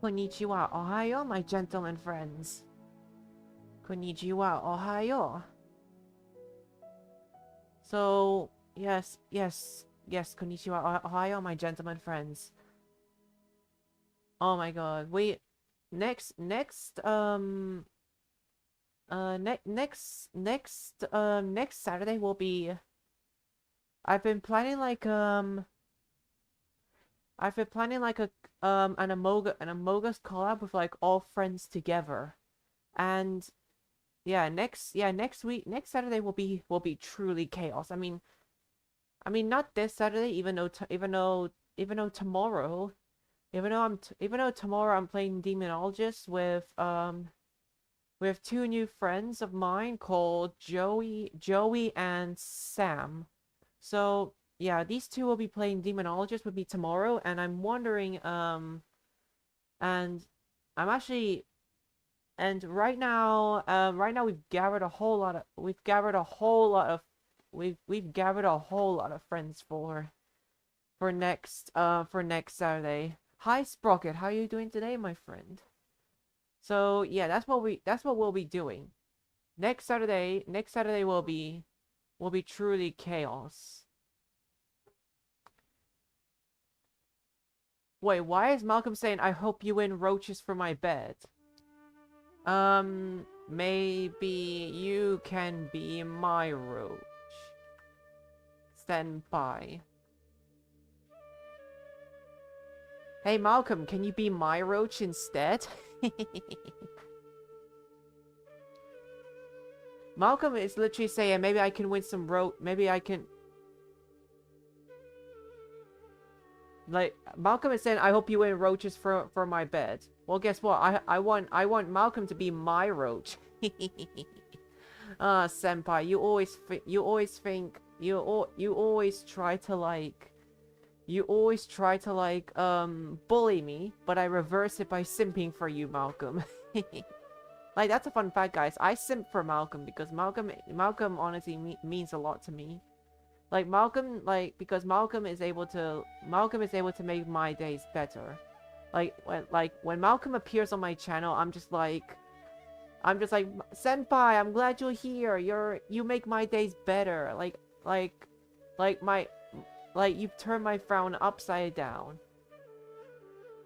Konnichiwa, Ohio, my gentlemen friends. Konnichiwa, Ohio. So, yes, konnichiwa, Ohio, my gentlemen friends. Oh my god, wait. Next Saturday will be... I've been planning like an Amogus collab with like all friends together. And next Saturday will be truly chaos. I mean not this Saturday, even though tomorrow I'm playing Demonologist with two new friends of mine called Joey and Sam. So yeah, these two will be playing Demonologist with me tomorrow, and I'm wondering and I'm actually... And right now we've gathered a whole lot of friends for next Saturday. Hi Sprocket, how are you doing today, my friend? So yeah, that's what we'll be doing. Next Saturday will be truly chaos. Wait, why is Malcolm saying, I hope you win roaches for my bed? Maybe you can be my roach. Senpai. Hey, Malcolm, can you be my roach instead? Malcolm is literally saying, maybe I can win some maybe I can... Like, Malcolm is saying, I hope you win roaches for my bed. Well, guess what? I want Malcolm to be my roach. Senpai, you always think, you always try to like, bully me, but I reverse it by simping for you, Malcolm. Like, that's a fun fact, guys. I simp for Malcolm because Malcolm honestly means a lot to me. Like, because Malcolm is able to make my days better. Like, when Malcolm appears on my channel, I'm just like, Senpai, I'm glad you're here. You make my days better. You've turned my frown upside down.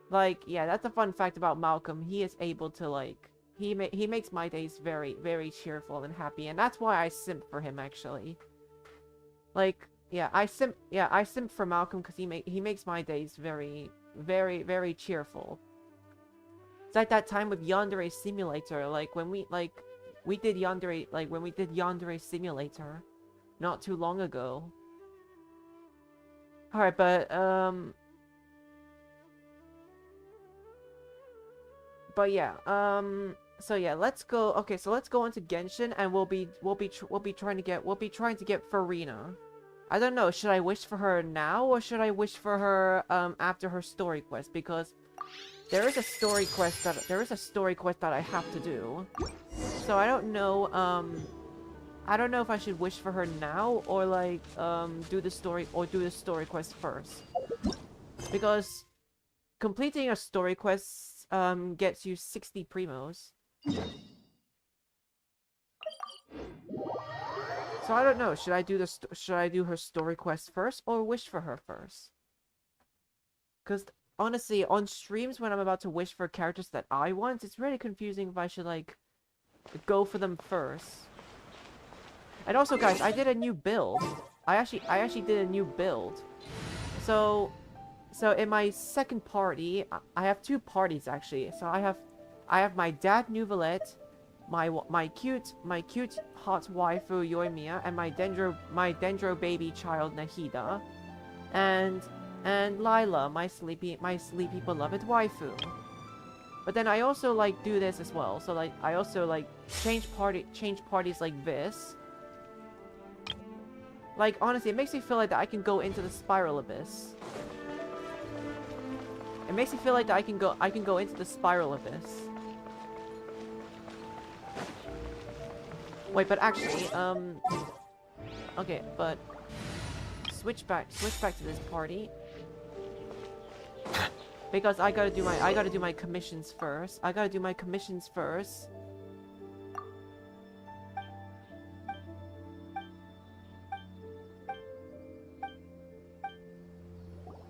Like, yeah, that's a fun fact about Malcolm. He is able to, like, he makes my days very, very cheerful and happy, and that's why I simp for him, actually. Like, yeah, I simp for Malcolm because he makes my days very, very, very cheerful. It's like that time with Yandere Simulator, like when we did Yandere Simulator not too long ago. Alright, but yeah, so yeah, let's go. Okay, so let's go into Genshin, and we'll be trying to get Furina. I don't know. Should I wish for her now, or should I wish for her after her story quest? Because there is a story quest that I have to do. So I don't know. I don't know if I should wish for her now, or like do the story quest first. Because completing a story quest gets you 60 primos. So I don't know. Should I do her story quest first or wish for her first? Because honestly, on streams when I'm about to wish for characters that I want, it's really confusing if I should like go for them first. And also, guys, I did a new build. I actually did a new build. So in my second party, I have two parties actually. So I have my dad Nuvolette, my cute hot waifu Yoimiya, and my dendro baby child Nahida, and Lila, my sleepy beloved waifu. But then I also like do this as well. So like I also like change parties like this. Like honestly, it makes me feel like that I can go into the spiral abyss. It makes me feel like that I can go into the spiral abyss. Wait, but actually, okay, but switch back to this party. Because I gotta do my commissions first.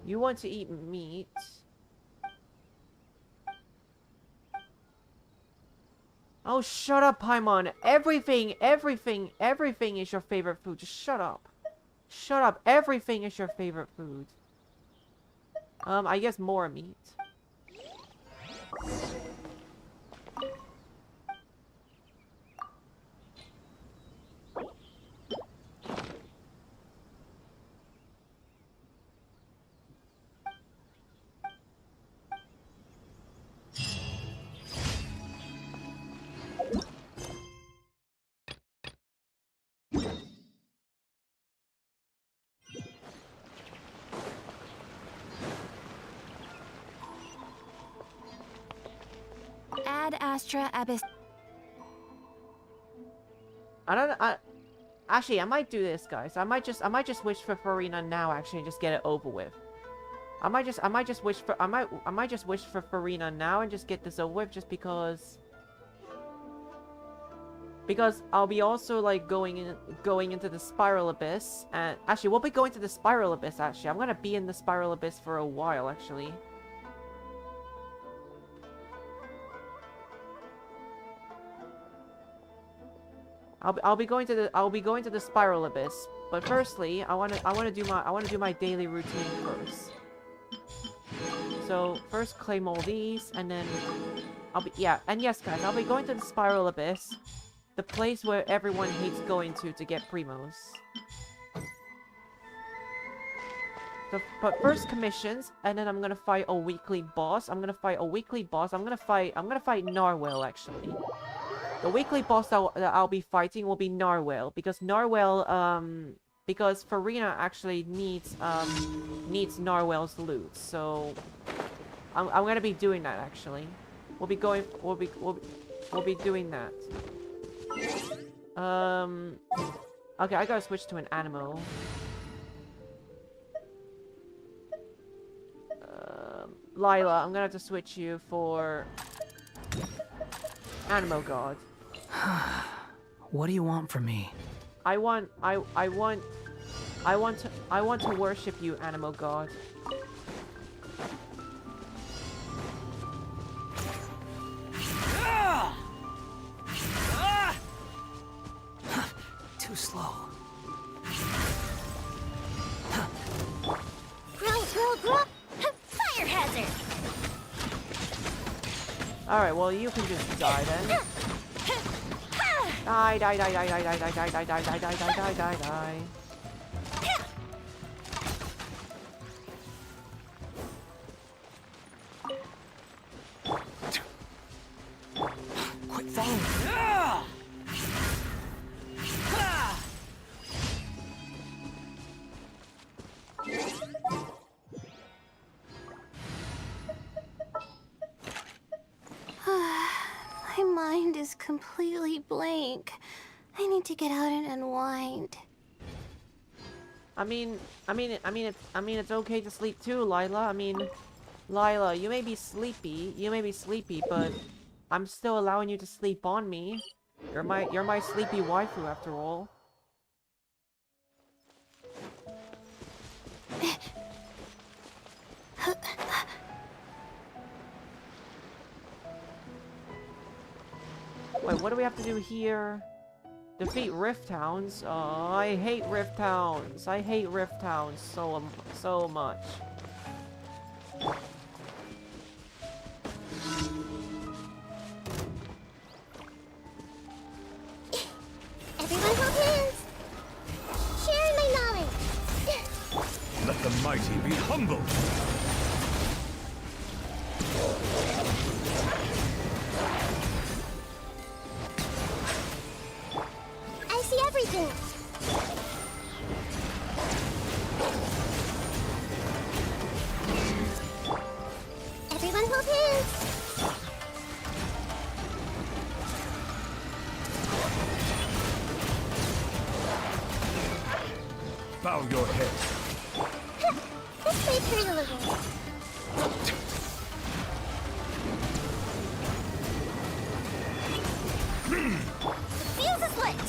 You want to eat meat? Oh, shut up, Paimon. Everything is your favorite food. Just shut up. Shut up. Everything is your favorite food. I guess more meat. Ad Astra Abyss. Actually, I might do this, guys. I might just wish for Furina now, actually, and just get it over with. I might just wish for Furina now and just get this over with, just because I'll be also like going into the spiral abyss, and actually we'll be going to the spiral abyss. Actually, I'm gonna be in the spiral abyss for a while, actually. I'll be going to the spiral abyss. But firstly, I wanna do my daily routine first. So first claim all these, and then and yes guys, I'll be going to the spiral abyss, the place where everyone hates going to get primos. So, but first commissions, and then I'm gonna fight a weekly boss. I'm gonna fight Narwhal actually. The weekly boss that I'll be fighting will be Narwhal, because because Furina actually needs Narwhal's loot. So I'm gonna be doing that actually. We'll be doing that. Okay, I gotta switch to an animal. Lila, I'm gonna have to switch you for Animo God. What do you want from me? I want to worship you, Animo God. Too slow. Grow. Fire hazard. Alright, well you can just die then. Die. Quit following. My mind is completely blank. I need to get out and unwind. I mean, it's okay to sleep too, Lila. I mean, Lila, you may be sleepy, but I'm still allowing you to sleep on me. You're my sleepy waifu after all. Wait, what do we have to do here? Defeat Rift Hounds? Oh, I hate Rift Hounds. I hate Rift Hounds so much. Everyone hold hands. Share my knowledge. Let the mighty be humble. I see everything. Everyone hold hands. Bow your head. This may hurt a little. The fuse is lit.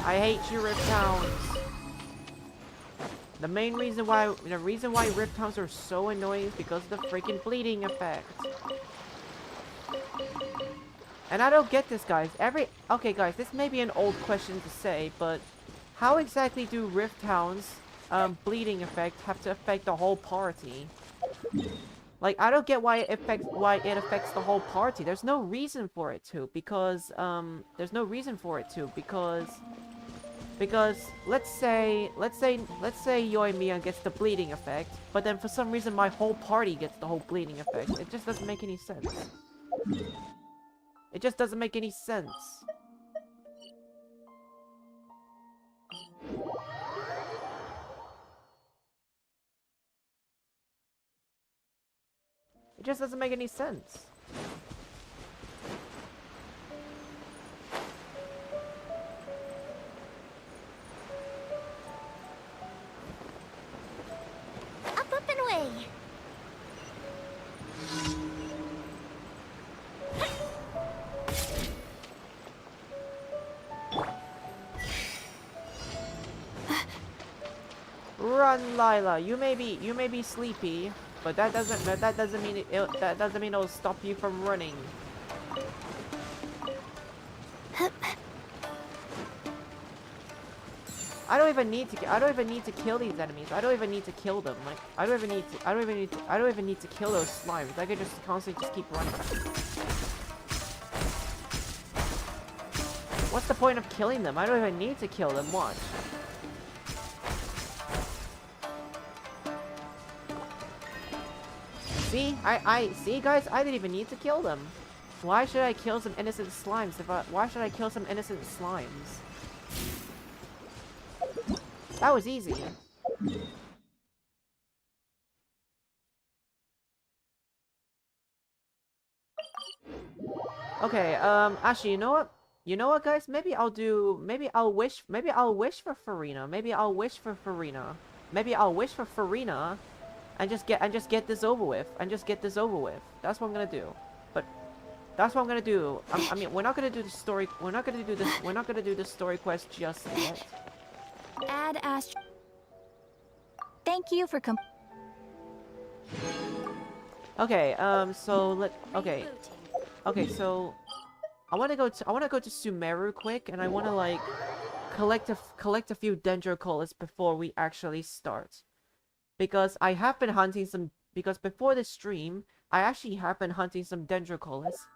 I hate you, Rift Hounds. The reason why Rift Hounds are so annoying is because of the freaking bleeding effect. And I don't get this, guys. Okay, guys, this may be an old question to say, but how exactly do Rift Hounds' bleeding effect have to affect the whole party? Like, I don't get why it affects the whole party. There's no reason for it to, because let's say Yoimiya gets the bleeding effect, but then for some reason my whole party gets the whole bleeding effect. It just doesn't make any sense. It just doesn't make any sense. It just doesn't make any sense. Up and away. Run, Lila. You may be sleepy, But that doesn't mean it'll stop you from running. I don't even need to kill these enemies. I don't even need to kill them. Like I don't even need to kill those slimes. I could just constantly just keep running. What's the point of killing them? I don't even need to kill them. Watch. See? See guys, I didn't even need to kill them. Why should I kill some innocent slimes why should I kill some innocent slimes? That was easy. Okay, actually, you know what? You know what, guys? Maybe I'll wish for Furina. Maybe I'll wish for Furina and just get this over with. That's what I'm gonna do. But that's what I'm gonna do. I mean, we're not gonna do the story. We're not gonna do the story quest just yet. Add Ast. Thank you for Okay, so okay, so I wanna go to Sumeru quick, and I wanna like collect a few Dendrocolas before we actually start. Because I have been hunting some before the stream, I actually have been hunting some Dendrocolas.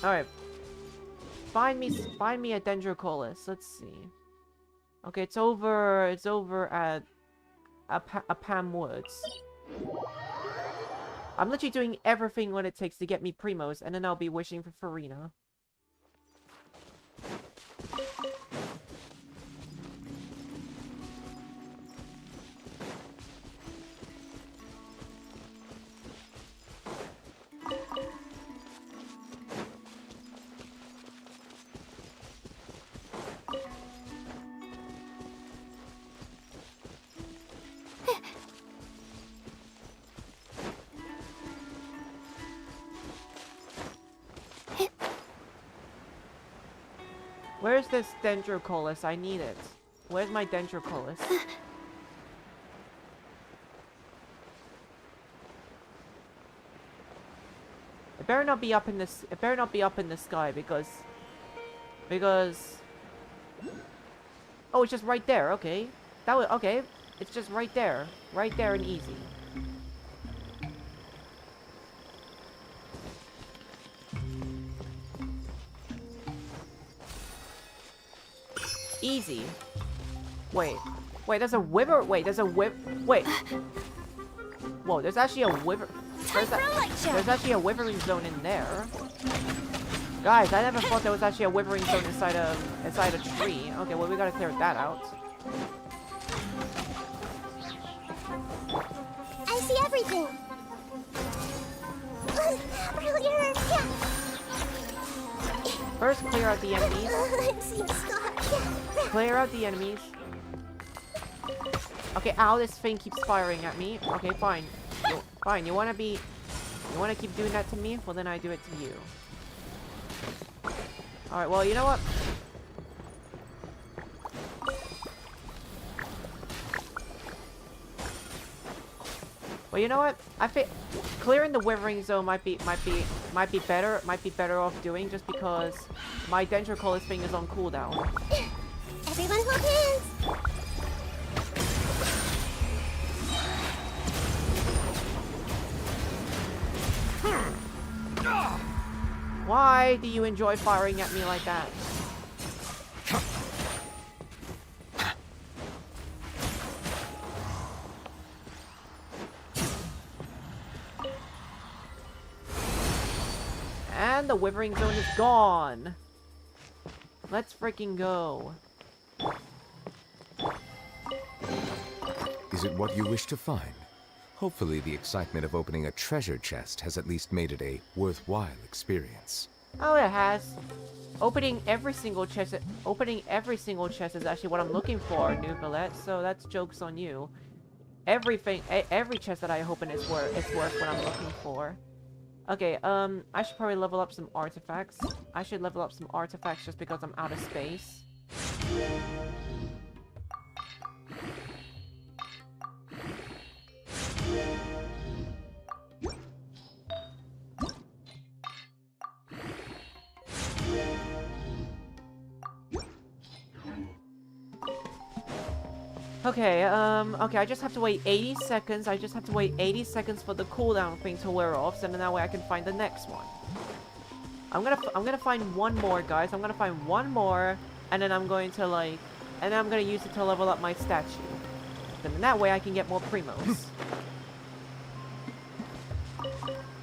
Alright. Find me a Dendrocolis. Let's see. Okay, it's over at Pam Woods. I'm literally doing everything what it takes to get me Primos, and then I'll be wishing for Furina. Where's this Dendrocolis? I need it. Where's my Dendrocolis? It better not be up in this. It better not be up in the sky because. Oh, it's just right there. Okay, that was okay. It's just right there and easy. Easy. Wait, there's a wyvern. Wait, there's a wait. Whoa, there's actually a wyvern. There's actually a wyvering zone in there. Guys, I never thought there was actually a wyvering zone inside a tree. Okay, well we gotta clear that out. I see everything. Earlier, yeah. First, clear out the enemies. Clear out the enemies. Okay, ow, this thing keeps firing at me. Okay, fine. Fine, you wanna keep doing that to me? Well, then I do it to you. Alright, well, you know what? Well, you know what? I think clearing the withering zone might be better off doing just because my Dendrocolis thing is on cooldown. Everyone hold hands. Why do you enjoy firing at me like that? And the withering zone is gone. Let's freaking go. Is it what you wish to find? Hopefully the excitement of opening a treasure chest has at least made it a worthwhile experience. Oh, it has. Opening every single chest is actually what I'm looking for, New Billet, so that's joke's on you. Every chest that I open is worth what I'm looking for. Okay, I should probably level up some artifacts. I should level up some artifacts just because I'm out of space. Okay, okay, I just have to wait 80 seconds. I just have to wait 80 seconds for the cooldown thing to wear off, so then that way I can find the next one. I'm gonna find one more, guys. I'm gonna find one more, and then I'm going to, like, and then I'm gonna use it to level up my statue. And then that way I can get more primos.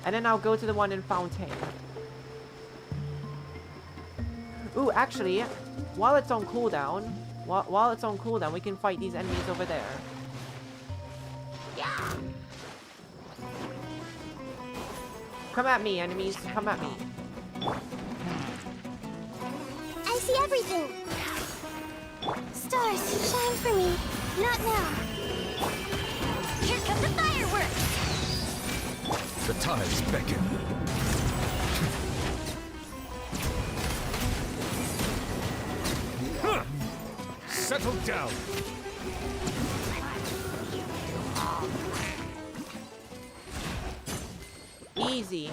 And then I'll go to the one in Fontaine. Ooh, actually, while it's on cooldown, while it's on cooldown, we can fight these enemies over there. Yeah. Come at me, enemies. Come at me. I see everything. Stars, shine for me. Not now. Here come the fireworks! The tides beckon. Huh. Settle down. Easy.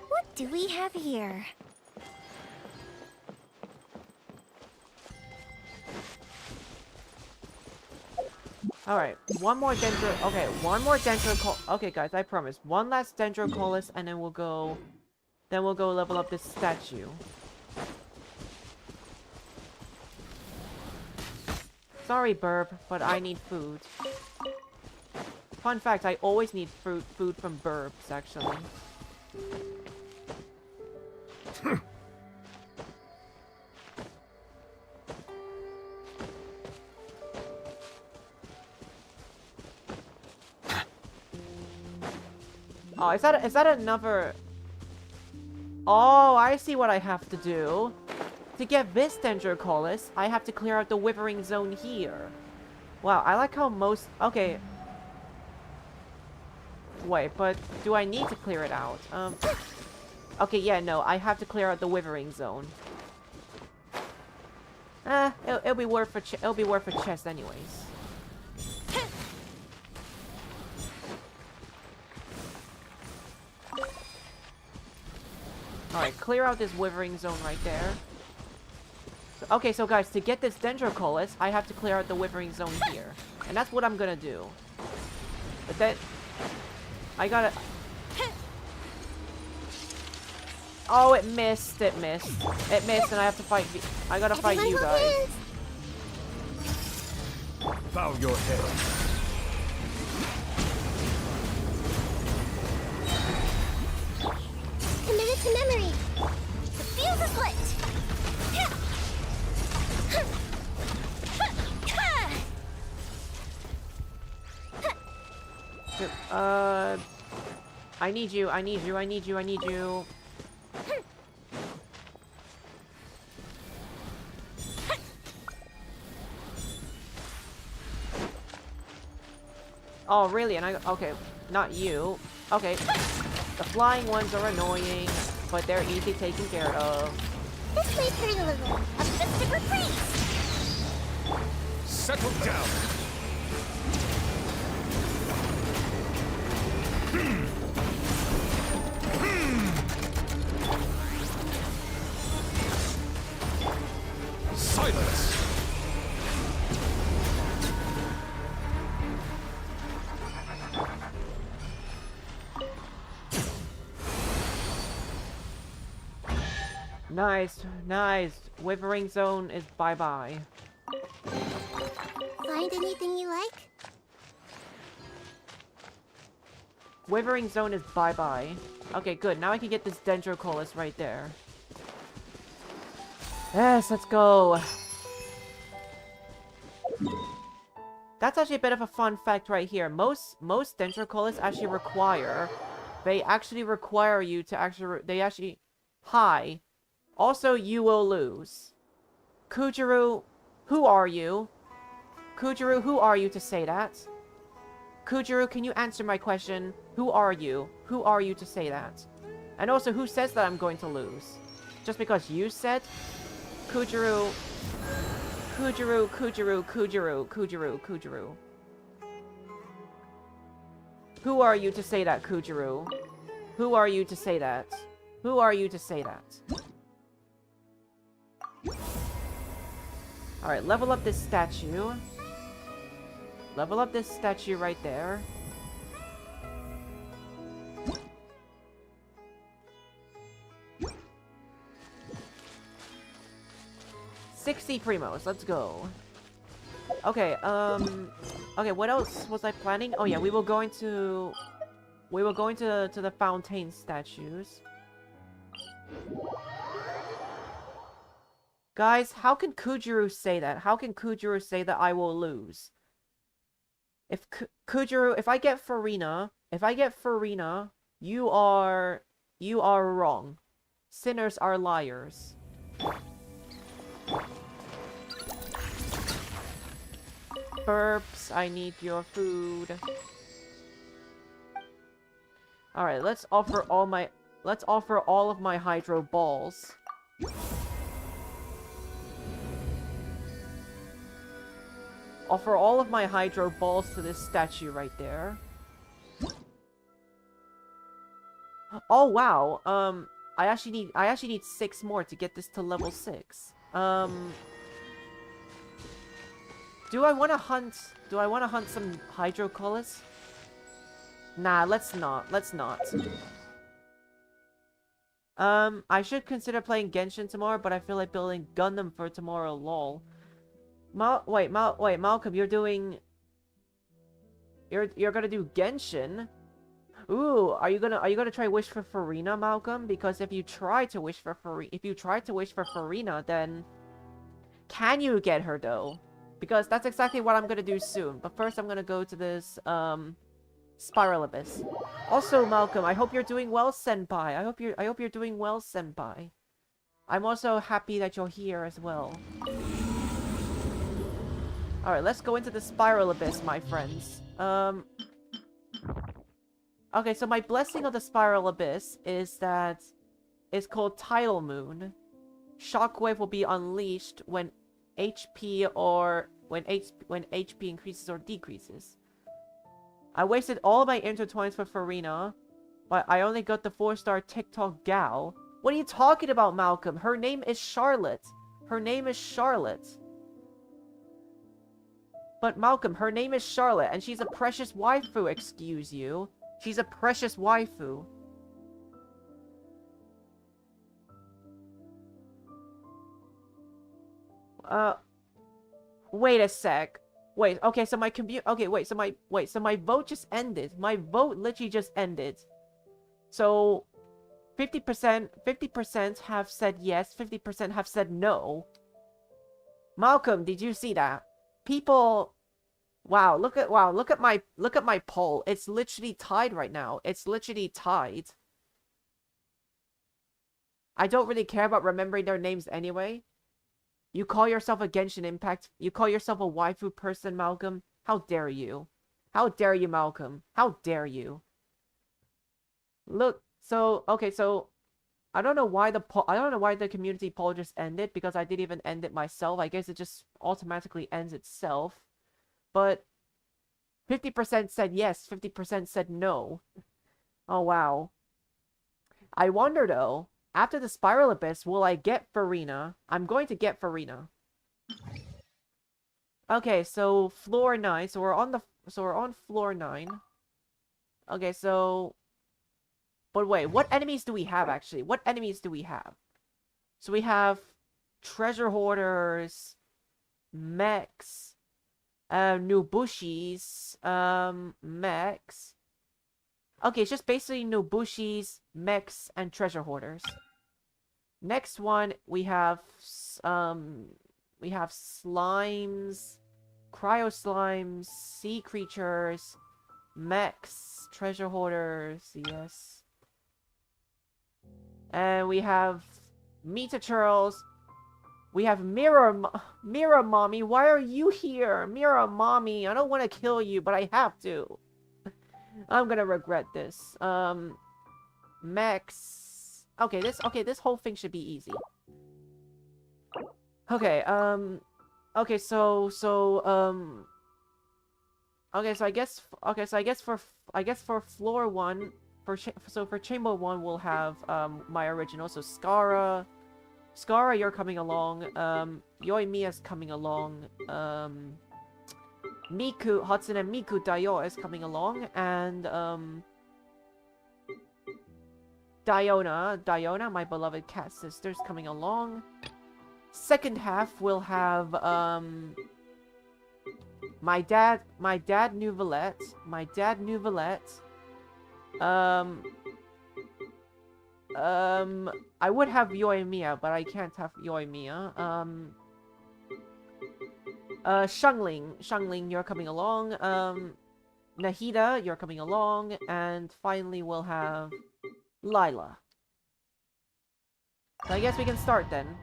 What do we have here? Alright, one more dendro. Okay, one more dendro. Okay, guys, I promise. One last dendrocollis, and then we'll go. Then we'll go level up this statue. Sorry, Burb, but I need food. Fun fact, I always need food from Burbs, actually. Oh, is that another... Oh, I see what I have to do. To get this dendrocollis, I have to clear out the withering zone here. Wow, I like how most... Okay. Wait, but do I need to clear it out? Okay, yeah, no, I have to clear out the withering zone. It'll be worth a chest anyways. Alright, clear out this withering zone right there. Okay, so guys, to get this dendrocollis, I have to clear out the withering zone here. And that's what I'm gonna do. But then... I gotta... Oh, it missed. It missed. It missed, and I have to fight... I gotta fight you guys. Bow your head. Committed to memory. The fuse is lit. I need you, I need you, I need you, I need you. Oh, really? And okay, not you. Okay. The flying ones are annoying, but they're easy taken care of. This way, pretty little. A festive reprise. Settle down. Silence. Nice, nice. Withering zone is bye-bye. Find anything you like? Withering zone is bye-bye. Okay, good. Now I can get this dendrocollis right there. Yes, let's go. That's actually a bit of a fun fact right here. Most dendrocolors actually require... They actually require you to actually... Hi. Also, you will lose. Kujiru, who are you? Kujiru, who are you to say that? Kujiru, can you answer my question? Who are you? Who are you to say that? And also, who says that I'm going to lose? Just because you said? Kujiru... Kujiru, Kujiru, Kujiru, Kujiru, Kujiru. Who are you to say that, Kujiru? Who are you to say that? Who are you to say that? Alright, level up this statue. Level up this statue right there. $60 primos, let's go. Okay, okay, what else was I planning? Oh yeah, we were going to the Fontaine statues. Guys, how can Kujiru say that? How can Kujiru say that I will lose? If Kujiru, if I get Furina, you are wrong. Sinners are liars. Burps, I need your food. Alright, let's offer all of my hydro balls. Offer all of my hydro balls to this statue right there. Oh wow. I actually need 6 more to get this to level 6. Do I want to hunt some hydrocolors? Nah, let's not. I should consider playing Genshin tomorrow, but I feel like building Gundam for tomorrow, lol. Wait, Malcolm, you're gonna do Genshin? Ooh, are you gonna try wish for Furina, Malcolm? Because if you try to wish for Furina, then can you get her though? Because that's exactly what I'm gonna do soon. But first, I'm gonna go to this Spiral Abyss. Also, Malcolm, I hope you're doing well, Senpai. I hope you're doing well, Senpai. I'm also happy that you're here as well. Alright, let's go into the Spiral Abyss, my friends. Okay, so my blessing of the Spiral Abyss is that it's called Tidal Moon. Shockwave will be unleashed when HP increases or decreases. I wasted all my intertwines for Furina, but I only got the 4-star TikTok gal. What are you talking about, Malcolm? Her name is Charlotte. Her name is Charlotte. But Malcolm, her name is Charlotte, and she's a precious waifu, excuse you. She's a precious waifu. Wait a sec. Wait, okay, so my so my vote just ended. My vote literally just ended. So 50% have said yes, 50% have said no. Malcolm, did you see that? People, wow, look at my poll. It's literally tied right now. It's literally tied. I don't really care about remembering their names anyway. You call yourself a Genshin Impact? You call yourself a waifu person, Malcolm? How dare you? How dare you, Malcolm? How dare you? Look, so okay, so I don't know why the community poll just ended, because I didn't even end it myself. I guess it just automatically ends itself. But 50% said yes, 50% said no. Oh wow. I wonder though, after the Spiral Abyss, will I get Furina? I'm going to get Furina. Okay, so floor 9. So we're on floor 9. Okay, so but wait, what enemies do we have actually? What enemies do we have? So we have treasure hoarders, mechs, Nobushis, mechs. Okay, it's just basically Nobushis, mechs, and treasure hoarders. Next one, we have slimes, cryo slimes, sea creatures, mechs, treasure hoarders, yes. And we have Mita Churls. We have Mirror Mommy. Why are you here? Mirror Mommy. I don't want to kill you, but I have to. I'm gonna regret this. Mechs. Okay, this whole thing should be easy. Okay, okay, so I guess for floor 1, for chamber 1 we'll have my original. So Skara, you're coming along. Yoimiya's coming along. Miku, Hatsune Miku Dayo is coming along, and Diona, my beloved cat sister's coming along. Second half we'll have my dad Nouvelette. I would have Yoimiya, but I can't have Yoimiya. Shangling, you're coming along. Nahida, you're coming along. And finally we'll have Lila. So I guess we can start then.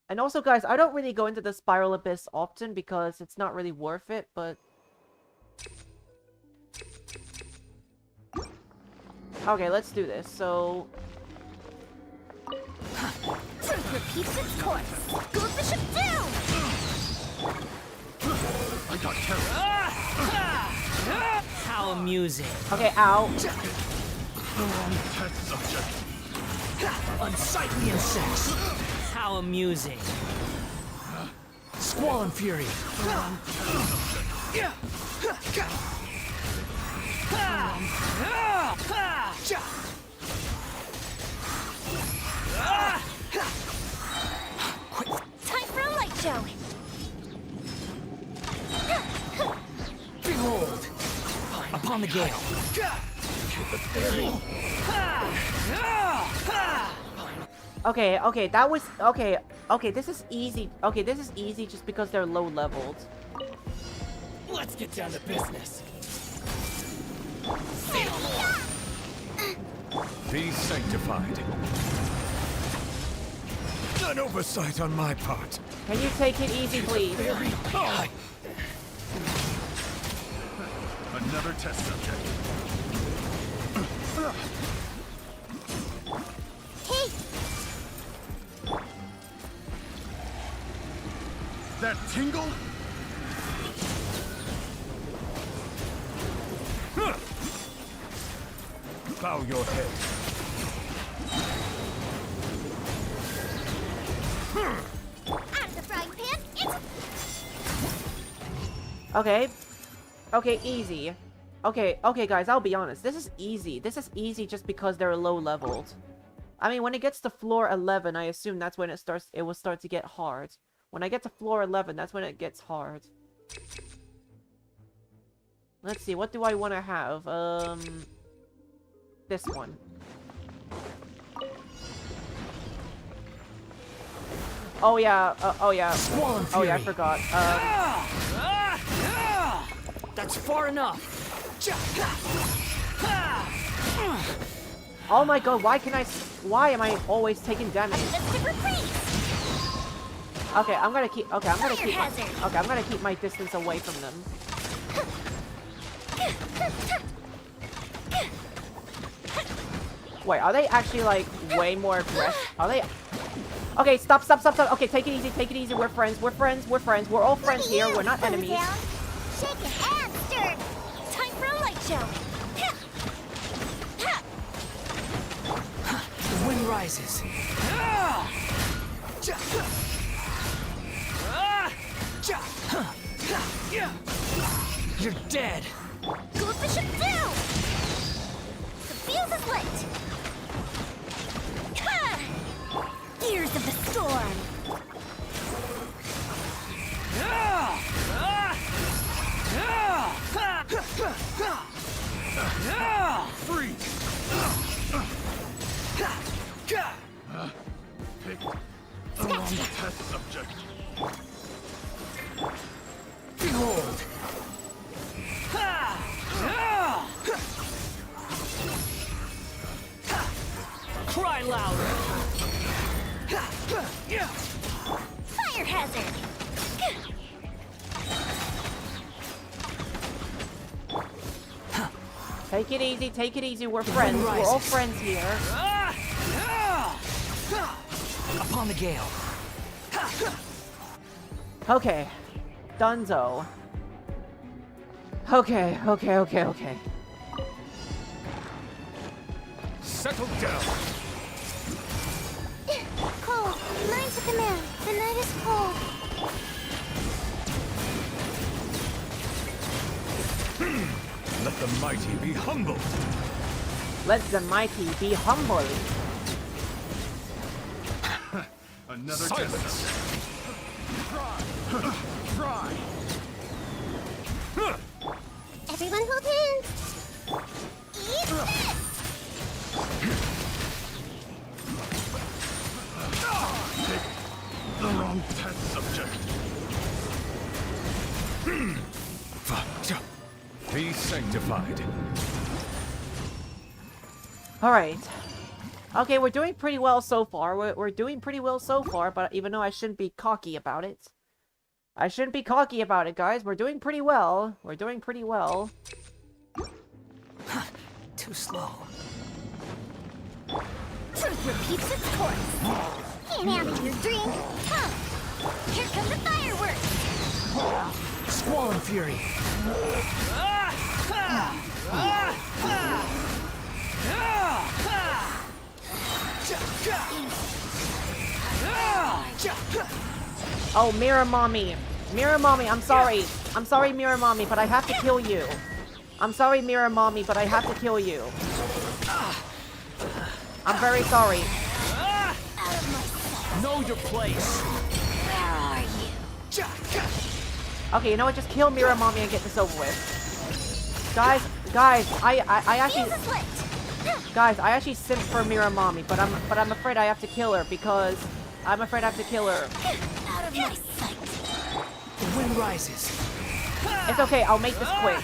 And also, guys, I don't really go into the Spiral Abyss often because it's not really worth it, but... Okay, let's do this. So... Repeats its course. Goes the ship down! I got carried. How amusing. Okay, ow. Test subject. Unsightly insects. How amusing. Squall and fury. Time for a light show. Behold. Upon the gale. Okay, that was... Okay, this is easy. Okay, this is easy just because they're low leveled. Let's get down to business. Be sanctified. An oversight on my part. Can you take it easy, please? Another test subject. Hey! That tingle? Bow your head. Out of the frying pan, it's... Okay. Okay, easy. Okay, guys, I'll be honest. This is easy. This is easy just because they're low leveled. I mean, when it gets to floor 11, I assume that's when it will start to get hard. When I get to floor 11, that's when it gets hard. Let's see, what do I want to have? This one. Oh yeah, oh yeah, I forgot. That's far enough. Oh my god, why am I always taking damage? Okay, I'm gonna keep my distance away from them. Wait, are they actually like way more aggressive? Are they? Okay, stop. Okay, take it easy. We're friends. We're all friends here. We're not enemies. Shaken and stirred. Time for a light show. The wind rises. You're dead. Goes the ship down. The fuse is lit. Gears of the storm. Freeze! Pick. Test subject. louder. Fire hazard! Take it easy, we're friends. We're all friends here. Upon the gale. Okay. Dunzo. Okay. Settle down. Cold. Mine's a command. The night is cold. Let the mighty be humbled. Let the mighty be humble. Another silence. Try. Everyone hold hands. Eat this! The wrong test subject. Be sanctified. Alright. Okay, we're doing pretty well so far. We're doing pretty well so far, but even though I shouldn't be cocky about it. I shouldn't be cocky about it, guys. We're doing pretty well. We're doing pretty well. Too slow. Truth repeats its course. Can't have your drink. Come. Here come the fireworks. Squall and fury. Oh, Mirror Mommy. Mirror Mommy, I'm sorry. I'm sorry, Mirror Mommy, but I have to kill you. I'm sorry, Mirror Mommy, but I have to kill you. I'm very sorry. Know your place. Where are you? Okay, you know what? Just kill Mirror Mommy and get this over with. Guys, I actually... Fuse is lit. Guys, I actually simped for Mirror Mommy, but I'm afraid I have to kill her because... I'm afraid I have to kill her. Out of my sight. The wind rises. It's okay, I'll make this quick.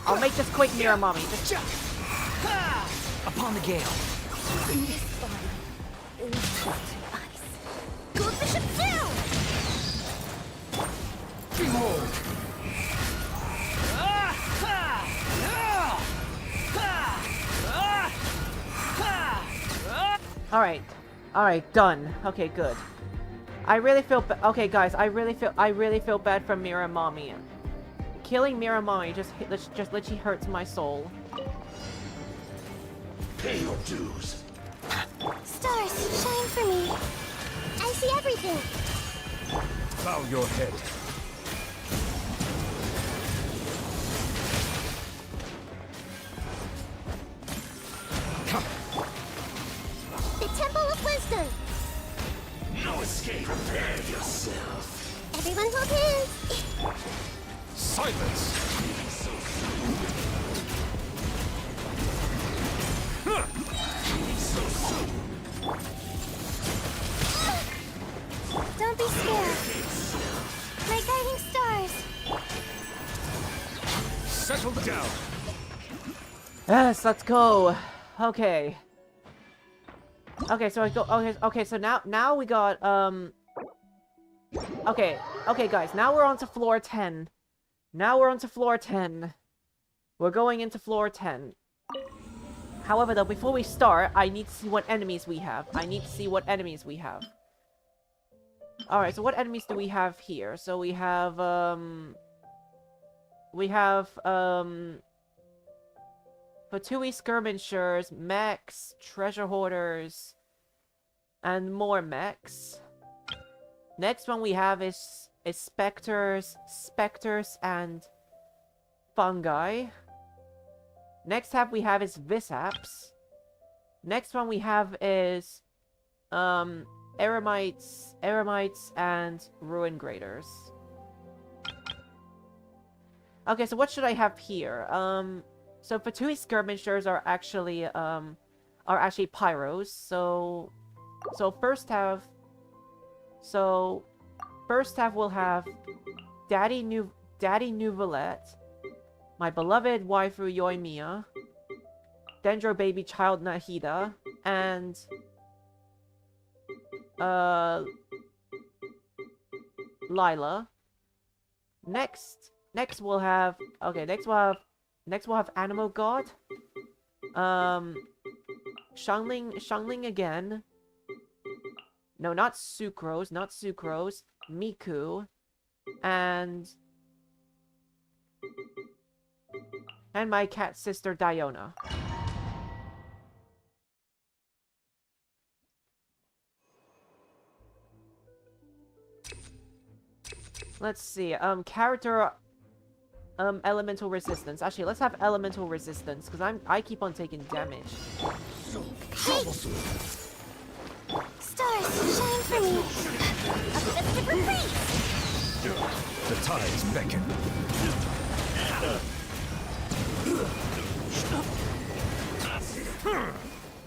I'll make this quick, Mirror Mommy. Just... Upon the gale. In this storm, leave to ice. Go the ship down! Behold. Alright, done. Okay, good. I really feel okay, guys, I really feel bad for Mirror Mommy. Killing Mirror Mommy just literally hurts my soul. Pay your dues. Stars, shine for me. I see everything. Bow your head. The Temple of Wisdom. No escape. Prepare yourself. Everyone hold hands. Silence. Don't be scared. My guiding stars. Settle down. Yes, let's go. Okay. Okay, so I go. Okay. So now we got Okay, guys. Now we're on to floor 10. We're going into floor 10. However, though, before we start, I need to see what enemies we have. Alright, so what enemies do we have here? So we have Fatui skirmishers, mechs, treasure hoarders, and more mechs. Next one we have is specters, and fungi. Next tab we have is visaps. Next one we have is eremites, and ruin graders. Okay, so what should I have here? So Fatui skirmishers are actually pyros. So first half we'll have Daddy Nouvelette, my beloved waifu Yoimiya. Dendro baby child Nahida, and Lila. Next we'll have Animal God. Xiangling again. No, not Sucrose. Miku. And my cat sister Diona. Let's see, character, elemental resistance. Actually, let's have elemental resistance, because I keep on taking damage. Stars, shine for me. A festive reprise! The tides beckon.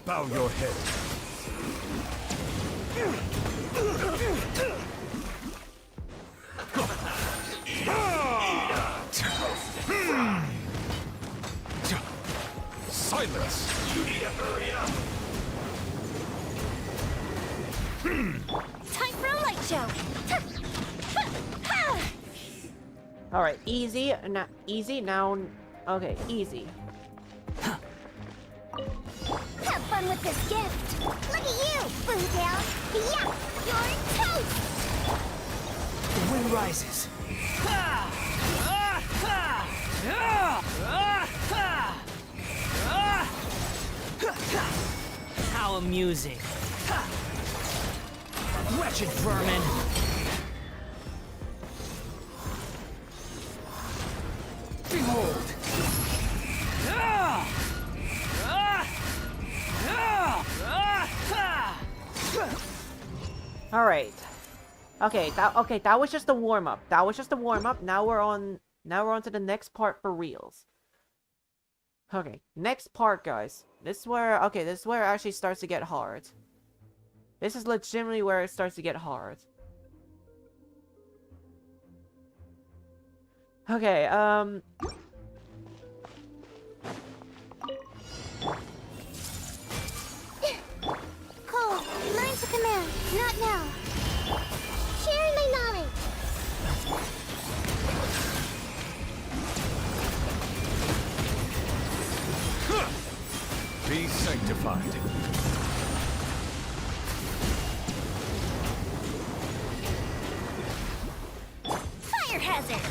Bow your head. Silence! Time for a light show! Alright, easy, now, okay, easy. Have fun with this gift! Look at you, Boondale! Yeah, you're toast! The wind rises. How amusing. Wretched vermin. Behold. Alright. Okay, that was just a warm-up. Now we're on to the next part for reals. Okay, next part, guys. This is where it actually starts to get hard. This is legitimately where it starts to get hard. Okay, Cole, mine's a command, not now. Sharing my knowledge. Be sanctified. Fire hazard!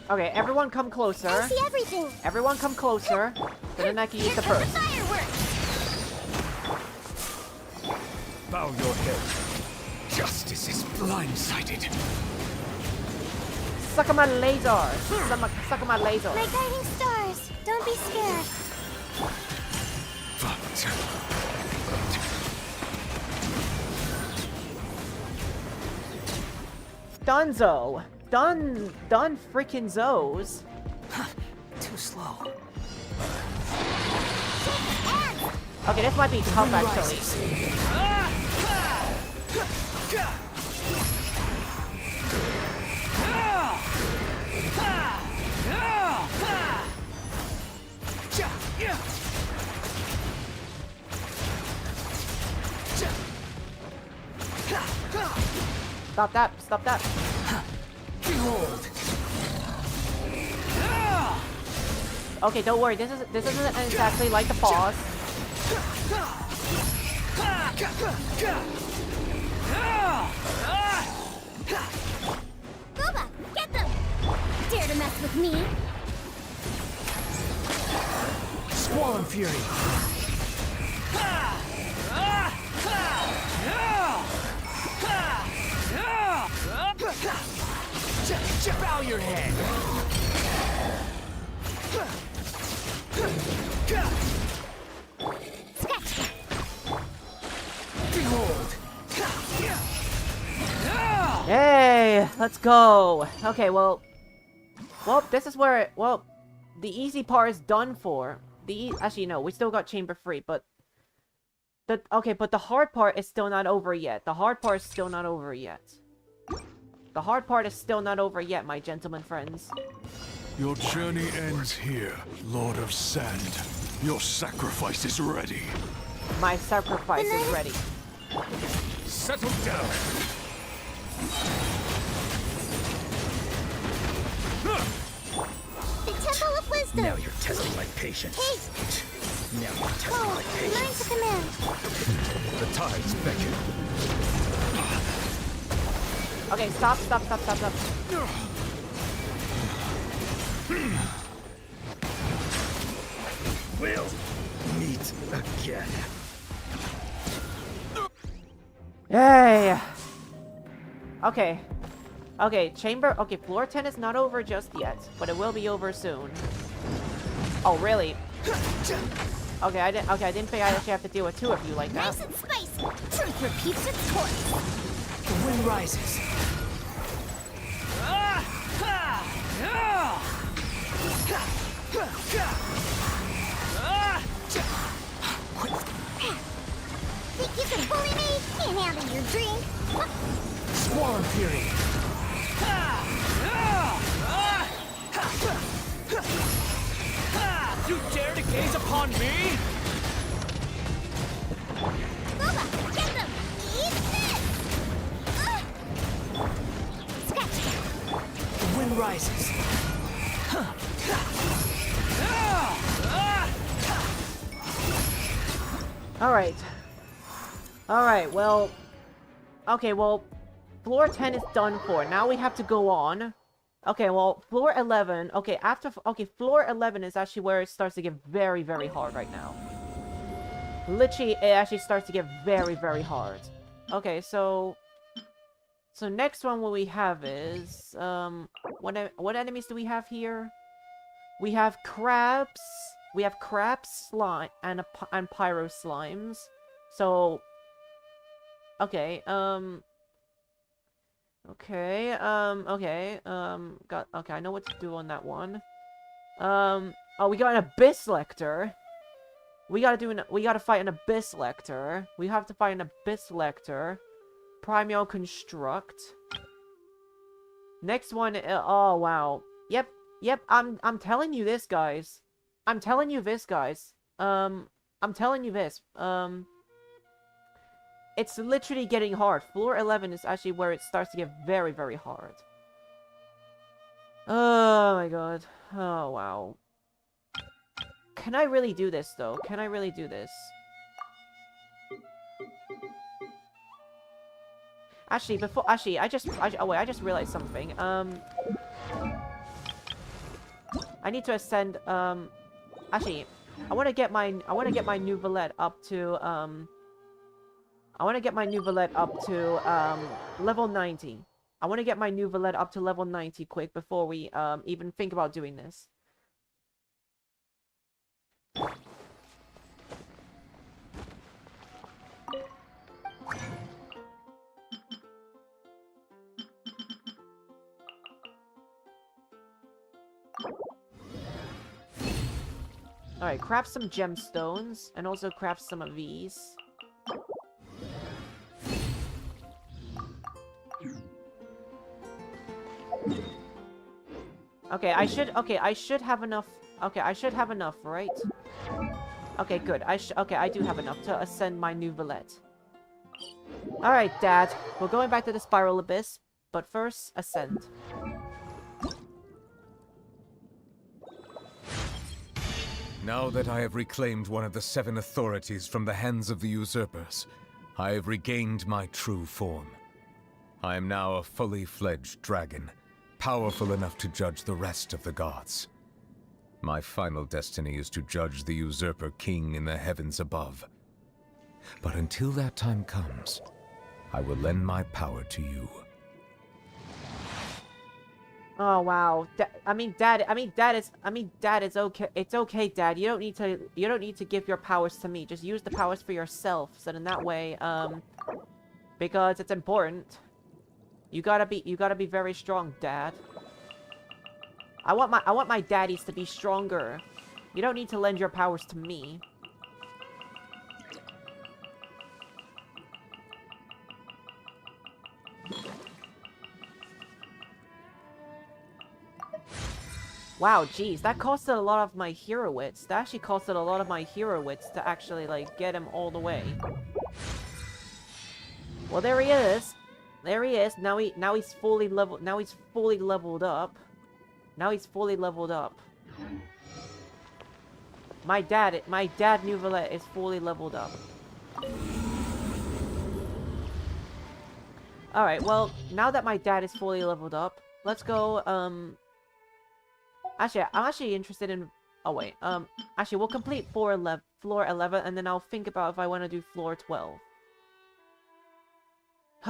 okay, everyone come closer. I see everything. Everyone come closer. Then I can use the Here comes first. the fireworks! Bow your head. Justice is blindsided. Suck on my laser. Suck on my laser. My guiding stars, don't be scared. Dunzo. Done freaking Zos. Too slow. Okay, this might be tough actually. Stop that. Behold. Okay, don't worry. This isn't exactly like the boss. Boba, get them! Dare to mess with me? Squall and fury. Bow your head. Scratch! Behold. Hey, let's go. Okay, well, this is where the easy part is done for. Actually, no, we still got chamber 3, but Okay, but the hard part is still not over yet. The hard part is still not over yet. The hard part is still not over yet, my gentlemen friends. Your journey ends here, Lord of Sand. Your sacrifice is ready. My sacrifice is ready. Settle down. The Temple of Wisdom. Now you're testing my patience. Haste. Now you're testing Oh, my learn patience. to command. The tides beckon. Okay, stop. We'll meet again. Yay! Okay. Okay, floor 10 is not over just yet, but it will be over soon. Oh, really? Okay, I didn't think I actually have to deal with two of you like that. Nice and spicy. Truth repeats its course. The wind rises. Think you can bully me? Can't handle your drink. Squall Fury. You dare to gaze upon me? Boba, get them! Eat this! Scratch that. The wind rises. Alright, well... Okay, well... Floor 10 is done for. Now we have to go on. Okay, well, floor 11... Okay, floor 11 is actually where it starts to get very, very hard right now. Literally, it actually starts to get very, very hard. Okay, so... So next one what we have is... What enemies do we have here? We have crabs... We have crab slime and pyro slimes. So... Okay, okay, okay, I know what to do on that one. Oh, we got an Abyss Lecter. We gotta fight an Abyss Lecter. We have to fight an Abyss Lecter. Primal Construct. Next one, oh, wow. Yep, I'm telling you this, guys. I'm telling you this, guys. I'm telling you this. It's literally getting hard. Floor 11 is actually where it starts to get very, very hard. Oh my god. Oh, wow. Can I really do this, though? Can I really do this? Actually, I just realized something. I need to ascend, actually, I want to get my new Valette up to, level 90. I want to get my new Valette up to level 90 quick before we, even think about doing this. Alright, craft some gemstones, and also craft some of these. Okay, I should have enough. Okay, I should have enough, right? Okay, good. I do have enough to ascend my new Valette. Alright, Dad. We're going back to the Spiral Abyss, but first, ascend. Now that I have reclaimed one of the 7 authorities from the hands of the usurpers, I have regained my true form. I am now a fully fledged dragon, powerful enough to judge the rest of the gods. My final destiny is to judge the usurper king in the heavens above. But until that time comes, I will lend my power to you. Oh wow. Dad, it's okay. It's okay, Dad. You don't need to give your powers to me. Just use the powers for yourself. So then that way, because it's important. You gotta be very strong, Dad. I want my daddies to be stronger. You don't need to lend your powers to me. Wow, geez, that costed a lot of my hero wits. That actually costed a lot of my hero wits to actually, like, get him all the way. Well, there he is. There he is. Now he's fully leveled. Now he's fully leveled up. Now he's fully leveled up. My dad, Nouvelet, is fully leveled up. Alright, well, now that my dad is fully leveled up, let's go, Actually, I'm actually interested in... Oh, wait, actually, we'll complete floor 11, and then I'll think about if I want to do floor 12.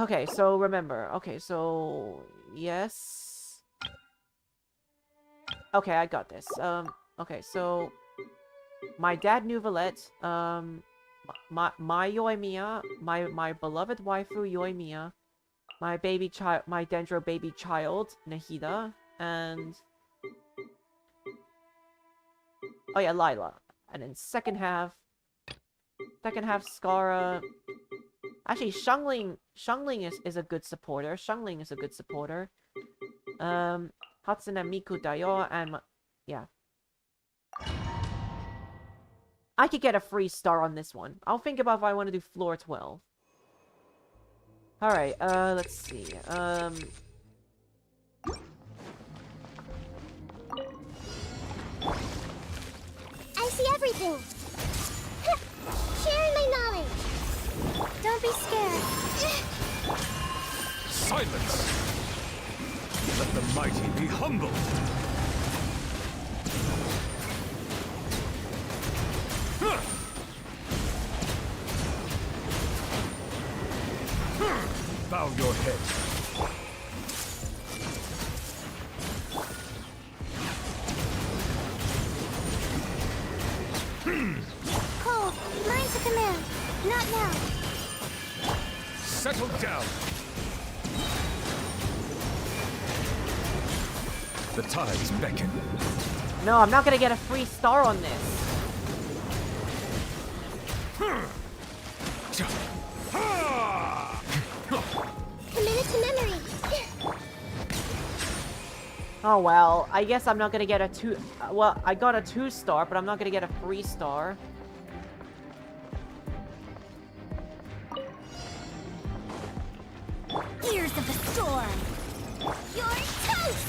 Okay, so remember. Okay, so... Yes... Okay, I got this. Okay, so... My dad, Nouvelet, my Yoimiya, my beloved waifu, Yoimiya, my Dendro baby child, Nahida, and... Oh yeah, Lila. And then second half, Skara. Actually, Xiangling is a good supporter. Xiangling is a good supporter. Hatsune Miku Dayo, and... Yeah. I could get a free star on this one. I'll think about if I want to do floor 12. Alright, let's see. I see everything. Sharing my knowledge. Don't be scared. Silence! Let the mighty be humbled! Bow your head. Cold, mine's a command. Not now. Settle down. The tides beckon. No, I'm not gonna get a free star on this. Committed to memory. Oh well, I guess I'm not gonna get a 2... Well, I got a 2-star, but I'm not gonna get a 3-star. Ears of the storm. You're toast!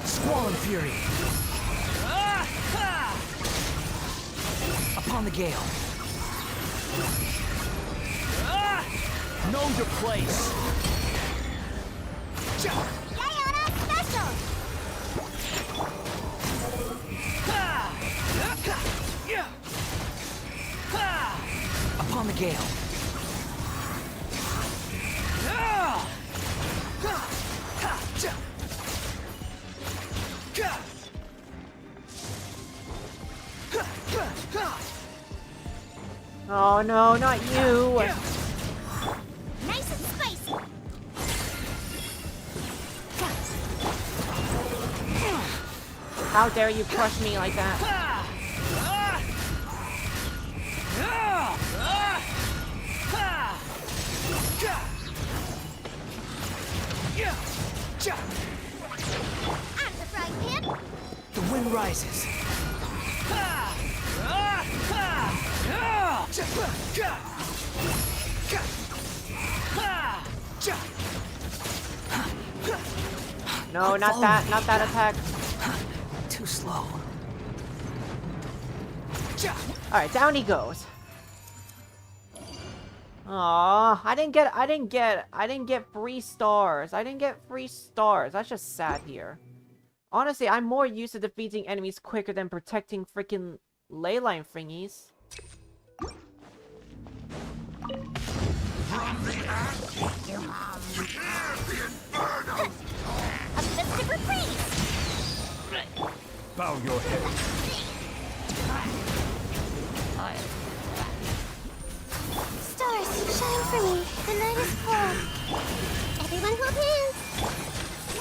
Squall and fury. Upon the gale. Know your place. Diana special! Upon the gale. Oh no, not you! Nice and spicy! How dare you crush me like that? I'm the frying pan! The wind rises. No, not that attack. Too slow. Alright, down he goes. Aww, I didn't get free stars. I didn't get free stars. That's just sad here. Honestly, I'm more used to defeating enemies quicker than protecting freaking ley line thingies. From the ash, you hear the inferno! A festive reprise! Bow your head. Stars, shine for me. The night is cold. Everyone hold hands.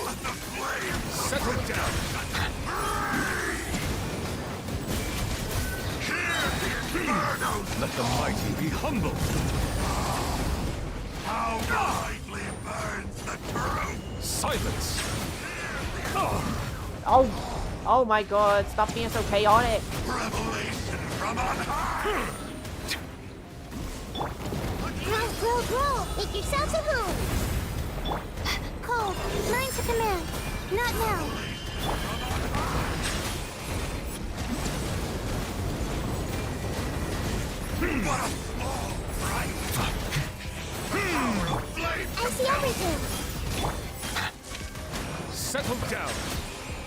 Let the flames settle down. Hear the inferno! Let the mighty be humbled. How brightly burns the truth! Silence! Oh, Oh my god, stop being so chaotic. Revelation from on high! Grow! Make yourselves at home! Cold, mine's a command. Not now. What a small price! Power of flame! I see everything. Settle down.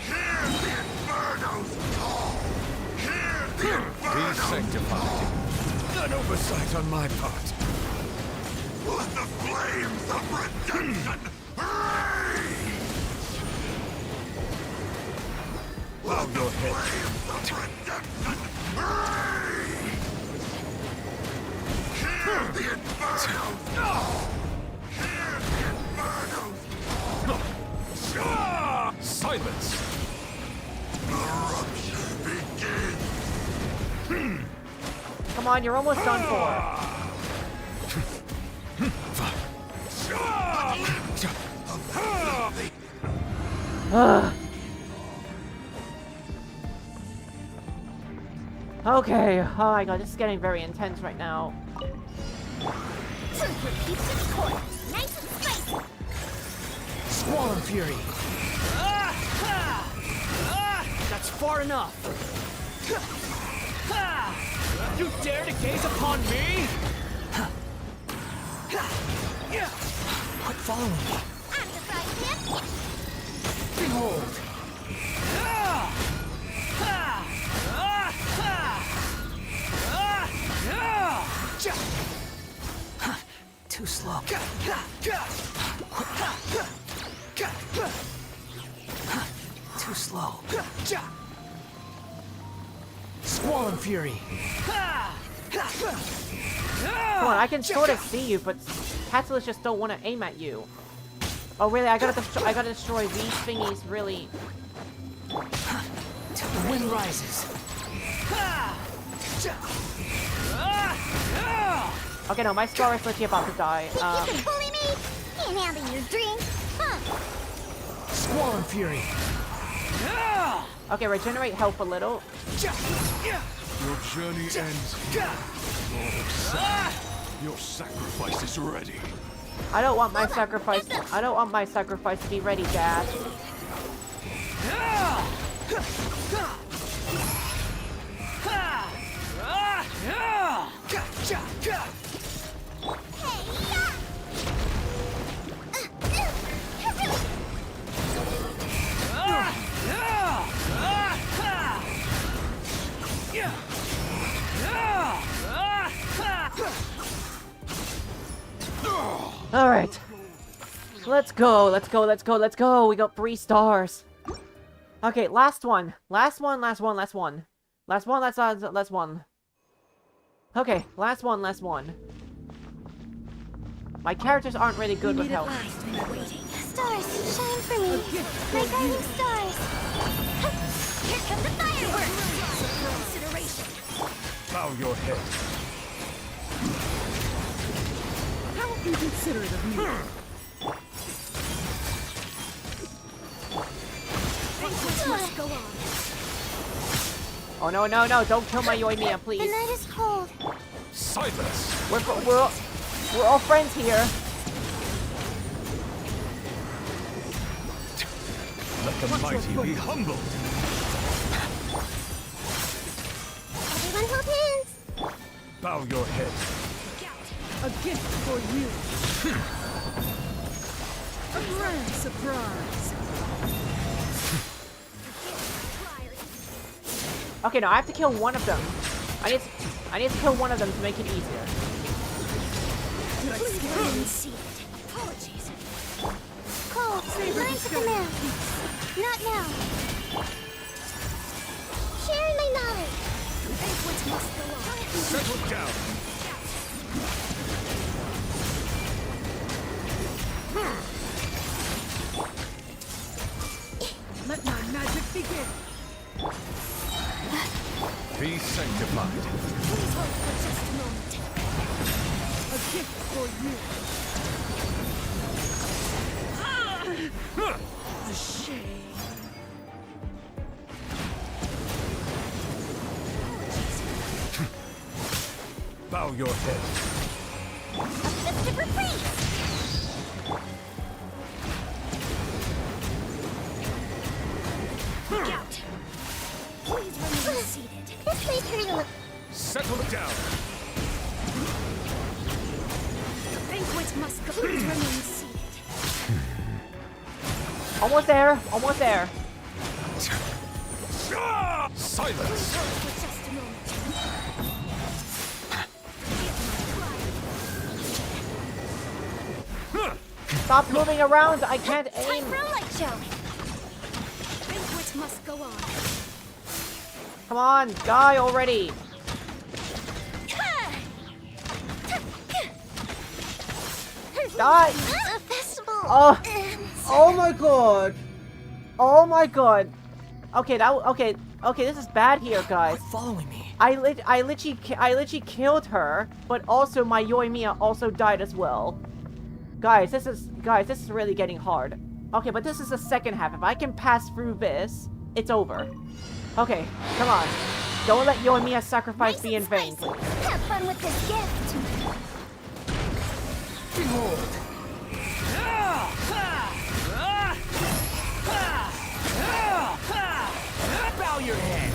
Hear the Inferno's call! Hear the Be Inferno! sanctified. An oversight on my part. Let the flames of redemption rage! Bow your head. Flames of redemption rage! Hear the Inferno's call! Hear the Inferno's call! Silence. Eruption begins! Come on, you're almost done for. Ugh. Okay, oh my god, this is getting very intense right now. Truth repeats its course. Nice and spicy. Squall and fury. That's far enough. You dare to gaze upon me? Quit following me. I'm the frying pan. Behold. Too slow. Too slow. Squall and fury. Come on, I can sort of see you, but Catalysts just don't want to aim at you. Oh really? I gotta destroy these thingies, really. Till the wind rises. Okay, no, my Scar is literally about to die. Think you can bully me? Can't handle your drink, huh? Squall and fury. Okay, regenerate health a little. Your journey ends here, Lord of Sand. Your sacrifice is ready. I don't want my sacrifice. I don't want my sacrifice to be ready, Dad. All right. Let's go. Let's go. Let's go. Let's go. We got 3 stars. Okay, last one. Last one. Last one. Last one. Last one. Last one. Okay, last one. Last one. My characters aren't really good with health. Stars, shine for me. My guiding stars. Here come the fireworks. Consideration. Bow your head. How inconsiderate of me. Things must go on. Oh no, no, no! Don't kill my Yoimiya, The please. night is cold. Silence. We're all friends here. Let the mighty be humbled. Everyone hold hands. Bow your head. A gift for you. A grand surprise. Okay, no, I have to kill one of them. I need to kill one of them to make it easier. Did I scare you? See it. Apologies. Cold, mine's a command. Not now. Sharing my knowledge. The banquet must go on. Settle down. Let my magic begin. Be sanctified. Please hold for just a moment. A gift for you. A shame. Bow your head. A fist of reprise! Look out! Please remain seated. This may turn a little... Settle down. The banquet must go. Please remain seated. Almost there. Almost there. Silence. For just a moment. Stop moving around. I can't Time aim. for a light show! Banquet must go on. Come on, die already. Die. A festival! Oh. ends. Oh my god. Oh my god. Okay, okay, this is bad here, guys. Following me. I literally killed her, but also my Yoimiya also died as well. Guys, this is really getting hard. Okay, but this is the second half. If I can pass through this, it's over. Okay, come on. Don't let Yoimiya's sacrifice Nice be in and vain, spicy. please. Have fun with this gift! Behold. Bow your head.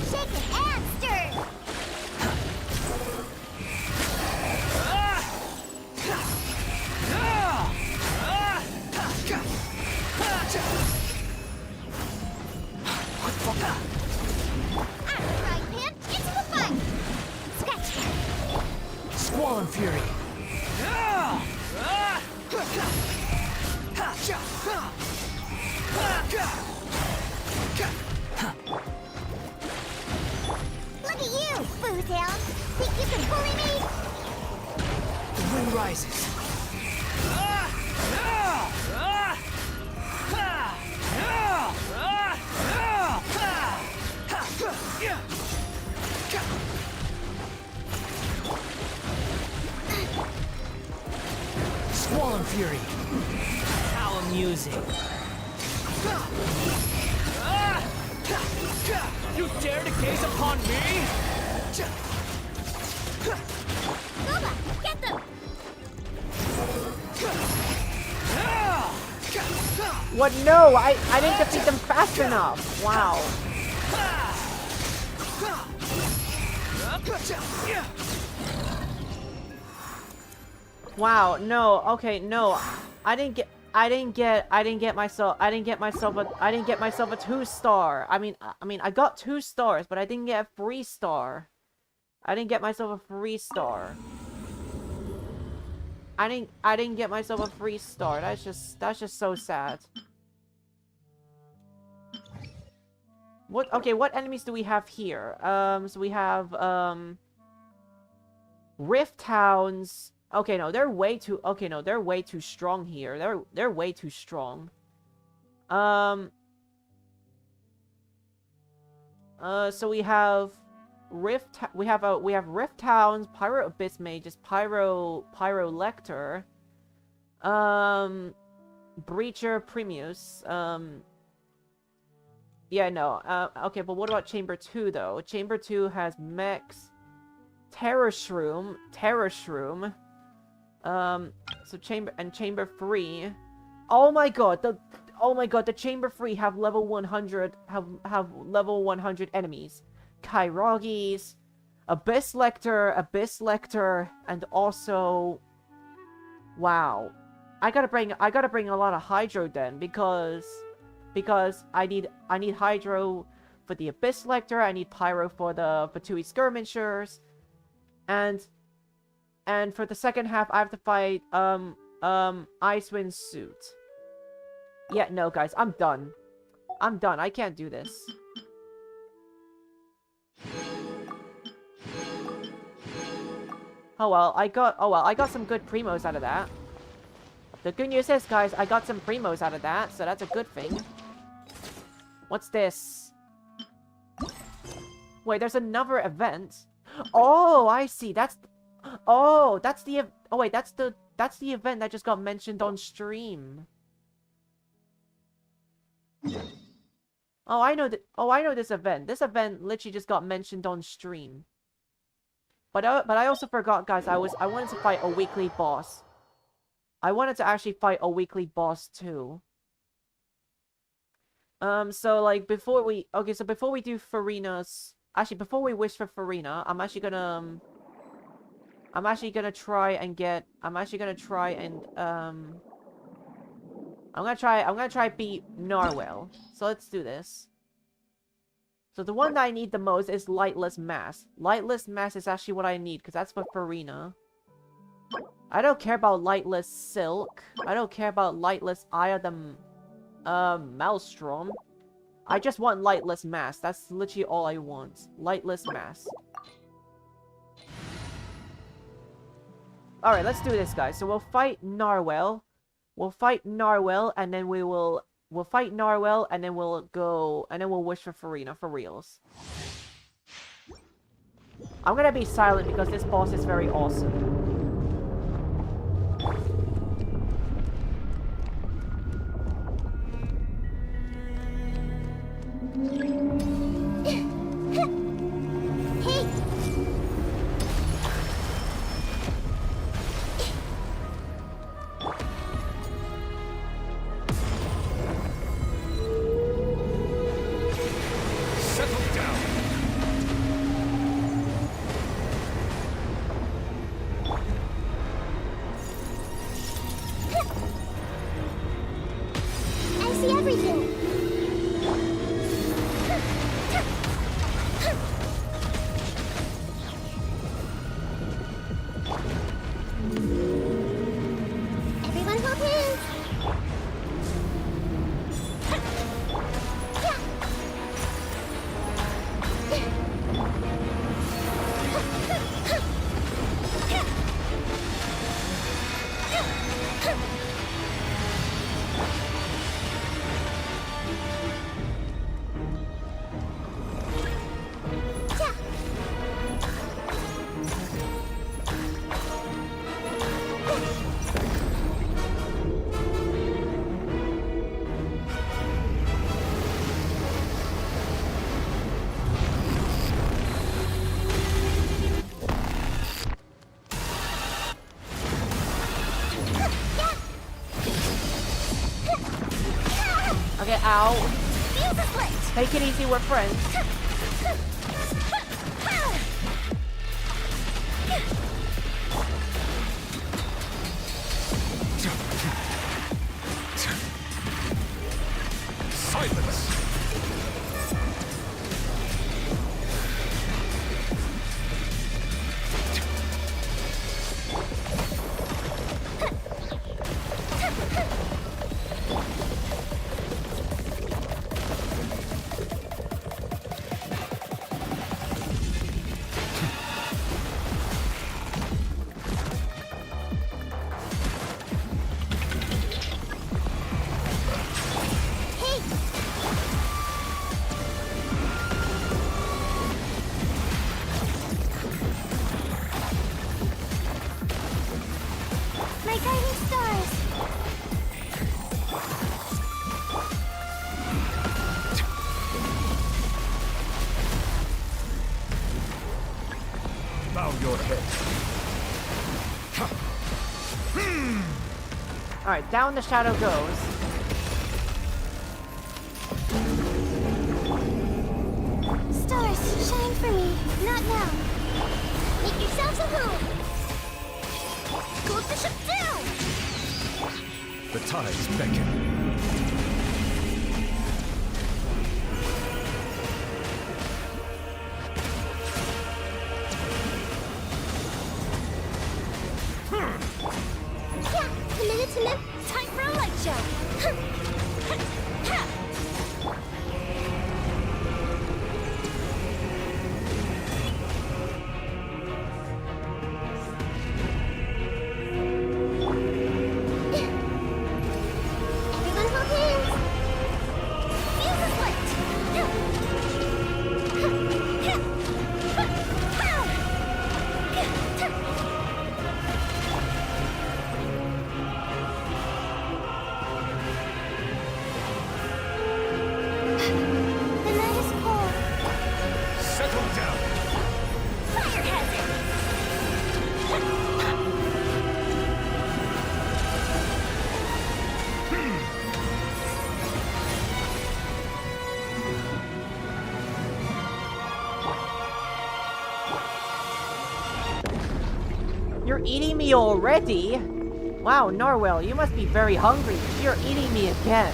Shake it and stir! Frying pan into the fire! Scratch! Squall fury. Look at you, Bootown! Think you can bully me? The wind rises. Squall fury. How amusing. You dare to gaze upon me? Boba, get them! What? No, I didn't defeat them fast enough. Wow. Wow, no, okay, no. I didn't get myself a 2-star. I mean, I got 2 stars, but I didn't get a 3-star. I didn't get myself a 3-star. I didn't get myself a 3-star. That's just so sad. What enemies do we have here? So we have Rift Towns. Okay, no, they're way too strong here. They're way too strong. So we have Rift Towns, Pyro Abyss Mages, Pyro Lector, Breacher Primus, yeah, no, okay, but what about Chamber 2 though? Chamber 2 has Mechs, Terror Shroom, so Chamber 3. Oh my god, the Chamber 3 have level 100 level 100 enemies. Kairagis, Abyss Lector, and also wow. I gotta bring a lot of Hydro then because I need Hydro for the Abyss Lector, I need Pyro for the Fatui Skirmishers, and for the second half I have to fight Icewind Suit. Yeah, no guys, I'm done. I can't do this. Oh well, I got some good primos out of that. The good news is, guys, I got some primos out of that, so that's a good thing. What's this? Wait, there's another event. Oh, I see. That's the event that just got mentioned on stream. Oh, I know that. Oh, I know this event. This event literally just got mentioned on stream. But I also forgot, guys. I wanted to fight a weekly boss. I wanted to actually fight a weekly boss too. So like before we do Furina's, actually before we wish for Furina, I'm actually gonna try and beat Narwhal. So let's do this. So the one that I need the most is Lightless Mass. Lightless Mass is actually what I need, because that's for Furina. I don't care about Lightless Silk. I don't care about Lightless Eye of the Maelstrom. I just want Lightless Mass. That's literally all I want. Lightless Mass. Alright, let's do this, guys. So we'll fight Narwhal. We'll fight Narwhal, and then we'll fight Narwhal, and then we'll wish for Furina, for reals. I'm gonna be silent because this boss is very awesome. Okay, ow. Take it easy, we're friends. Silence! Alright, down the shadow goes. Stars, shine for me. Not now. Make yourselves a home. Go the ship down! The tides beckon. Time for a light show! You're eating me already? Wow, Narwhal, you must be very hungry. You're eating me again.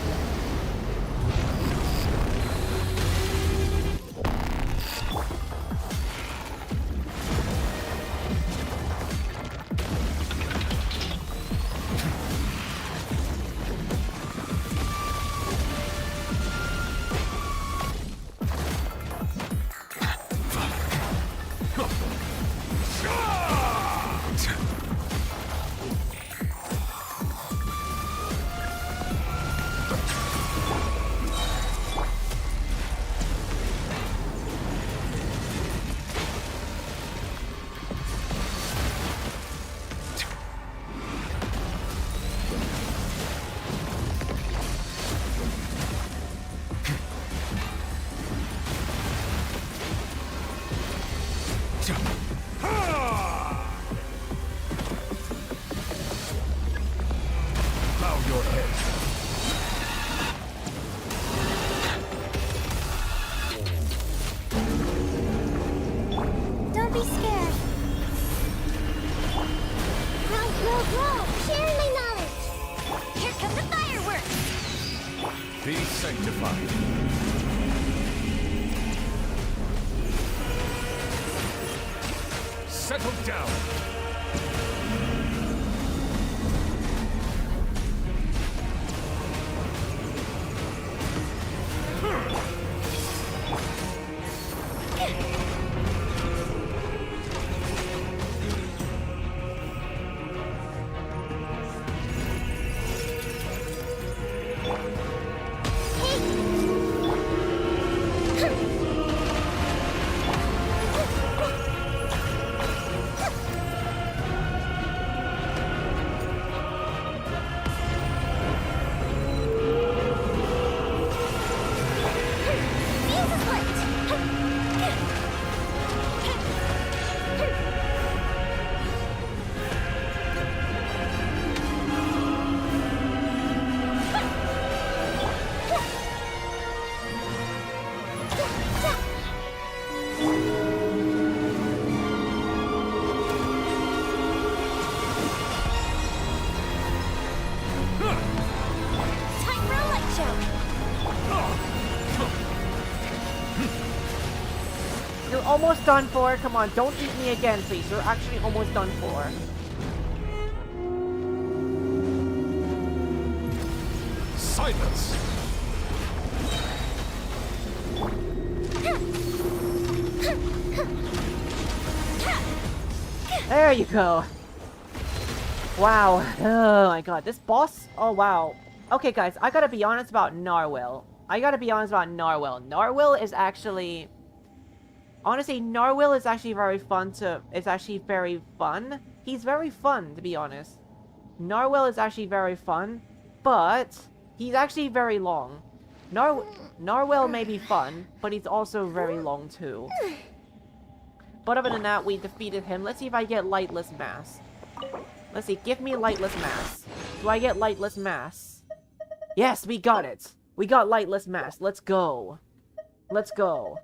Bow your head. Don't be scared. Grow. Sharing my knowledge. Here come the fireworks! Be sanctified. Settle down. Time for a light show! You're almost done for. Come on, don't eat me again, please. You're actually almost done for. Silence. There you go. Wow. Oh my god. This boss? Oh wow. Okay guys, I gotta be honest about Narwhal. Narwhal is actually... Honestly, Narwhal is actually very fun to... It's actually very fun. He's very fun, to be honest. Narwhal is actually very fun, but he's actually very long. Narwhal may be fun, but he's also very long too. But other than that, we defeated him. Let's see if I get Lightless Mass. Let's see, give me Lightless Mass. Do I get Lightless Mass? Yes, we got it! We got Lightless Mass. Let's go. Let's go.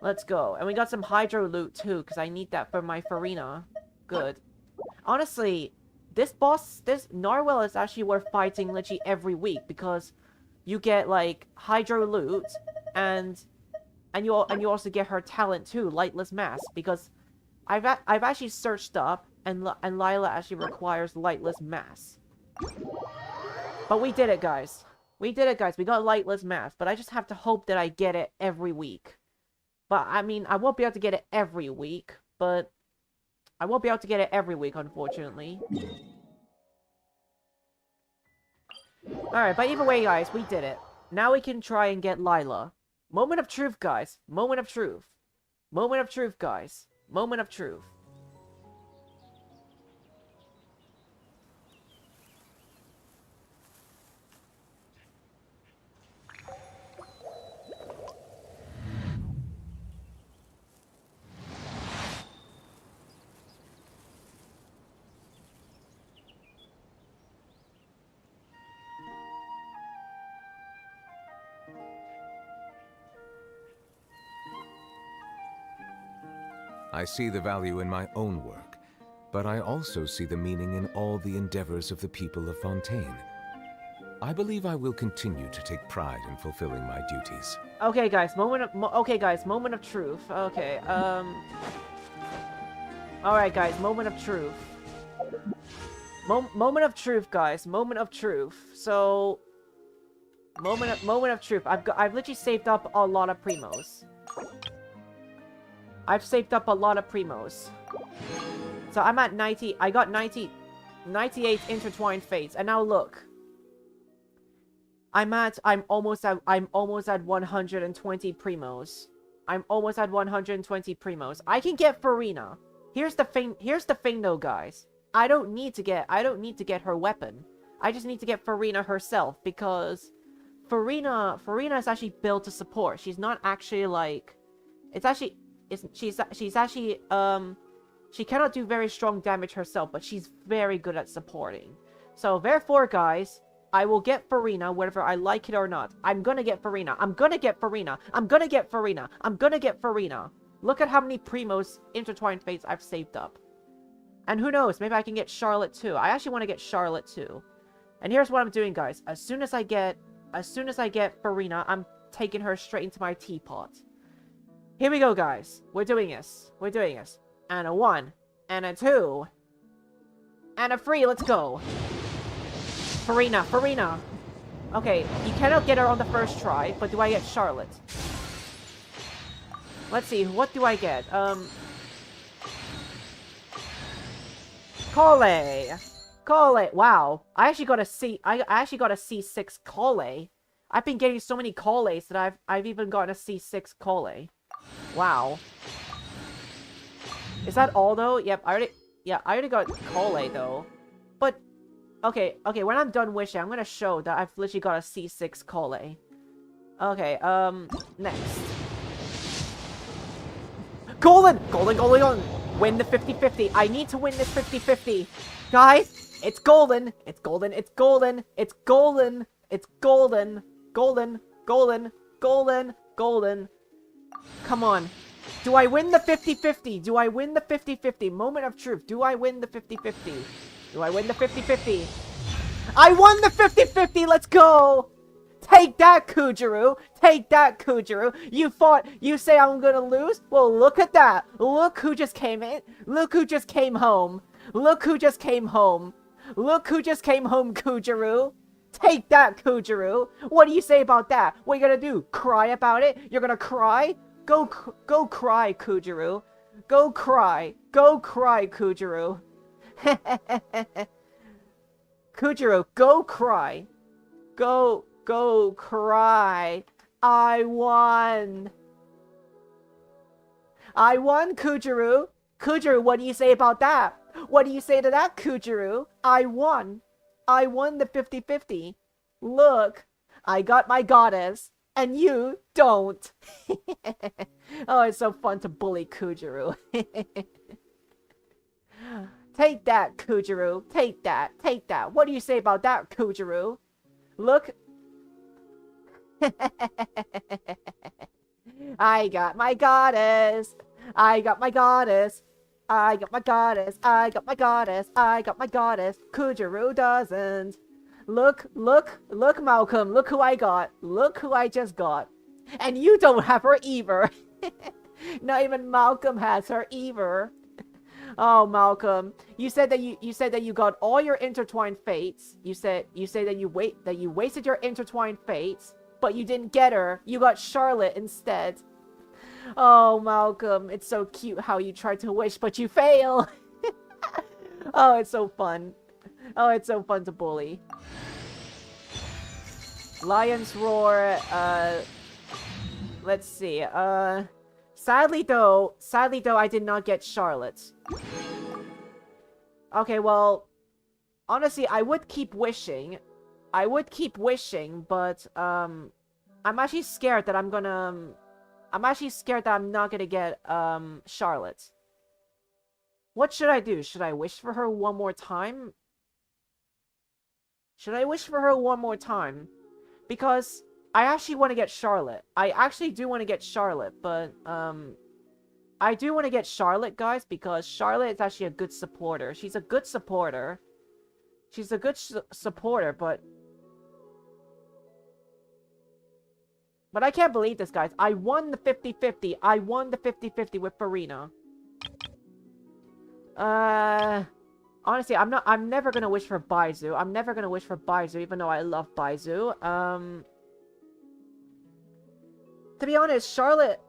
Let's go. And we got some Hydro loot too, because I need that for my Furina. Good. Honestly, this Narwhal is actually worth fighting literally every week, because you get, like, Hydro loot, and you also get her talent too, Lightless Mass, because I've actually searched up, and Lila actually requires Lightless Mass. But we did it, guys. We did it, guys. We got Lightless Mass, but I just have to hope that I get it every week. But, I mean, I won't be able to get it every week, but... I won't be able to get it every week, unfortunately. Alright, but either way, guys, we did it. Now we can try and get Lila. Moment of truth, guys. Moment of truth. Moment of truth, guys. Moment of truth. I see the value in my own work, but I also see the meaning in all the endeavors of the people of Fontaine. I believe I will continue to take pride in fulfilling my duties. Okay, guys, moment of truth. Okay, alright, guys, moment of truth. Moment of truth, guys. Moment of truth. So, moment of truth. I've literally saved up a lot of primos. I've saved up a lot of primos. So I'm at 90. I got 98 intertwined fates, and now look. I'm almost at 120 primos. I'm almost at 120 primos. I can get Furina. Here's the thing though, guys. I don't need to get her weapon. I just need to get Furina herself, because Furina is actually built to support. She's not actually like, she's actually she cannot do very strong damage herself, but she's very good at supporting. So therefore, guys, I will get Furina whether I like it or not. I'm gonna get Furina. I'm gonna get Furina. I'm gonna get Furina. I'm gonna get Furina. Look at how many primos intertwined fates I've saved up. And who knows, maybe I can get Charlotte too. I actually want to get Charlotte too. And here's what I'm doing, guys. As soon as I get Furina, I'm taking her straight into my teapot. Here we go, guys. We're doing this. We're doing this. And a 1. And a 2. And a 3. Let's go. Furina. Furina. Okay, you cannot get her on the first try, but do I get Charlotte? Let's see, what do I get? Cole. Wow. I actually got a C6 Cole. I've been getting so many Coles that I've even gotten a C6 Cole. Wow. Is that all though? Yep, I already got Cole though. But okay, when I'm done wishing, I'm gonna show that I've literally got a C6 Cole. Okay, next. Golden! Win the 50-50. I need to win this 50-50. Guys, it's golden. It's golden. It's golden. It's golden. It's golden. Golden. Golden. Golden. Golden. Come on. Do I win the 50-50? Do I win the 50-50? Moment of truth. Do I win the 50-50? Do I win the 50-50? I won the 50-50! Let's go! Take that, Kujuru! Take that, Kujuru! You say I'm gonna lose? Well, look at that! Look who just came in! Look who just came home! Look who just came home! Look who just came home, Kujuru! Take that, Kujuru! What do you say about that? What are you gonna do? Cry about it? You're gonna cry? Go cry, Kujuru! Go cry! Go cry, Kujuru! Kujuru, go cry! Go cry. I won. I won, Kujuru. Kujuru, what do you say about that? What do you say to that, Kujuru? I won. I won the 50-50. Look, I got my goddess, and you don't. Oh, it's so fun to bully Kujuru. Take that, Kujuru. Take that. Take that. What do you say about that, Kujuru? Look. I got my goddess. I got my goddess. I got my goddess. I got my goddess. I got my goddess. Kujuru doesn't. Look, Malcolm. Look who I got. Look who I just got. And you don't have her either. Not even Malcolm has her either. Oh, Malcolm, you said that you got all your intertwined fates. You say that you wasted your intertwined fates, but you didn't get her. You got Charlotte instead. Oh, Malcolm, it's so cute how you tried to wish, but you fail. Oh, it's so fun. Oh, it's so fun to bully. Lion's Roar. Let's see. Sadly though, I did not get Charlotte. Okay, well, honestly, I would keep wishing. But, I'm actually scared that I'm not gonna get, Charlotte. What should I do? Should I wish for her one more time? Because I actually want to get Charlotte. I actually do want to get Charlotte, but, I do want to get Charlotte, guys, because Charlotte is actually a good supporter. She's a good supporter. She's a good supporter, but I can't believe this, guys. I won the 50-50. I won the 50-50 with Furina. Honestly, I'm never gonna wish for Baizu. I'm never gonna wish for Baizu, even though I love Baizu. To be honest, Charlotte...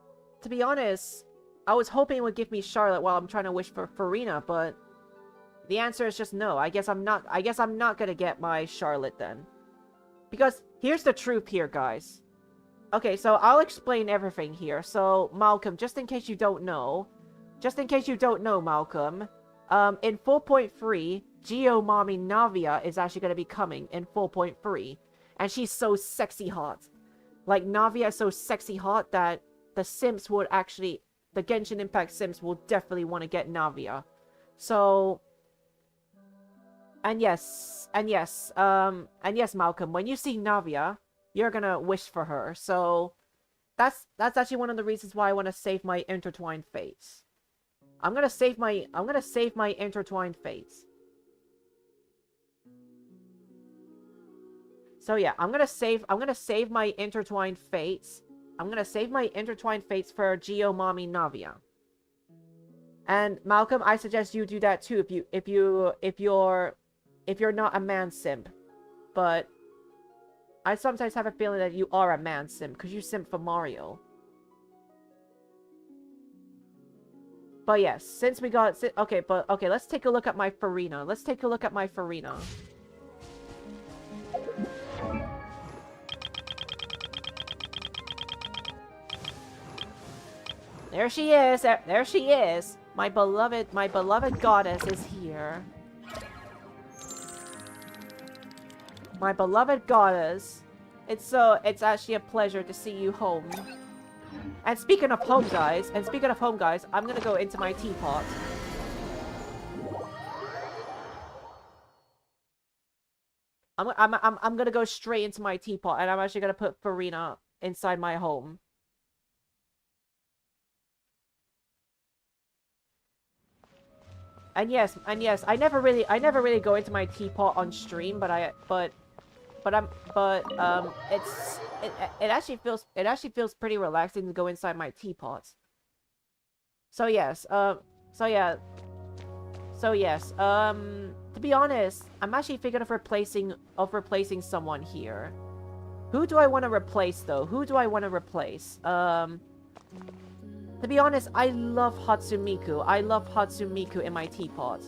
To be honest, I was hoping it would give me Charlotte while I'm trying to wish for Furina, but... The answer is just no. I guess I'm not gonna get my Charlotte then. Because, here's the truth here, guys. Okay, so I'll explain everything here. So, Malcolm, just in case you don't know... Malcolm... in 4.3, Geo Mommy Navia is actually going to be coming in 4.3. And she's so sexy hot. Like, Navia is so sexy hot that the Sims would actually... The Genshin Impact Sims will definitely want to get Navia. So... And yes, Malcolm, when you see Navia, you're gonna wish for her. So, that's actually one of the reasons why I want to save my Intertwined Fates. I'm gonna save my Intertwined Fates. So yeah, I'm gonna save my Intertwined Fates. I'm gonna save my Intertwined Fates for Geo Mommy Navia. And Malcolm, I suggest you do that too if you're not a man simp. But I sometimes have a feeling that you are a man simp because you simp for Mario. But yes, since we got... Okay, let's take a look at my Furina. There she is! There she is! My beloved goddess is here. My beloved goddess. It's actually a pleasure to see you home. And speaking of home, guys, I'm gonna go into my teapot. I'm gonna go straight into my teapot, and I'm actually gonna put Furina inside my home. And yes, I never really go into my teapot on stream, but it actually feels pretty relaxing to go inside my teapot. So yes, to be honest, I'm actually thinking of replacing someone here. Who do I want to replace though? To be honest, I love Hatsumiku. I love Hatsumiku in my teapot.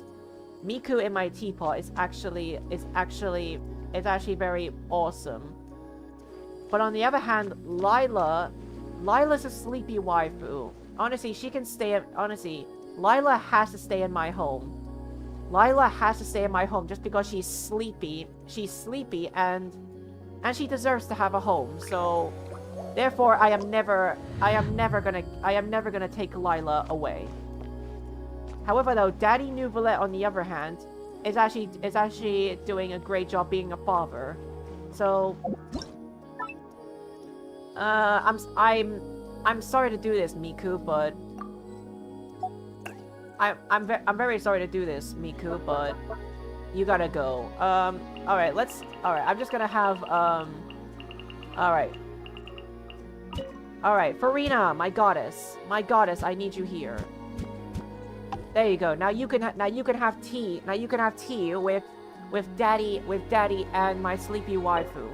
Miku in my teapot is actually very awesome. But on the other hand, Lila's a sleepy waifu. Honestly, she can stay at... Honestly, Lila has to stay in my home. Just because she's sleepy. She's sleepy and she deserves to have a home. So therefore, I am never gonna take Lila away. However, though, Daddy Nouvelet, on the other hand, is actually doing a great job being a father. So, I'm sorry to do this, Miku, but I'm very sorry to do this, Miku, but you gotta go. Alright, I'm just gonna have, alright, Furina, my goddess, I need you here. There you go. Now you can have tea. Now you can have tea with daddy and my sleepy waifu.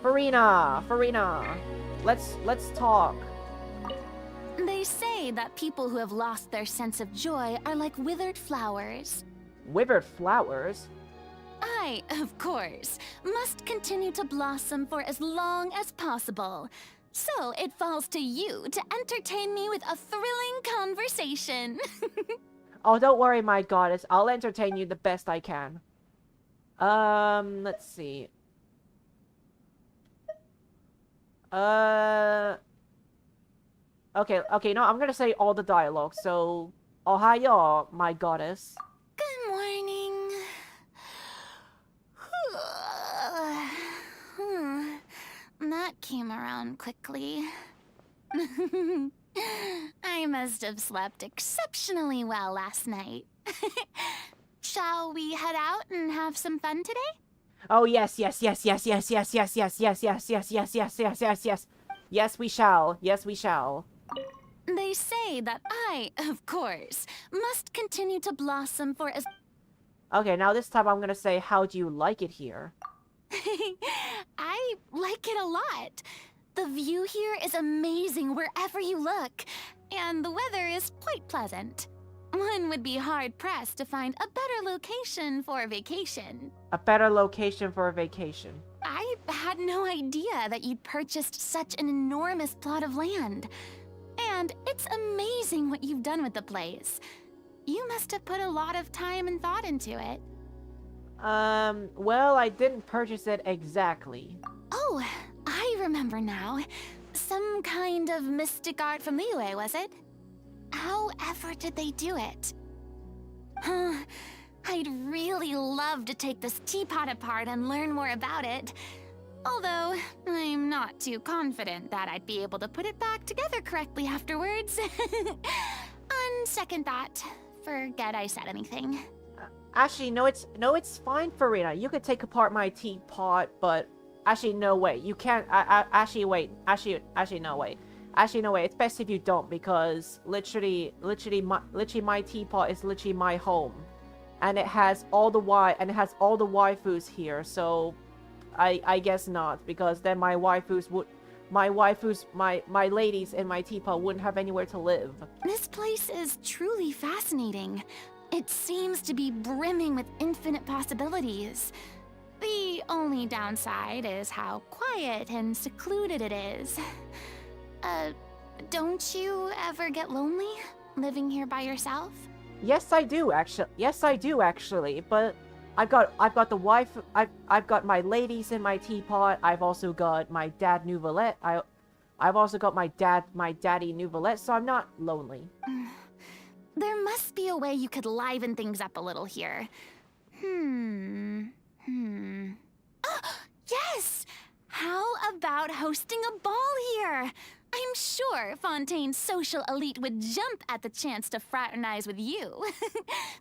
Furina, let's talk. They say that people who have lost their sense of joy are like withered flowers. Withered flowers? I, of course, must continue to blossom for as long as possible. So it falls to you to entertain me with a thrilling conversation. Oh, don't worry, my goddess. I'll entertain you the best I can. Let's see. Okay, no, I'm gonna say all the dialogue, so... Ohayo, my goddess. Good morning. That came around quickly. I must have slept exceptionally well last night. Shall we head out and have some fun today? Oh yes, yes, yes, yes, yes, yes, yes, yes, yes, yes, yes, yes, yes, yes, yes, yes. Yes, we shall. Yes, we shall. They say that I, of course, must continue to blossom for as... Okay, now this time I'm gonna say, how do you like it here? I like it a lot. The view here is amazing wherever you look, and the weather is quite pleasant. One would be hard-pressed to find a better location for a vacation. A better location for a vacation. I had no idea that you'd purchased such an enormous plot of land. And it's amazing what you've done with the place. You must have put a lot of time and thought into it. Well, I didn't purchase it exactly. Oh, I remember now. Some kind of mystic art from Liyue, was it? However did they do it? Huh. I'd really love to take this teapot apart and learn more about it. Although, I'm not too confident that I'd be able to put it back together correctly afterwards. On second thought, forget I said anything. Actually, no, it's fine, Furina. You could take apart my teapot, but actually, no way. You can't. Actually, wait. Actually, no way. Actually, no way. It's best if you don't, because literally, my teapot is literally my home, and it has all the waifus here. So, I guess not, because then my ladies in my teapot wouldn't have anywhere to live. This place is truly fascinating. It seems to be brimming with infinite possibilities. The only downside is how quiet and secluded it is. Don't you ever get lonely living here by yourself? Yes, I do actually. But I've got the wife. I've got my ladies in my teapot. I've also got my dad Nouvelette. I've also got my daddy Nouvelette. So I'm not lonely. There must be a way you could liven things up a little here. Yes! How about hosting a ball here? I'm sure Fontaine's social elite would jump at the chance to fraternize with you.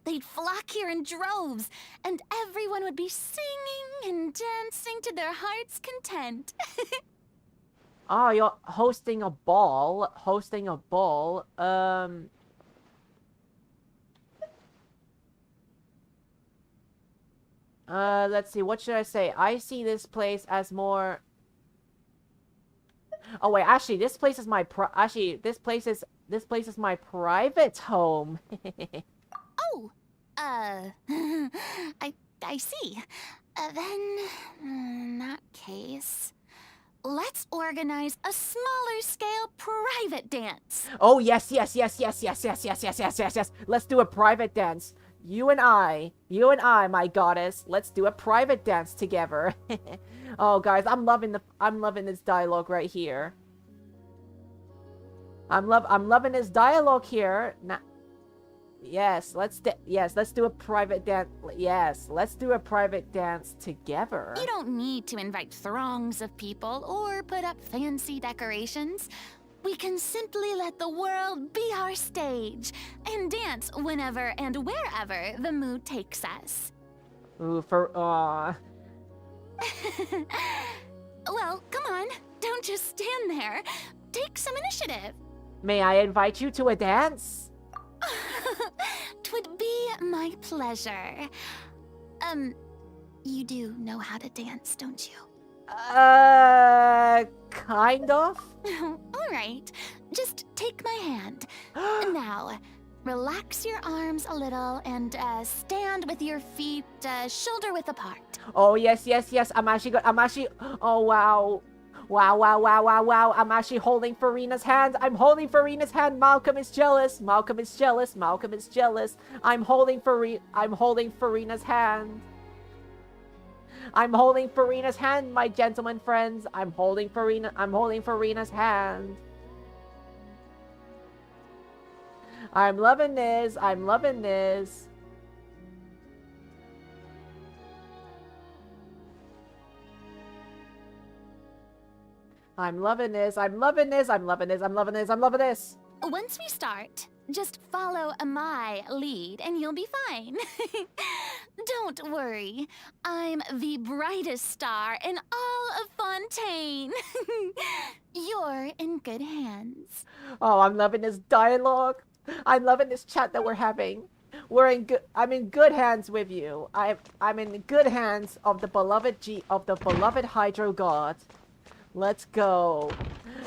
They'd flock here in droves, and everyone would be singing and dancing to their heart's content. Oh, you're hosting a ball. Let's see, what should I say? I see this place as more... Oh wait, actually, this place is my this place is my private home. Oh, I see. Then, in that case, let's organize a smaller scale private dance. Oh yes. Let's do a private dance. You and I, my goddess, let's do a private dance together. Oh, guys, I'm loving this dialogue right here. I'm loving this dialogue here. Yes, let's do a private dance. Yes, let's do a private dance together. You don't need to invite throngs of people or put up fancy decorations. We can simply let the world be our stage and dance whenever and wherever the mood takes us. Ooh, Well, come on. Don't just stand there. Take some initiative. May I invite you to a dance? 'Twould be my pleasure. You do know how to dance, don't you? Kind of? All right. Just take my hand. Now, relax your arms a little and stand with your feet shoulder-width apart. Oh, yes. Oh, wow. Wow. I'm actually holding Furina's hand. I'm holding Furina's hand. Malcolm is jealous. I'm holding Furina's hand. I'm holding Furina's hand, my gentlemen friends. I'm holding Furina's hand. I'm loving this. I'm loving this. I'm loving this. I'm loving this. I'm loving this. I'm loving this. Once we start, just follow my lead and you'll be fine. Don't worry, I'm the brightest star in all of Fontaine. You're in good hands. Oh, I'm loving this dialogue. I'm loving this chat that we're having. I'm in good hands with you. I'm in good hands of the beloved Hydro God. Let's go.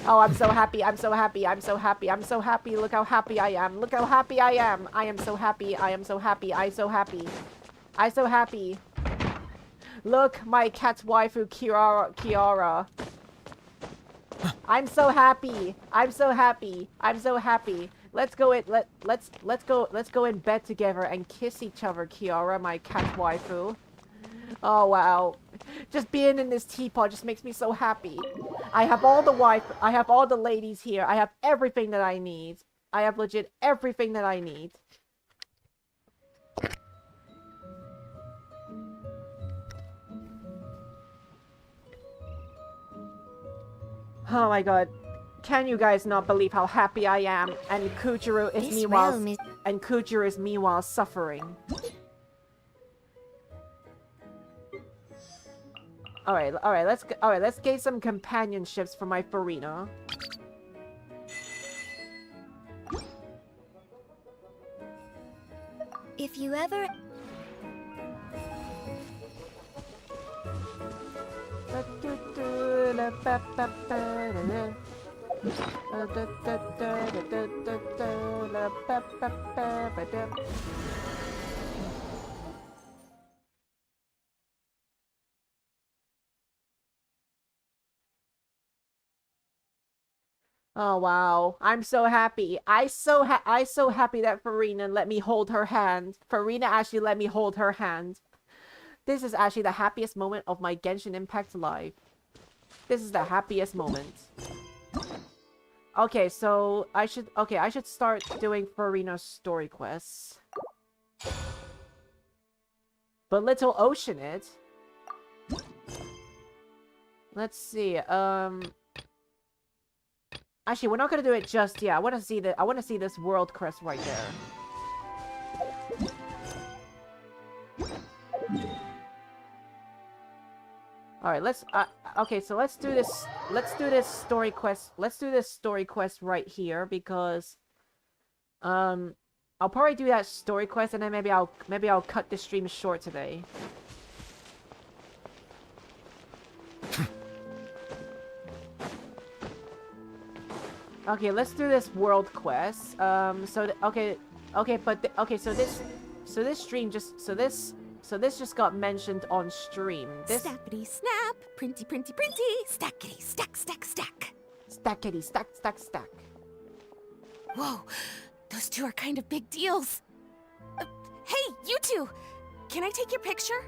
Oh, I'm so happy. I'm so happy. I'm so happy. I'm so happy. Look how happy I am. Look how happy I am. I am so happy. I am so happy. I so happy. I so happy. Look, my cat's waifu Kiara. I'm so happy. I'm so happy. I'm so happy. Let's go in bed together and kiss each other, Kiara, my cat waifu. Oh wow. Just being in this teapot just makes me so happy. I have all the ladies here. I have everything that I need. I have legit everything that I need. Oh my god. Can you guys not believe how happy I am? And Kujiro is meanwhile suffering. Alright, let's get some companionships for my furina. If you ever... Oh wow, I'm so happy. I so happy that Furina let me hold her hand. Furina actually let me hold her hand. This is actually the happiest moment of my Genshin Impact life. This is the happiest moment. Okay, so I should start doing Furina's story quests. But Little Ocean it. Let's see. Actually, we're not gonna do it just yet. I want to see this world crest right there. All right, let's. Okay, so let's do this. Let's do this story quest. Let's do this story quest right here because, I'll probably do that story quest and then maybe I'll cut the stream short today. Okay, let's do this world quest. So this stream just got mentioned on stream. This Snappity snap, printy printy printy, stackity stack stack stack. stackity stack stack stack. Whoa, those two are kind of big deals. Hey, you two! Can I take your picture?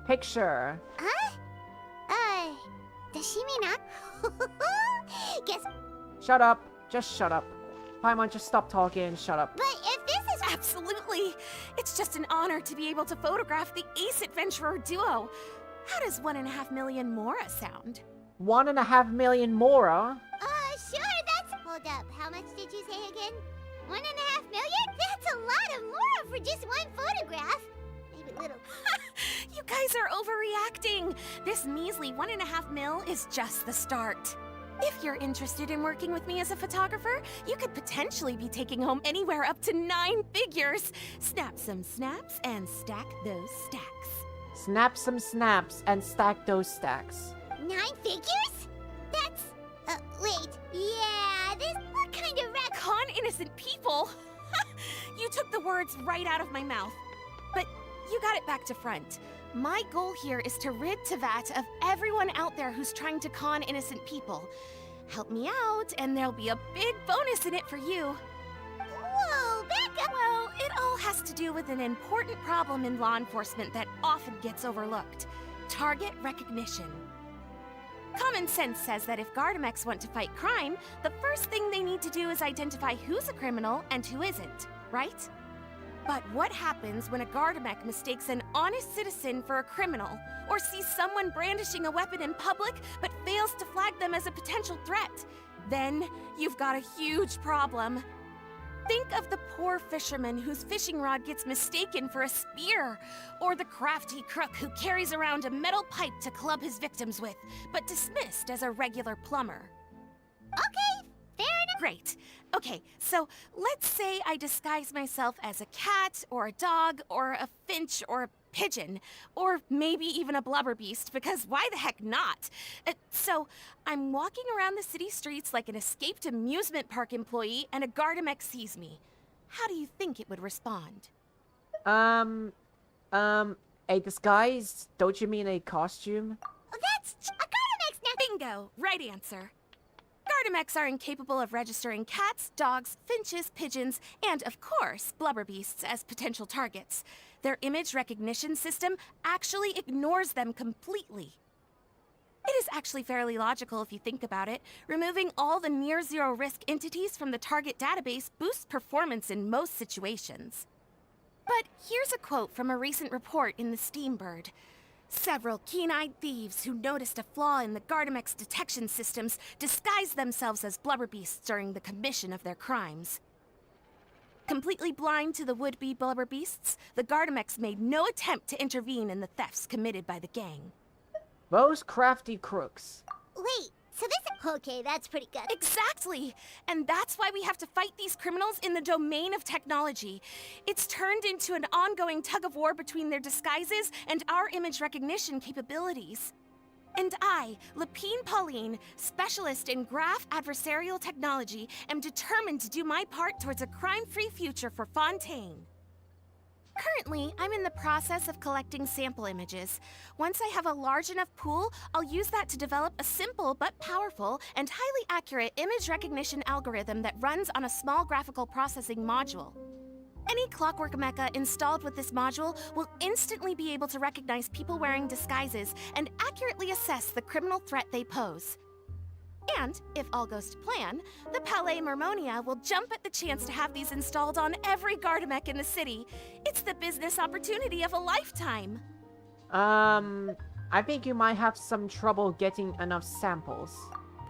Picture. Does she mean up? Guess. Shut up. Just shut up. Paimon, just stop talking and shut up. But if this is Absolutely! It's just an honor to be able to photograph the Ace Adventurer duo. How does 1.5 million Mora sound? 1.5 million Mora? sure, that's... Hold up, how much did you say again? 1.5 million? That's a lot of more for just one photograph. Maybe little... You guys are overreacting! This measly 1.5 mil is just the start. If you're interested in working with me as a photographer, you could potentially be taking home anywhere up to 9 figures. Snap some snaps and stack those stacks. Snap some snaps and stack those stacks. 9 figures? That's... wait. Yeah, this... What kind of wreck... Con innocent people! You took the words right out of my mouth. But you got it back to front. My goal here is to rid Tevat of everyone out there who's trying to con innocent people. Help me out, and there'll be a big bonus in it for you. Whoa, back up! Well, it all has to do with an important problem in law enforcement that often gets overlooked. Target recognition. Common sense says that if Gardamex want to fight crime, the first thing they need to do is identify who's a criminal and who isn't, right? But what happens when a Gardamek mistakes an honest citizen for a criminal, or sees someone brandishing a weapon in public but fails to flag them as a potential threat? Then you've got a huge problem. Think of the poor fisherman whose fishing rod gets mistaken for a spear, or the crafty crook who carries around a metal pipe to club his victims with, but dismissed as a regular plumber. Okay, fair enough. Great. Okay, so let's say I disguise myself as a cat, or a dog, or a finch, or a pigeon, or maybe even a blubber beast, because why the heck not? So I'm walking around the city streets like an escaped amusement park employee, and a Gardamek sees me. How do you think it would respond? A disguise? Don't you mean a costume? Oh, that's a Gardamex now. Bingo! Right answer. Gardamex are incapable of registering cats, dogs, finches, pigeons, and, of course, blubber beasts as potential targets. Their image recognition system actually ignores them completely. It is actually fairly logical if you think about it. Removing all the near-zero-risk entities from the target database boosts performance in most situations. But here's a quote from a recent report in the Steambird. Several keen-eyed thieves who noticed a flaw in the Gardamex detection systems disguised themselves as blubber beasts during the commission of their crimes. Completely blind to the would-be blubber beasts, the Gardamex made no attempt to intervene in the thefts committed by the gang. Those crafty crooks. Wait, so this... Okay, that's pretty good. Exactly! And that's why we have to fight these criminals in the domain of technology. It's turned into an ongoing tug-of-war between their disguises and our image recognition capabilities. And I, Lapine Pauline, specialist in graph adversarial technology, am determined to do my part towards a crime-free future for Fontaine. Currently, I'm in the process of collecting sample images. Once I have a large enough pool, I'll use that to develop a simple but powerful and highly accurate image recognition algorithm that runs on a small graphical processing module. Any clockwork mecha installed with this module will instantly be able to recognize people wearing disguises and accurately assess the criminal threat they pose. And, if all goes to plan, the Palais Mermonia will jump at the chance to have these installed on every Gardamek in the city. It's the business opportunity of a lifetime. I think you might have some trouble getting enough samples.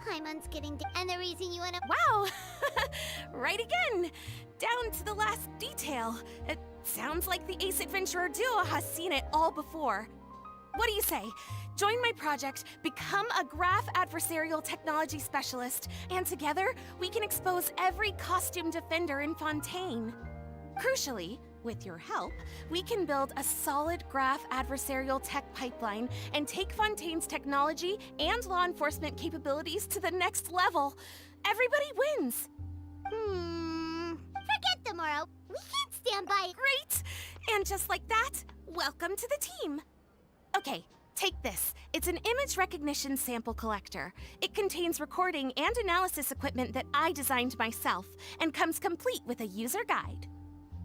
Paimon's getting... And the reason you wanna... Wow! Right again! Down to the last detail. It sounds like the Ace Adventurer duo has seen it all before. What do you say? Join my project, become a graph adversarial technology specialist, and together, we can expose every costume defender in Fontaine. Crucially, with your help, we can build a solid graph adversarial tech pipeline and take Fontaine's technology and law enforcement capabilities to the next level. Everybody wins! Forget tomorrow. We can't stand by... Great! And just like that, welcome to the team. Okay, take this. It's an image recognition sample collector. It contains recording and analysis equipment that I designed myself, and comes complete with a user guide.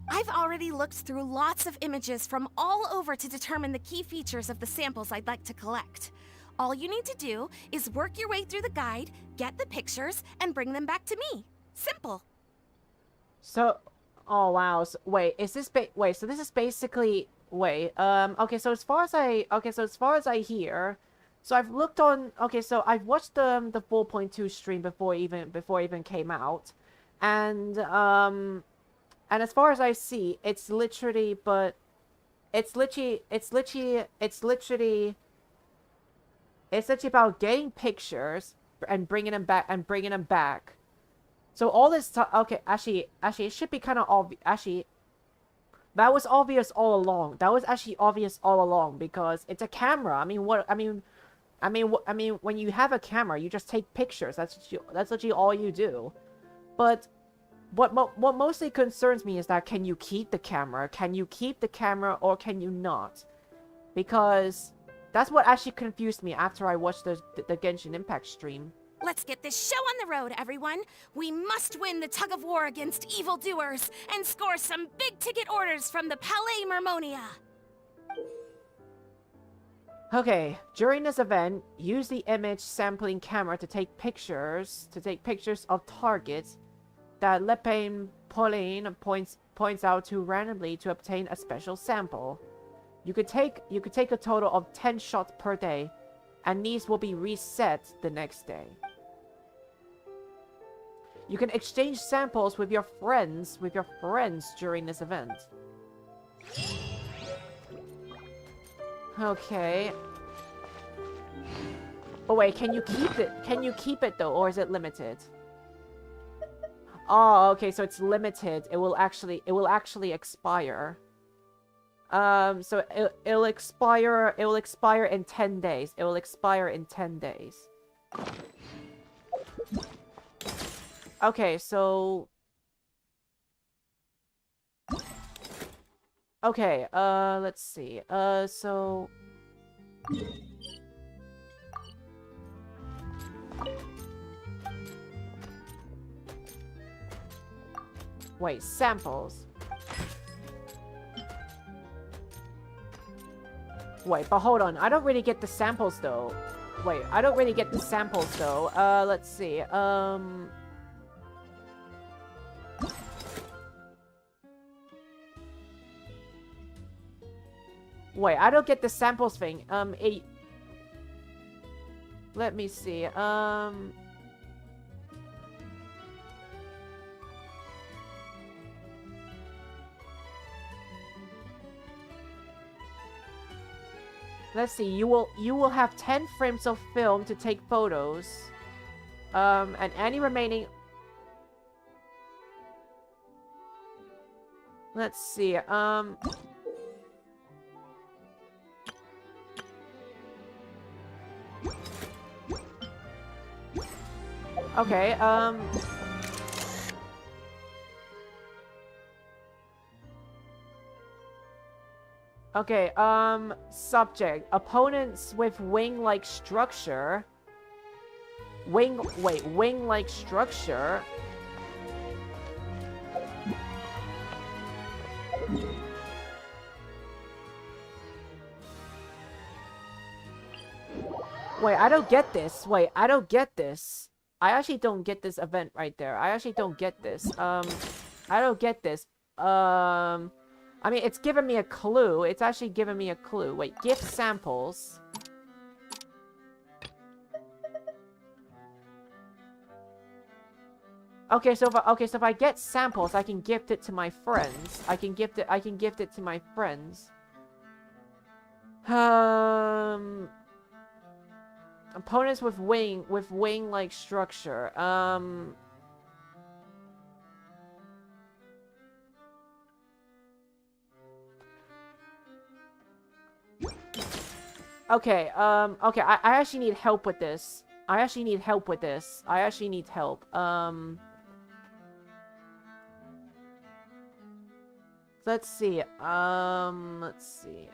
I've already looked through lots of images from all over to determine the key features of the samples I'd like to collect. All you need to do is work your way through the guide, get the pictures, and bring them back to me. Simple. So, oh wow. So, wait, is this wait? So this is basically okay. So as far as I hear, so I've looked on. Okay, so I've watched the 4.2 stream before it even came out, and as far as I see, it's literally about getting pictures and bringing them back. So all this time, okay, actually, it should be kind of obvious. Actually, that was obvious all along. That was actually obvious all along because it's a camera. I mean, when you have a camera, you just take pictures. That's literally all you do. But what mostly concerns me is that can you keep the camera? Can you keep the camera or can you not? Because that's what actually confused me after I watched the Genshin Impact stream. Let's get this show on the road, everyone. We must win the tug-of-war against evildoers and score some big-ticket orders from the Palais Mermonia. Okay, during this event, use the image sampling camera to take pictures of targets that Lepine Pauline points out to randomly to obtain a special sample. You could take a total of 10 shots per day, and these will be reset the next day. You can exchange samples with your friends during this event. Okay. Oh wait, can you keep it? Can you keep it though, or is it limited? Oh, okay, so it's limited. It will actually expire. So it'll expire in 10 days. It will expire in 10 days. Okay, so okay, let's see. So wait, samples. Wait, but hold on. I don't really get the samples though. Wait, I don't really get the samples though. Let's see. Wait, I don't get the samples thing. Let me see. Let's see. You will have 10 frames of film to take photos. And any remaining. Let's see. Okay, okay, subject. Opponents with wing-like structure. Wing-like structure. Wait, I don't get this. Wait, I don't get this. I actually don't get this event right there. I actually don't get this. I don't get this. I mean, it's giving me a clue. It's actually giving me a clue. Wait, gift samples. Okay, so if I get samples, I can gift it to my friends. I can gift it to my friends. Opponents with wing-like structure. Okay, okay, I actually need help with this. I actually need help. Let's see. Let's see.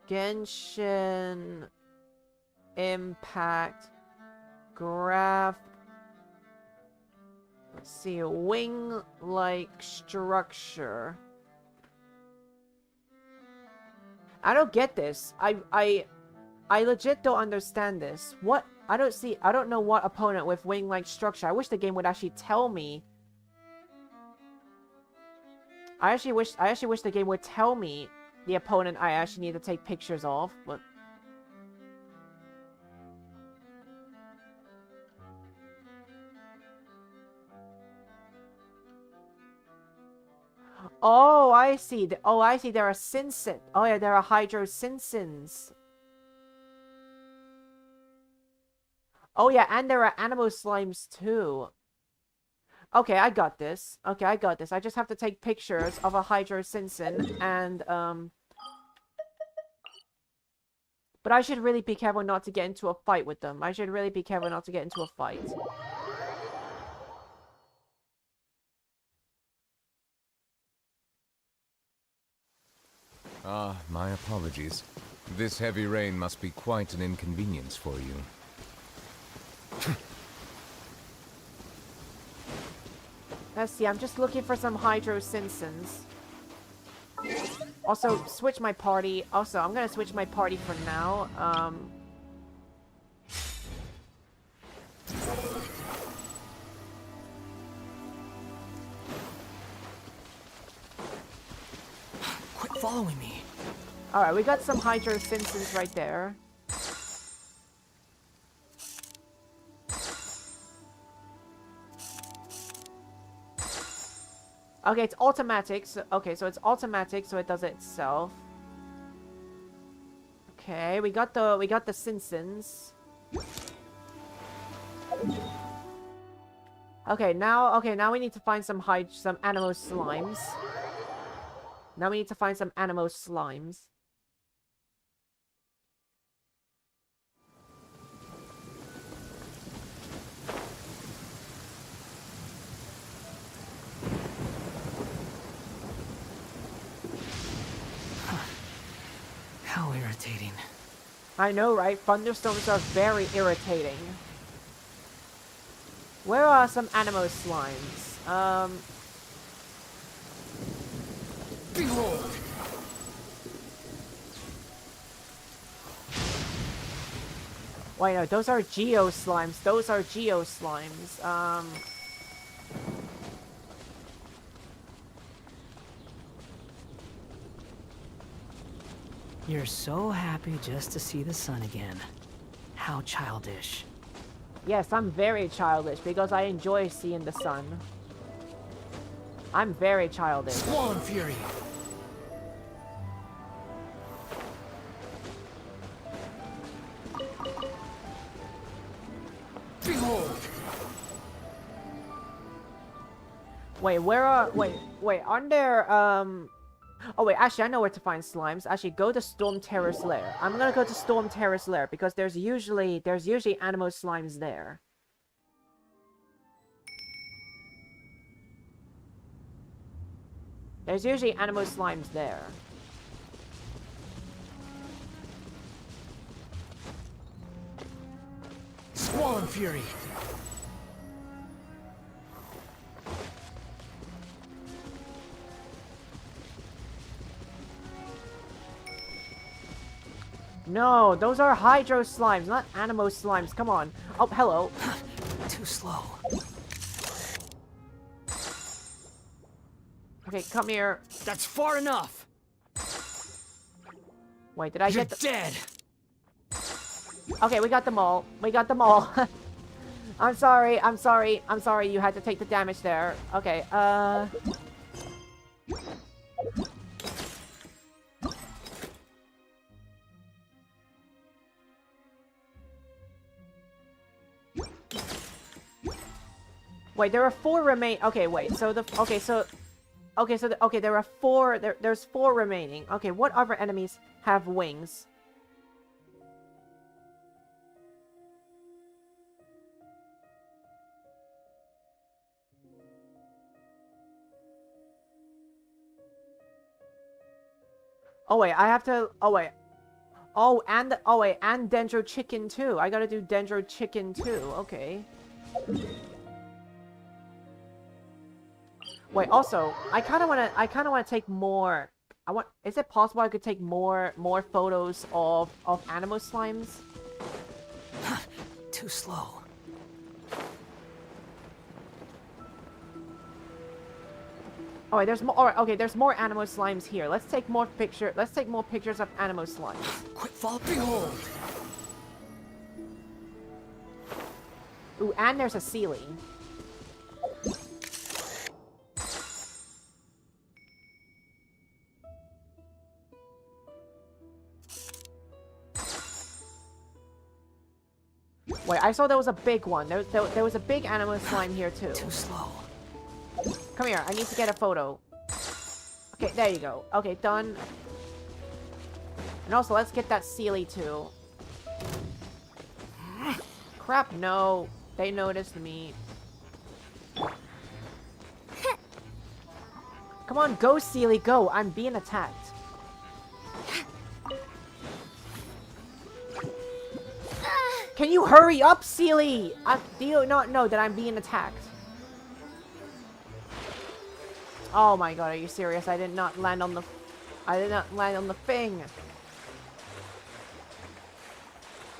Genshin Impact Graph. Let's see, wing-like structure. I don't get this. I legit don't understand this. What? I don't know what opponent with wing-like structure. I wish the game would actually tell me. I actually wish the game would tell me the opponent I actually need to take pictures of, but oh, I see. Oh, I see. There are Sinsin. Oh, yeah, there are Hydro Sinsins. Oh, yeah, and there are Animal Slimes, too. Okay, I got this. Okay, I got this. I just have to take pictures of a Hydro Sinsin, and, but I should really be careful not to get into a fight with them. I should really be careful not to get into a fight. Ah, my apologies. This heavy rain must be quite an inconvenience for you. Let's see, I'm just looking for some Hydro Sinsins. Also, switch my party. Also, I'm gonna switch my party for now. following me. Alright, we got some Hydro Simpsons right there. Okay, it's automatic. So, okay, so it's automatic, so it does it itself. Okay, we got the Simpsons. Okay, now we need to find some animal slimes. Now we need to find some animal slimes. How irritating. I know, right? Thunderstorms are very irritating. Where are some animal slimes? Behold! Wait, no, those are Geo Slimes. Those are Geo Slimes. You're so happy just to see the sun again. How childish. Yes, I'm very childish because I enjoy seeing the sun. I'm very childish. Swan Fury! Behold! Wait, aren't there, oh wait, actually I know where to find slimes. Actually, go to Storm Terror's lair. I'm gonna go to Storm Terror's lair because there's usually animal slimes there. There's usually animal slimes there. Swan Fury! No, those are hydro slimes, not animal slimes. Come on. Oh, hello. Too slow. Okay, come here. That's far enough! Wait, did I You're get the... dead! Okay, we got them all. We got them all. I'm sorry you had to take the damage there. Okay, Wait, there are 4 remain. Okay, wait. So the there are 4. There's 4 remaining. Okay, what other enemies have wings? Oh wait, I have to. Oh wait. And Dendro Chicken too. I gotta do Dendro Chicken too. Okay. Wait, also, I kind of want to take more. Is it possible I could take more photos of animal slimes? Too slow. Oh wait, there's more. Alright, okay, there's more animal slimes here. Let's take more pictures of animal slimes. Quick fall, behold! Ooh, and there's a Sealy. Wait, I saw there was a big one. There was a big animal slime here too. Too slow. Come here, I need to get a photo. Okay, there you go. Okay, done. And also, let's get that Sealy too. Crap, no. They noticed me. Come on, go Sealy, go. I'm being attacked. Can you hurry up, Sealy? Do you not know that I'm being attacked? Oh my god, are you serious? I did not land on the thing.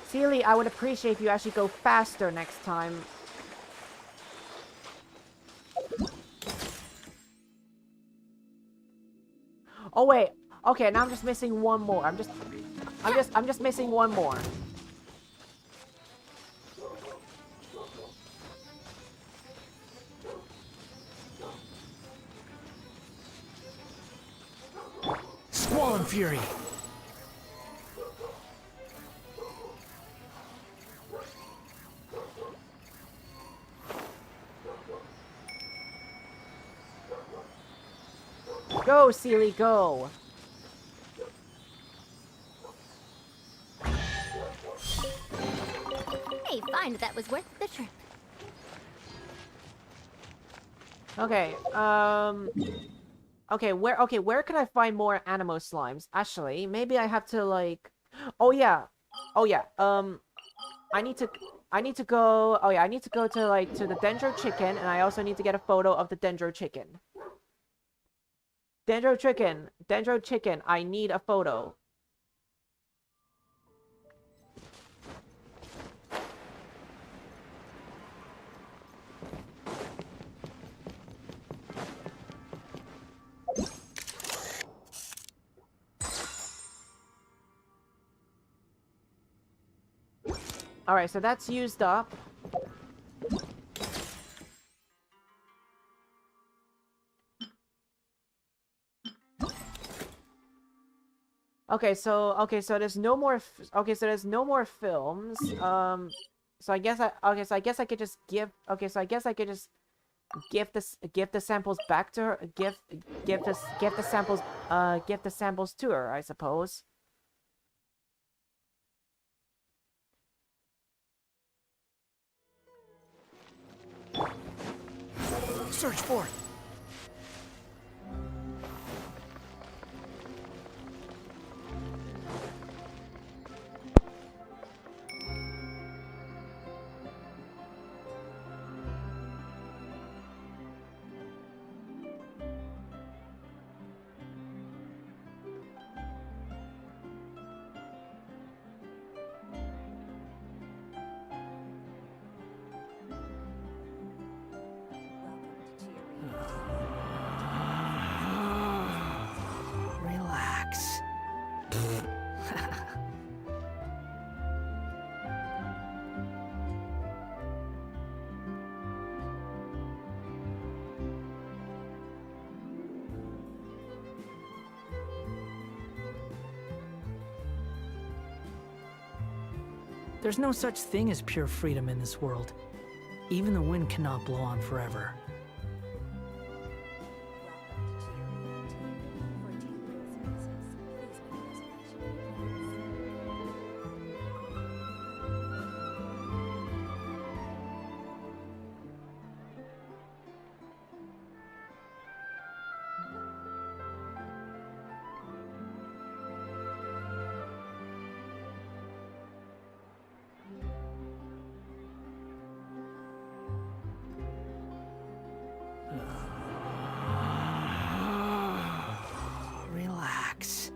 Sealy, I would appreciate if you actually go faster next time. Oh wait. Okay, now I'm just missing one more. I'm just missing one more. Squall and Fury. Go, Sealy, go! Hey, find that was worth the trip. Okay, okay, where can I find more Animo slimes? Actually, maybe I have to, like... Oh, yeah. I need to go... Oh, yeah, I need to go to, like, to the Dendro Chicken, and I also need to get a photo of the Dendro Chicken. Dendro Chicken, I need a photo. Alright, so that's used up. Okay, so there's no more there's no more films. So I guess I could just give give the samples back to her, give the samples to her, I suppose. Search for it. Relax. There's no such thing as pure freedom in this world. Even the wind cannot blow on forever. Relax.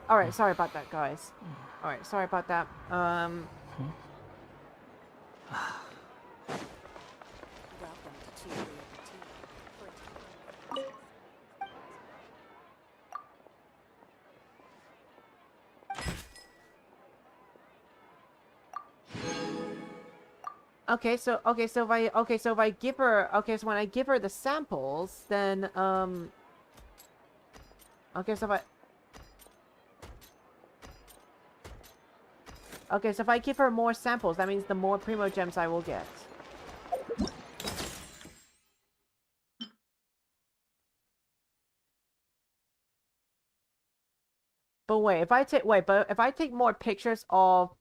Alright, sorry about that, guys. Alright, sorry about that. So if I give her, so when I give her the samples, then, so if I give her more samples, that means the more primogems I will get. But wait, if I take more pictures of,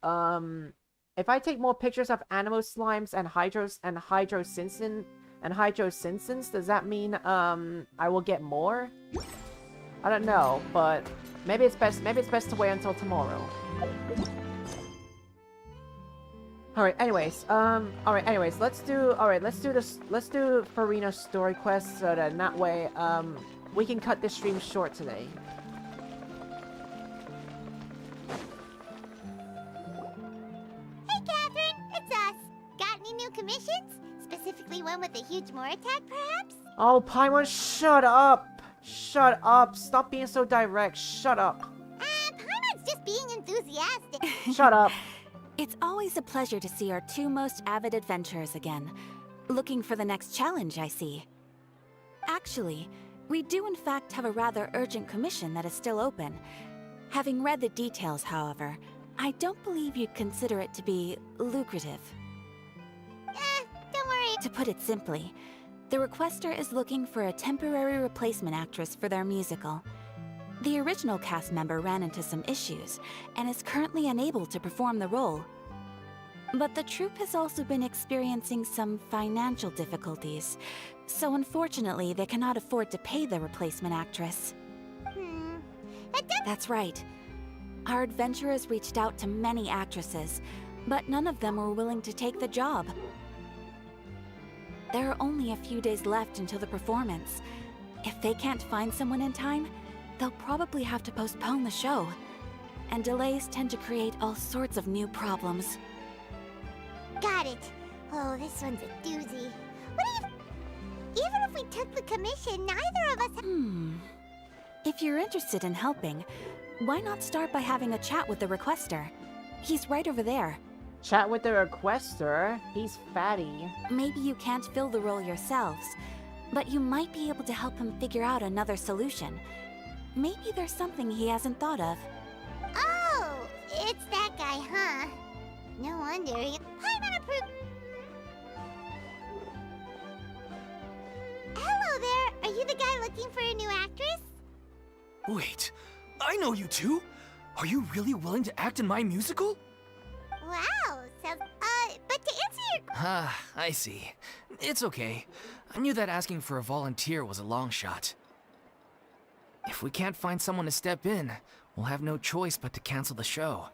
if I take more pictures of Animo slimes and hydrosinsins, does that mean, I will get more? I don't know, but maybe it's best to wait until tomorrow. Alright, anyways, let's do this, let's do Furina's story quest so that in that way, we can cut this stream short today. Hey, Catherine, it's us. Got any new commissions? Specifically one with a huge more attack, perhaps? Oh, Paimon, shut up! Shut up! Stop being so direct, shut up! Paimon's just being enthusiastic. Shut up! It's always a pleasure to see our two most avid adventurers again. Looking for the next challenge, I see. Actually, we do in fact have a rather urgent commission that is still open. Having read the details, however, I don't believe you'd consider it to be lucrative. Don't worry. To put it simply, the requester is looking for a temporary replacement actress for their musical. The original cast member ran into some issues and is currently unable to perform the role. But the troupe has also been experiencing some financial difficulties, so unfortunately they cannot afford to pay the replacement actress. That's right. Our adventurers reached out to many actresses, but none of them were willing to take the job. There are only a few days left until the performance. If they can't find someone in time, they'll probably have to postpone the show. And delays tend to create all sorts of new problems. Got it. Oh, this one's a doozy. What if... Even if we took the commission, neither of us... If you're interested in helping, why not start by having a chat with the requester? He's right over there. Chat with the requester? He's fatty. Maybe you can't fill the role yourselves, but you might be able to help him figure out another solution. Maybe there's something he hasn't thought of. Oh, it's that guy, huh? No wonder. Paimon approved. Hello there. Are you the guy looking for a new actress? Wait, I know you two. Are you really willing to act in my musical? Wow. Sounds. But to answer your... Ah, I see. It's okay. I knew that asking for a volunteer was a long shot. If we can't find someone to step in, we'll have no choice but to cancel the show.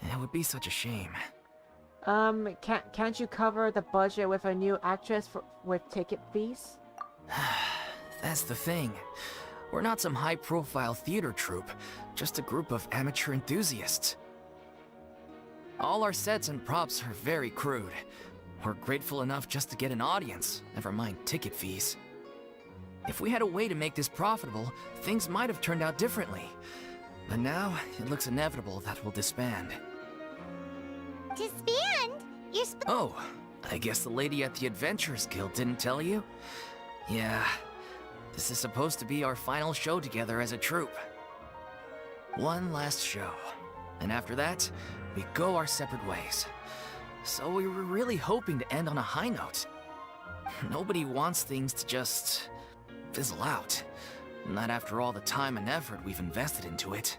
It would be such a shame. Can't you cover the budget with a new actress with ticket fees? That's the thing. We're not some high-profile theater troupe, just a group of amateur enthusiasts. All our sets and props are very crude. We're grateful enough just to get an audience, never mind ticket fees. If we had a way to make this profitable, things might have turned out differently. But now, it looks inevitable that we'll disband. Disband? You're Oh, I guess the lady at the Adventurers Guild didn't tell you? Yeah, this is supposed to be our final show together as a troupe. One last show, and after that, we go our separate ways. So we were really hoping to end on a high note. Nobody wants things to just fizzle out. Not after all the time and effort we've invested into it.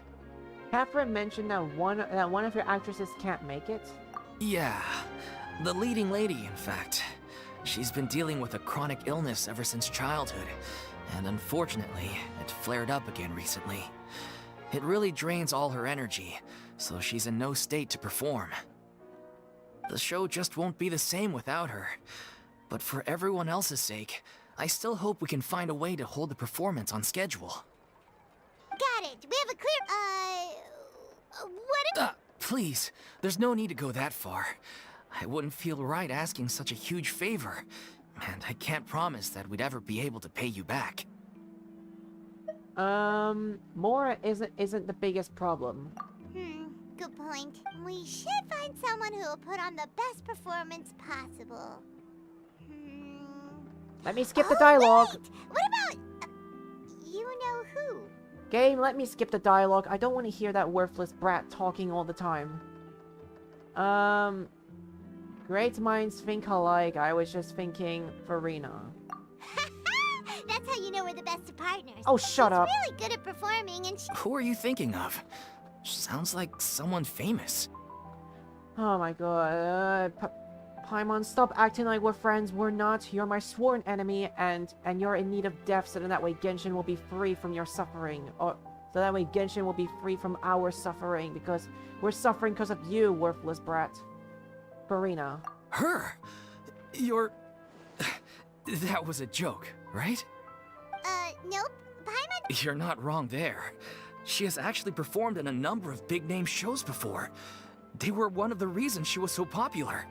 Catherine mentioned that one of your actresses can't make it. Yeah, the leading lady, in fact. She's been dealing with a chronic illness ever since childhood, and unfortunately, it flared up again recently. It really drains all her energy, so she's in no state to perform. The show just won't be the same without her. But for everyone else's sake, I still hope we can find a way to hold the performance on schedule. Got it. We have a clear... What if... Please, there's no need to go that far. I wouldn't feel right asking such a huge favor, and I can't promise that we'd ever be able to pay you back. More isn't the biggest problem. Good point. We should find someone who will put on the best performance possible. Let me skip the dialogue. Wait! What about... you know who? Game, let me skip the dialogue. I don't want to hear that worthless brat talking all the time. Great minds think alike. I was just thinking Furina. That's how you know we're the best of partners. Oh, shut up. She's really good at performing and Who are you thinking of? Sounds like someone famous. Oh my god. Paimon, stop acting like we're friends. We're not. You're my sworn enemy, and you're in need of death, so that way Genshin will be free from your suffering. Or so that way Genshin will be free from our suffering, because we're suffering because of you, worthless brat. Furina. Her? You're... That was a joke, right? Nope. Paimon? You're not wrong there. She has actually performed in a number of big-name shows before. They were one of the reasons she was so popular.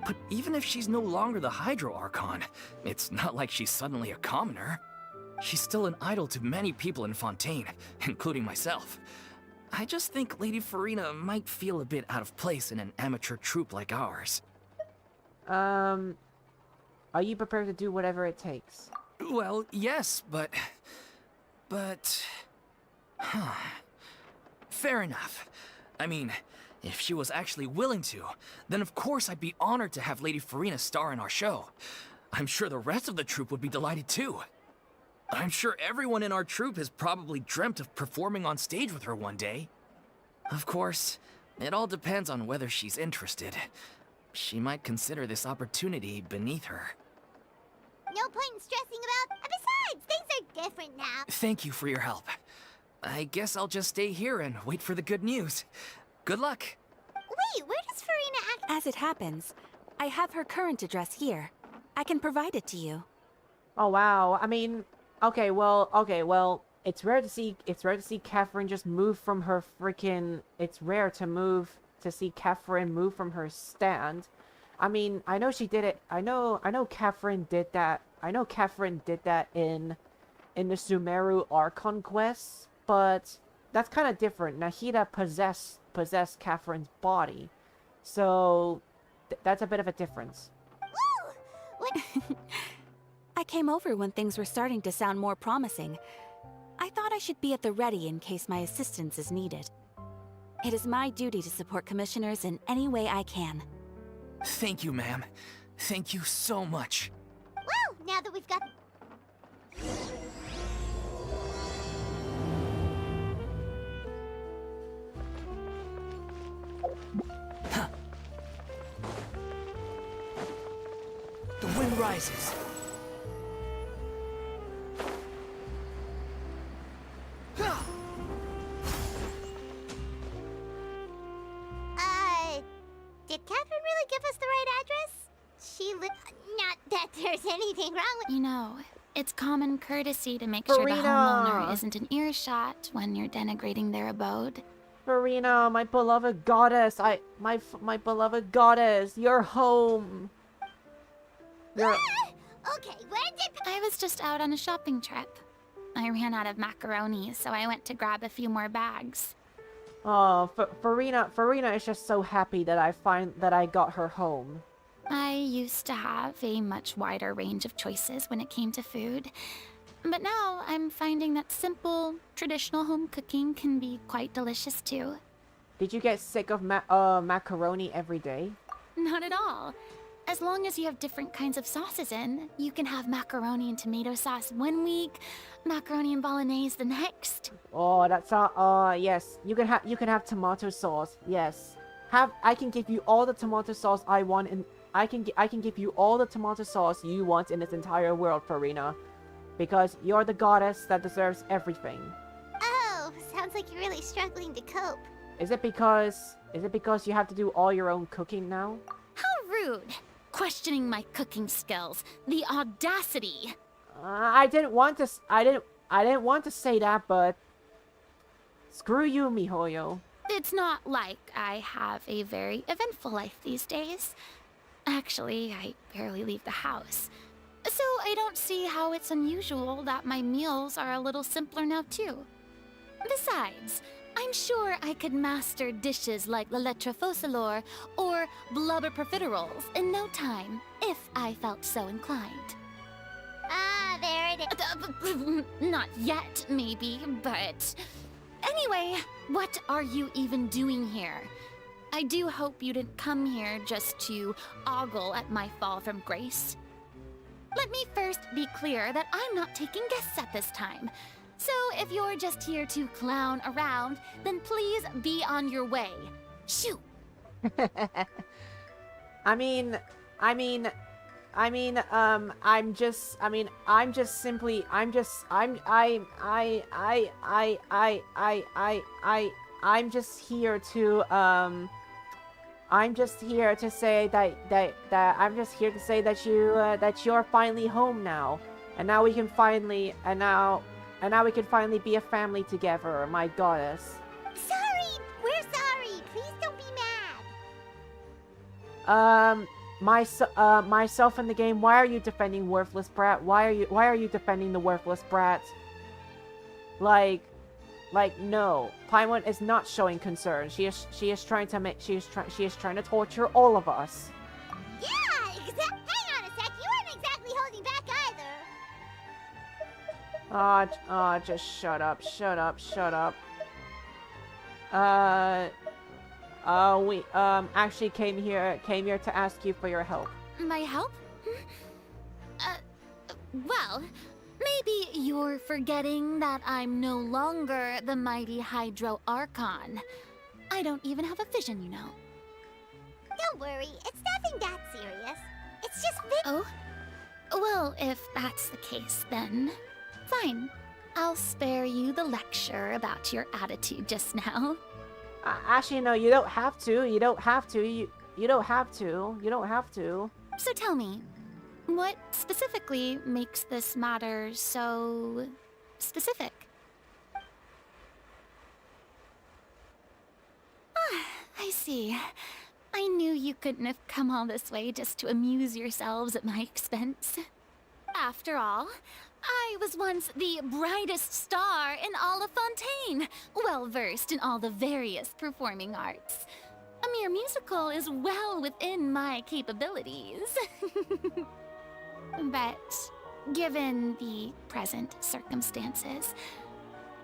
But even if she's no longer the Hydro Archon, it's not like she's suddenly a commoner. She's still an idol to many people in Fontaine, including myself. I just think Lady Furina might feel a bit out of place in an amateur troupe like ours. Are you prepared to do whatever it takes? Well, yes, but... Huh. Fair enough. I mean, if she was actually willing to, then of course I'd be honored to have Lady Furina star in our show. I'm sure the rest of the troupe would be delighted too. I'm sure everyone in our troupe has probably dreamt of performing on stage with her one day. Of course, it all depends on whether she's interested. She might consider this opportunity beneath her. No point in stressing about. And besides, things are different now. Thank you for your help. I guess I'll just stay here and wait for the good news. Good luck. Wait, where does Furina act? As it happens, I have her current address here. I can provide it to you. Oh wow. I mean, okay, well, it's rare to see Catherine just move from her freaking. It's rare to see Catherine move from her stand. I mean, I know she did it. I know Catherine did that. I know Catherine did that in the Sumeru Archon quest, but that's kind of different. Nahida possessed Catherine's body, so that's a bit of a difference. Woo! What? I came over when things were starting to sound more promising. I thought I should be at the ready in case my assistance is needed. It is my duty to support commissioners in any way I can. Thank you, ma'am. Thank you so much. Well, now that we've got... Huh. The wind rises. Did Catherine really give us the right address? She not that there's anything wrong with... You know, it's common courtesy to make sure the homeowner isn't in earshot when you're denigrating their abode. Furina, my beloved goddess, my beloved goddess, you're home. You're... Okay, when did... I was just out on a shopping trip. I ran out of macaroni, so I went to grab a few more bags. Oh, Furina is just so happy that I got her home. I used to have a much wider range of choices when it came to food. But now I'm finding that simple, traditional home cooking can be quite delicious too. Did you get sick of macaroni every day? Not at all. As long as you have different kinds of sauces in, you can have macaroni and tomato sauce one week, macaroni and bolognese the next. Oh, that's yes. You can have tomato sauce. Yes. I can give you all the tomato sauce I want, and I can give you all the tomato sauce you want in this entire world, Furina, because you're the goddess that deserves everything. Oh, sounds like you're really struggling to cope. Is it because you have to do all your own cooking now? How rude! Questioning my cooking skills. The audacity! I didn't want to say that, but screw you, miHoYo. It's not like I have a very eventful life these days. Actually, I barely leave the house. So I don't see how it's unusual that my meals are a little simpler now too. Besides, I'm sure I could master dishes like la lettre focilor or blubber profiteroles in no time, if I felt so inclined. Ah, there it is. Not yet, maybe, but... Anyway, what are you even doing here? I do hope you didn't come here just to ogle at my fall from grace. Let me first be clear that I'm not taking guests at this time. So if you're just here to clown around, then please be on your way. Shoo! I'm just here to I'm just here to say that I'm just here to say that you're finally home now, and now we can finally we can finally be a family together, my goddess. Sorry! We're sorry! Please don't be mad! Myself in the game, why are you defending worthless brat? Why are you defending the worthless brat? Like, no. Paimon is not showing concern. She is trying to torture all of us. Yeah, hang on a sec, you weren't exactly holding back either. Just shut up. We actually came here to ask you for your help. My help? Well, maybe you're forgetting that I'm no longer the mighty Hydro Archon. I don't even have a vision, you know. Don't worry, it's nothing that serious. It's just Oh? Well, if that's the case, then fine. I'll spare you the lecture about your attitude just now. Actually, no, you don't have to. You don't have to. So tell me, what specifically makes this matter so specific? Ah, I see. I knew you couldn't have come all this way just to amuse yourselves at my expense. After all, I was once the brightest star in all of Fontaine, well versed in all the various performing arts. A mere musical is well within my capabilities. But given the present circumstances,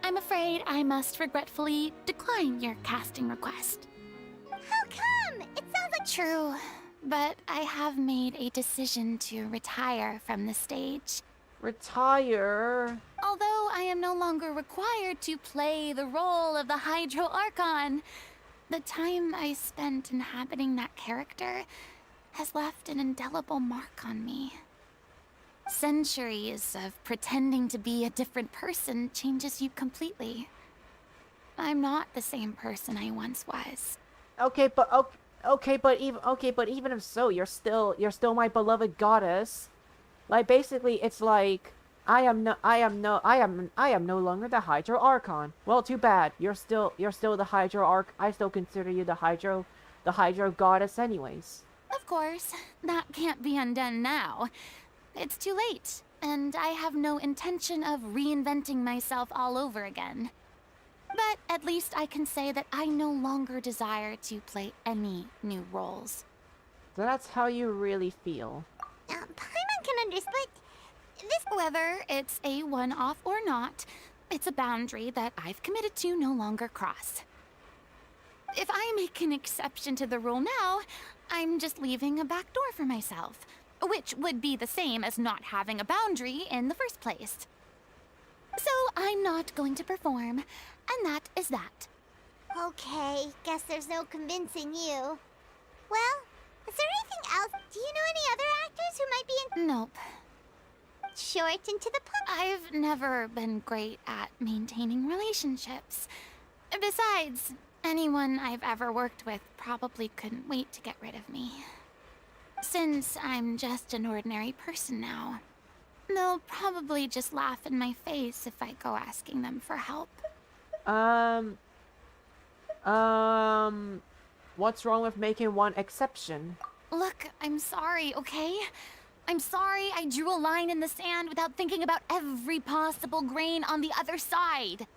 I'm afraid I must regretfully decline your casting request. How come? It sounds like True, but I have made a decision to retire from the stage. Retire? Although I am no longer required to play the role of the Hydro Archon, the time I spent inhabiting that character has left an indelible mark on me. Centuries of pretending to be a different person changes you completely. I'm not the same person I once was. Okay, but even if so, you're still my beloved goddess. Like, basically, it's like I am no longer the Hydro Archon. Well, too bad. You're still the Hydro Arch. I still consider you the Hydro goddess, anyways. Of course, that can't be undone now. It's too late, and I have no intention of reinventing myself all over again. But at least I can say that I no longer desire to play any new roles. So that's how you really feel. Paimon can understand. Whether it's a one-off or not, it's a boundary that I've committed to no longer cross. If I make an exception to the rule now, I'm just leaving a back door for myself, which would be the same as not having a boundary in the first place. So I'm not going to perform, and that is that. Okay, guess there's no convincing you. Well, is there anything else? Do you know any other actors who might be in? Nope. Short and to the point. I've never been great at maintaining relationships. Besides, anyone I've ever worked with probably couldn't wait to get rid of me. Since I'm just an ordinary person now, they'll probably just laugh in my face if I go asking them for help. What's wrong with making one exception? Look, I'm sorry, okay? I'm sorry I drew a line in the sand without thinking about every possible grain on the other side.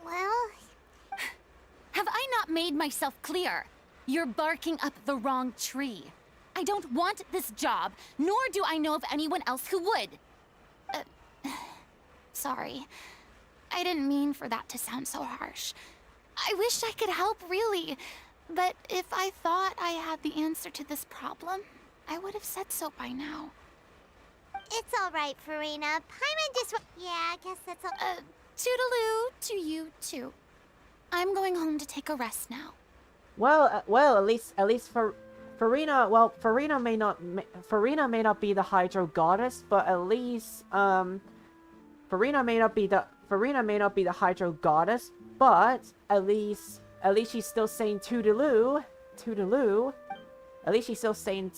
Well, Have I not made myself clear? You're barking up the wrong tree. I don't want this job, nor do I know of anyone else who would. Sorry. I didn't mean for that to sound so harsh. I wish I could help, really. But if I thought I had the answer to this problem, I would have said so by now. it's all right, Furina. Paimon just. Yeah, I guess that's all. Toodaloo to you too. I'm going home to take a rest now. Well, at least for Furina. Well, Furina may not be the Hydro goddess, but at least Furina may not be the Hydro goddess, but at least she's still saying toodaloo Toodaloo. At least she's still saying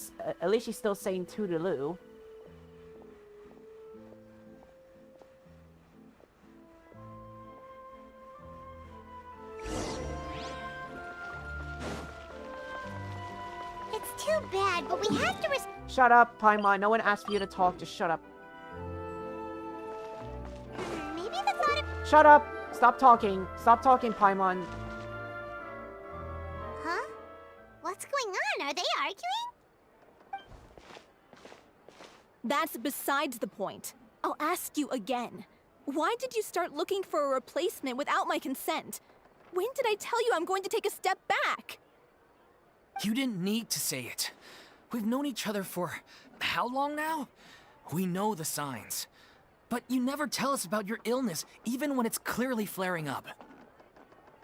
Toodaloo. It's too bad, but we have to Shut up, Paimon. No one asked for you to talk. Just shut up. maybe the thought of... Shut up! Stop talking. Stop talking, Paimon. Huh? What's going on? Are they arguing? That's besides the point. I'll ask you again. Why did you start looking for a replacement without my consent? When did I tell you I'm going to take a step back? You didn't need to say it. We've known each other for how long now? We know the signs. But you never tell us about your illness, even when it's clearly flaring up.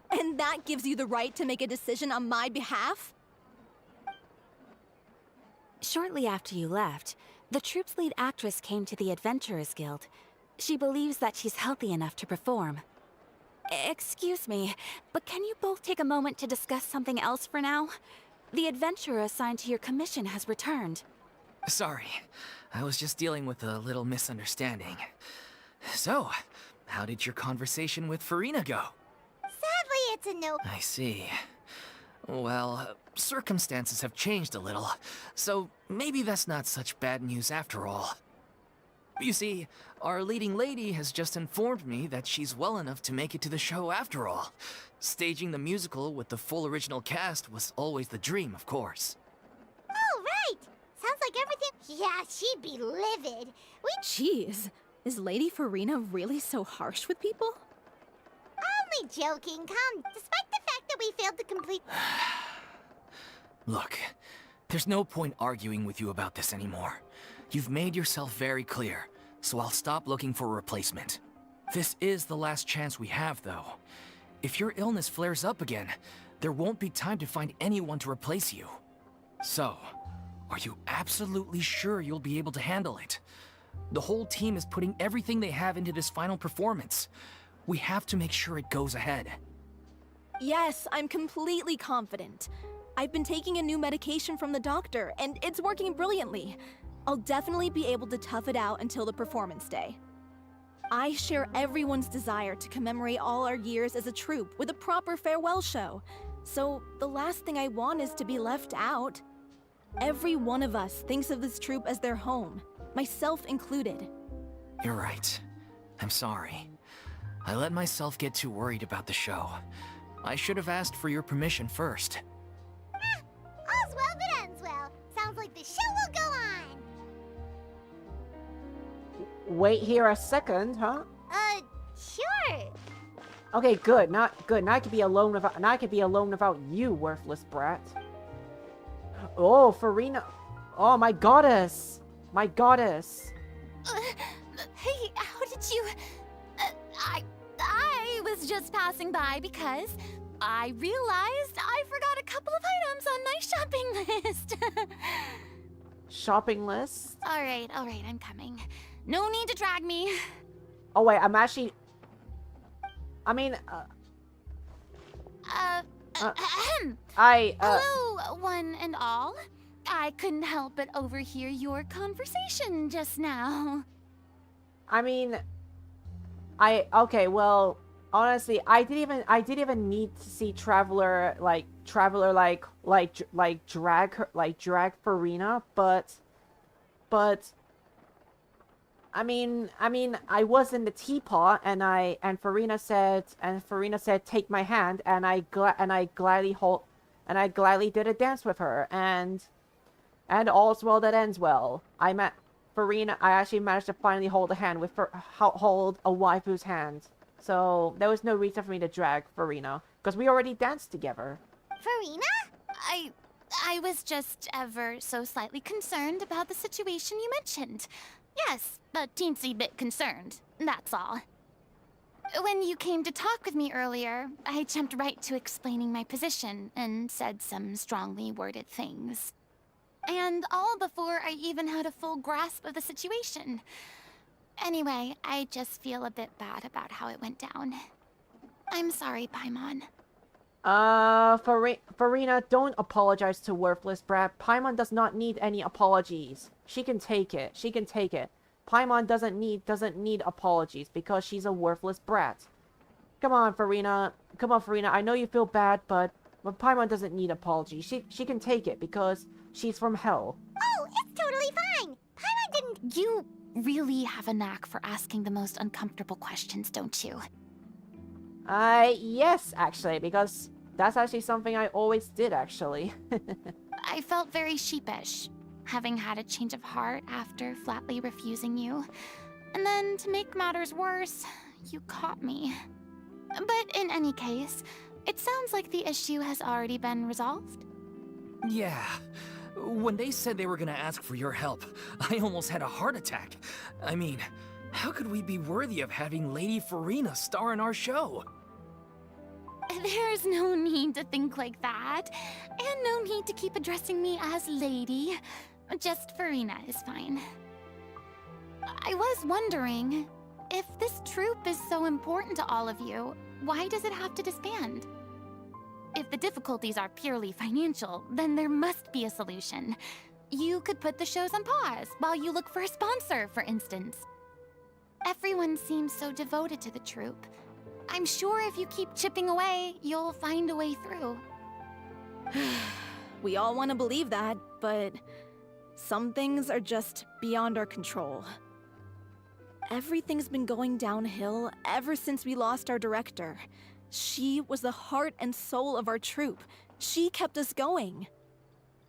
And that gives you the right to make a decision on my behalf? Shortly after you left, the troupe's lead actress came to the Adventurers Guild. She believes that she's healthy enough to perform. Excuse me, but can you both take a moment to discuss something else for now? The adventurer assigned to your commission has returned. Sorry, I was just dealing with a little misunderstanding. So, how did your conversation with Furina go? Sadly, it's a no. I see. Well, circumstances have changed a little, so maybe that's not such bad news after all. You see, our leading lady has just informed me that she's well enough to make it to the show after all. Staging the musical with the full original cast was always the dream, of course. Oh, right! Sounds like everything... Yeah, she'd be livid. Jeez, is Lady Furina really so harsh with people? Only joking, despite the fact that we failed to complete... Look, there's no point arguing with you about this anymore. You've made yourself very clear, so I'll stop looking for a replacement. This is the last chance we have, though. If your illness flares up again, there won't be time to find anyone to replace you. So, are you absolutely sure you'll be able to handle it? The whole team is putting everything they have into this final performance. We have to make sure it goes ahead. Yes, I'm completely confident. I've been taking a new medication from the doctor, and it's working brilliantly. I'll definitely be able to tough it out until the performance day. I share everyone's desire to commemorate all our years as a troupe with a proper farewell show. So the last thing I want is to be left out. Every one of us thinks of this troupe as their home, myself included. You're right. I'm sorry. I let myself get too worried about the show. I should have asked for your permission first. All's well that ends well. Sounds like the show will go on. Wait here a second, huh? Sure. Okay, good. Not good. Now I could be alone without. Now I could be alone without you, worthless brat. Oh, Furina. Oh, my goddess. My goddess. Hey, how did you... I was just passing by because I realized I forgot a couple of items on my shopping list. Shopping list? Alright, I'm coming. No need to drag me. Oh, wait, I'm actually... I mean, Hello, one and all. I couldn't help but overhear your conversation just now. I mean... Okay, well... Honestly, I didn't even need to see Traveler drag Furina, but I mean, I was in the teapot, and Furina said, take my hand, and I gladly did a dance with her, and all's well that ends well. I met Furina. I actually managed to finally hold a waifu's hand. So, there was no reason for me to drag Furina, because we already danced together. Furina? I was just ever so slightly concerned about the situation you mentioned. Yes, a teensy bit concerned, that's all. When you came to talk with me earlier, I jumped right to explaining my position and said some strongly worded things. And all before I even had a full grasp of the situation. Anyway, I just feel a bit bad about how it went down. I'm sorry, Paimon. Furina, don't apologize to worthless brat. Paimon does not need any apologies. She can take it. She can take it. Paimon doesn't need apologies because she's a worthless brat. Come on, Furina. Come on, Furina. I know you feel bad, but Paimon doesn't need apologies. She can take it because she's from hell. Oh, it's totally fine. Paimon didn't. You really have a knack for asking the most uncomfortable questions, don't you? Yes, actually, because that's actually something I always did, actually. I felt very sheepish, having had a change of heart after flatly refusing you. And then, to make matters worse, you caught me. But in any case, it sounds like the issue has already been resolved. Yeah. When they said they were gonna ask for your help, I almost had a heart attack. I mean, how could we be worthy of having Lady Furina star in our show? There's no need to think like that, and no need to keep addressing me as Lady. Just Furina is fine. I was wondering, if this troupe is so important to all of you, why does it have to disband? If the difficulties are purely financial, then there must be a solution. You could put the shows on pause while you look for a sponsor, for instance. Everyone seems so devoted to the troupe. I'm sure if you keep chipping away, you'll find a way through. We all want to believe that, but some things are just beyond our control. Everything's been going downhill ever since we lost our director. She was the heart and soul of our troupe. She kept us going.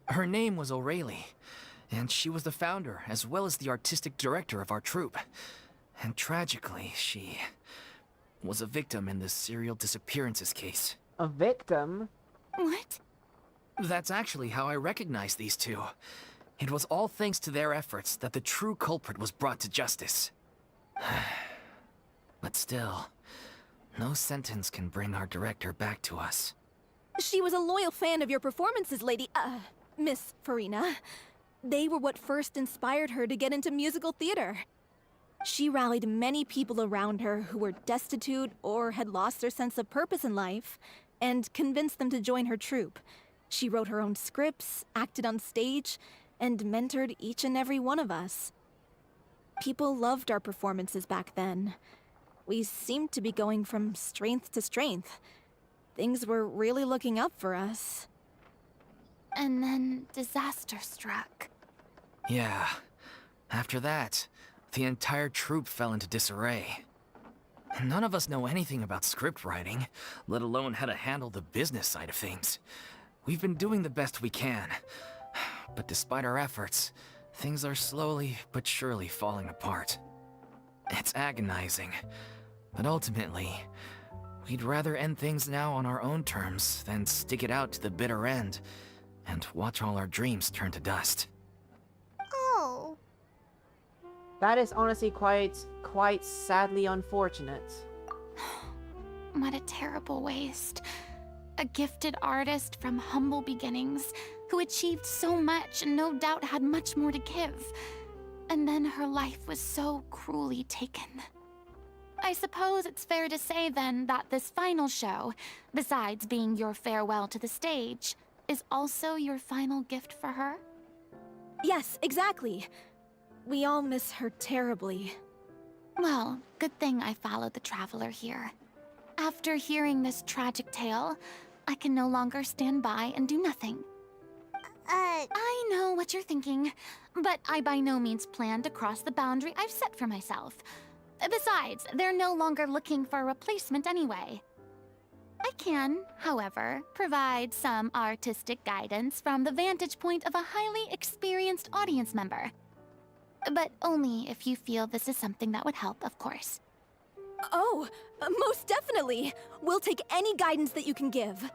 Her name was O'Reilly, and she was the founder as well as the artistic director of our troupe. And tragically, she was a victim in the serial disappearances case. A victim? What? That's actually how I recognized these two. It was all thanks to their efforts that the true culprit was brought to justice. But still, no sentence can bring our director back to us. She was a loyal fan of your performances, Miss Furina. They were what first inspired her to get into musical theater. She rallied many people around her who were destitute or had lost their sense of purpose in life, and convinced them to join her troupe. She wrote her own scripts, acted on stage, and mentored each and every one of us. People loved our performances back then. We seemed to be going from strength to strength. Things were really looking up for us. And then disaster struck. Yeah. After that, the entire troupe fell into disarray. None of us know anything about script writing, let alone how to handle the business side of things. We've been doing the best we can. But despite our efforts, things are slowly but surely falling apart. It's agonizing. But ultimately, we'd rather end things now on our own terms than stick it out to the bitter end and watch all our dreams turn to dust. Oh. That is honestly quite sadly unfortunate. What a terrible waste. A gifted artist from humble beginnings who achieved so much and no doubt had much more to give. And then her life was so cruelly taken. I suppose it's fair to say then that this final show, besides being your farewell to the stage, is also your final gift for her? Yes, exactly. We all miss her terribly. Well, good thing I followed the Traveler here. After hearing this tragic tale, I can no longer stand by and do nothing. I know what you're thinking, but I by no means plan to cross the boundary I've set for myself. Besides, they're no longer looking for a replacement anyway. I can, however, provide some artistic guidance from the vantage point of a highly experienced audience member. But only if you feel this is something that would help, of course. Oh, most definitely. We'll take any guidance that you can give.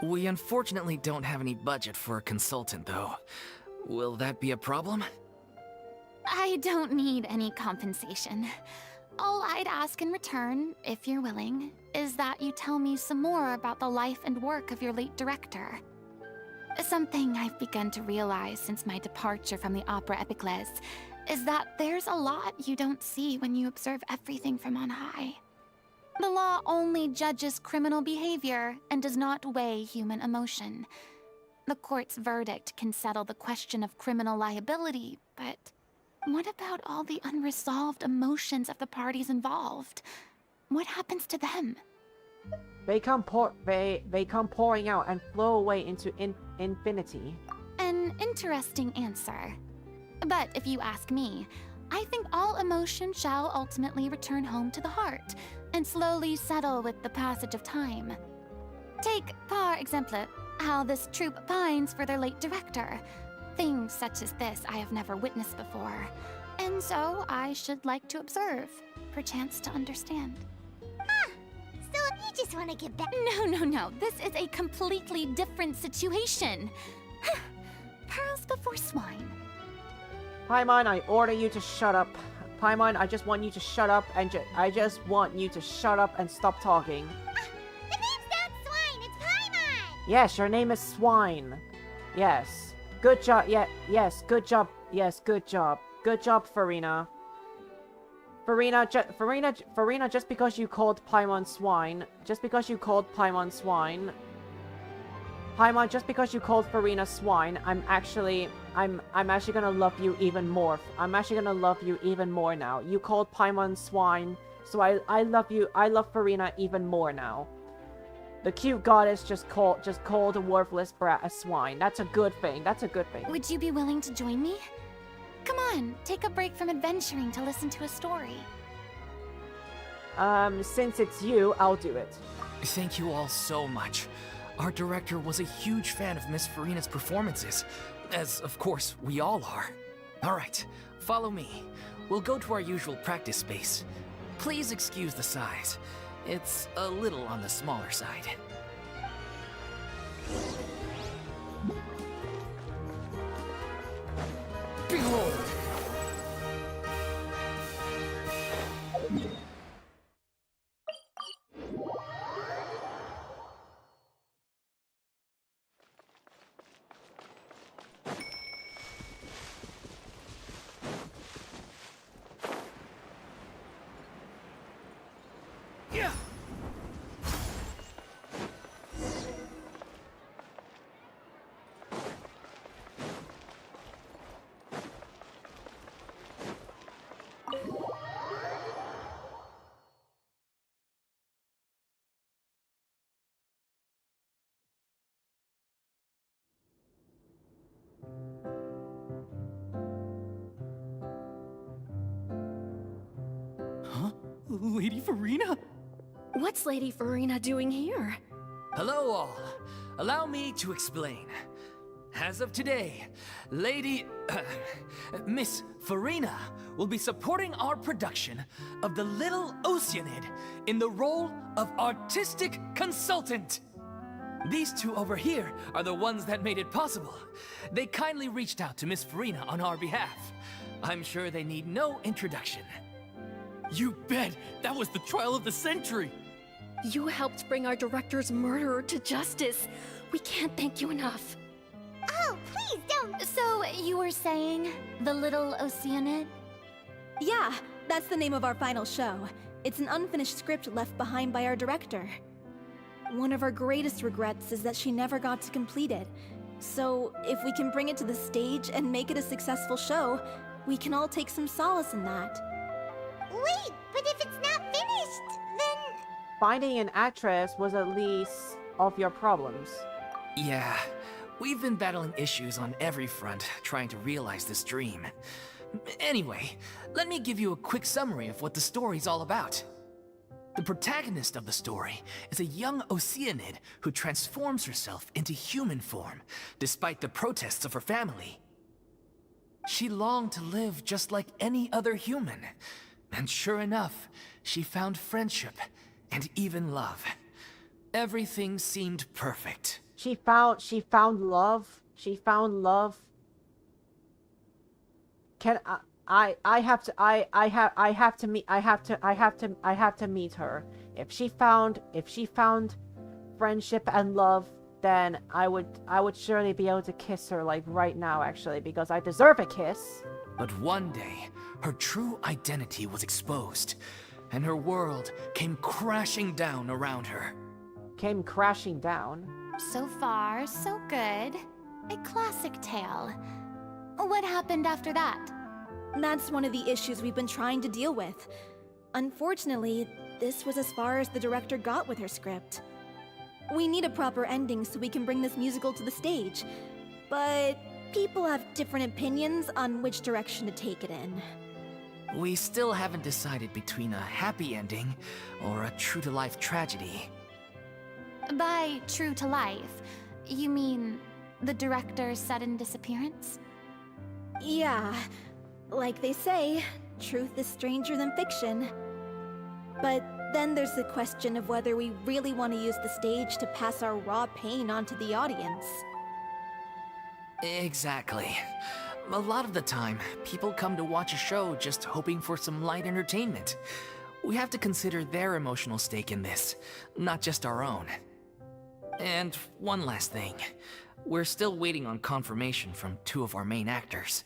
We unfortunately don't have any budget for a consultant, though. Will that be a problem? I don't need any compensation. All I'd ask in return, if you're willing, is that you tell me some more about the life and work of your late director. Something I've begun to realize since my departure from the Opera Epicles is that there's a lot you don't see when you observe everything from on high. The law only judges criminal behavior and does not weigh human emotion. The court's verdict can settle the question of criminal liability, but what about all the unresolved emotions of the parties involved? What happens to them? They come pouring out and flow away into infinity. An interesting answer. But if you ask me, I think all emotion shall ultimately return home to the heart and slowly settle with the passage of time. Take, par exemple, how this troupe pines for their late director. Things such as this I have never witnessed before, and so I should like to observe, perchance to understand. So you just want to get back? No, this is a completely different situation. Pearls before swine. Paimon, I order you to shut up. Paimon, I just want you to shut up and I just want you to shut up and stop talking. The name's not Swine, it's Paimon! Yes, your name is Swine. Yes. Good job. Yes, good job. Yes, good job. Good job, Furina. Furina, just because you called Paimon swine, Paimon, just because you called Furina swine, I'm actually gonna love you even more. I'm actually gonna love you even more now. You called Paimon swine, so I love you. I love Furina even more now. The cute goddess just called a worthless brat a swine. That's a good thing. That's a good thing. Would you be willing to join me? Come on, take a break from adventuring to listen to a story. Since it's you, I'll do it. Thank you all so much. Our director was a huge fan of Miss Furina's performances, as of course we all are. Alright, follow me. We'll go to our usual practice space. Please excuse the size. It's a little on the smaller side. Behold! Huh? Lady Furina? What's Lady Furina doing here? Hello all. Allow me to explain. As of today, Miss Furina will be supporting our production of The Little Oceanid in the role of artistic consultant. These two over here are the ones that made it possible. They kindly reached out to Miss Furina on our behalf. I'm sure they need no introduction. You bet! That was the trial of the century! You helped bring our director's murderer to justice. We can't thank you enough. Oh, please don't! So, you were saying, The Little Oceanid? Yeah, that's the name of our final show. It's an unfinished script left behind by our director. One of our greatest regrets is that she never got to complete it. So, if we can bring it to the stage and make it a successful show, we can all take some solace in that. Wait, but if it's not finished, then... Finding an actress was at least of your problems. Yeah, we've been battling issues on every front trying to realize this dream. Anyway, let me give you a quick summary of what the story's all about. The protagonist of the story is a young Oceanid who transforms herself into human form, despite the protests of her family. She longed to live just like any other human, and sure enough, she found friendship and even love. Everything seemed perfect. She found love. She found love. Can I have to meet her. If she found friendship and love, then I would surely be able to kiss her like right now actually, because I deserve a kiss. But one day, her true identity was exposed. and her world came crashing down around her. Came crashing down. So far, so good. A classic tale. What happened after that? That's one of the issues we've been trying to deal with. Unfortunately, this was as far as the director got with her script. We need a proper ending so we can bring this musical to the stage. But people have different opinions on which direction to take it in. We still haven't decided between a happy ending or a true-to-life tragedy. By true to life, you mean the director's sudden disappearance? Yeah, like they say, truth is stranger than fiction. But then there's the question of whether we really want to use the stage to pass our raw pain onto the audience. Exactly. A lot of the time, people come to watch a show just hoping for some light entertainment. We have to consider their emotional stake in this, not just our own. And one last thing. We're still waiting on confirmation from two of our main actors.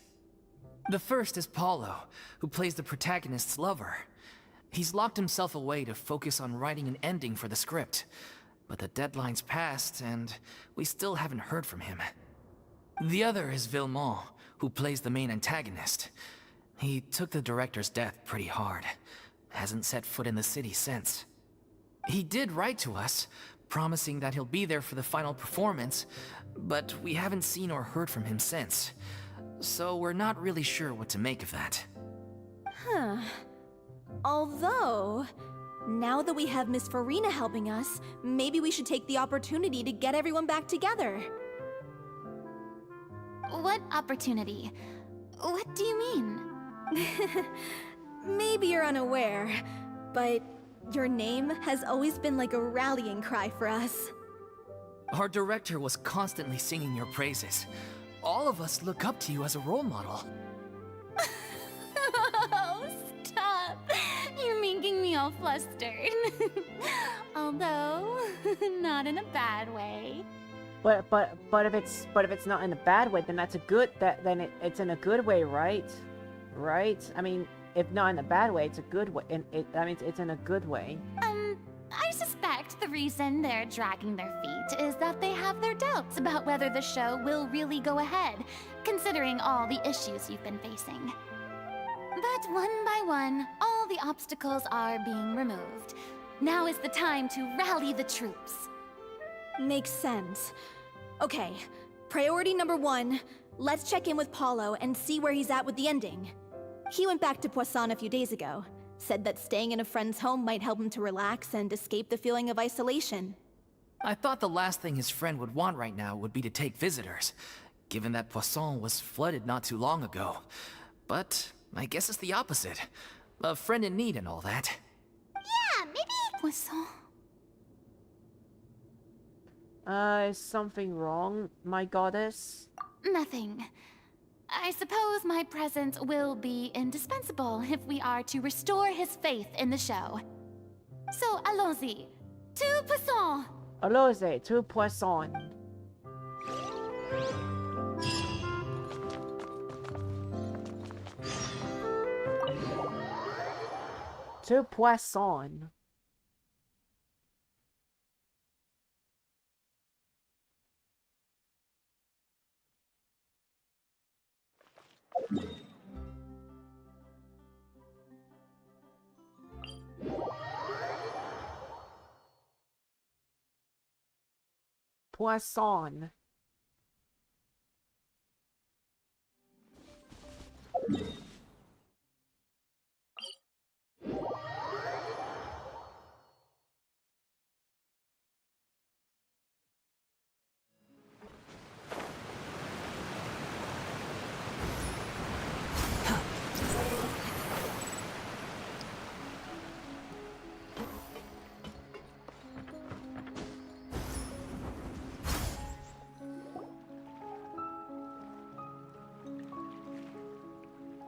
The first is Paulo, who plays the protagonist's lover. He's locked himself away to focus on writing an ending for the script. But the deadline's passed, and we still haven't heard from him. The other is Villemont, who plays the main antagonist. He took the director's death pretty hard. Hasn't set foot in the city since. He did write to us, promising that he'll be there for the final performance, but we haven't seen or heard from him since. So we're not really sure what to make of that. Huh. Although, now that we have Miss Furina helping us, maybe we should take the opportunity to get everyone back together. What opportunity? What do you mean? Maybe you're unaware, but your name has always been like a rallying cry for us. Our director was constantly singing your praises. All of us look up to you as a role model. Oh, stop! You're making me all flustered. Although, not in a bad way. But if it's not in a bad way, then that's a good it's in a good way, right? Right? I mean, if not in a bad way, it's a good way. And it's in a good way. I suspect the reason they're dragging their feet is that they have their doubts about whether the show will really go ahead, considering all the issues you've been facing. But one by one, all the obstacles are being removed. Now is the time to rally the troops. Makes sense. Okay, priority number 1, let's check in with Paulo and see where he's at with the ending. He went back to Poisson a few days ago. Said that staying in a friend's home might help him to relax and escape the feeling of isolation. I thought the last thing his friend would want right now would be to take visitors, given that Poisson was flooded not too long ago. But I guess it's the opposite. A friend in need and all that. Yeah, maybe... Poisson. Is something wrong, my goddess? Nothing. I suppose my presence will be indispensable if we are to restore his faith in the show. So, allons-y. To Poisson! Allons-y, to Poisson. To Poisson. Poisson.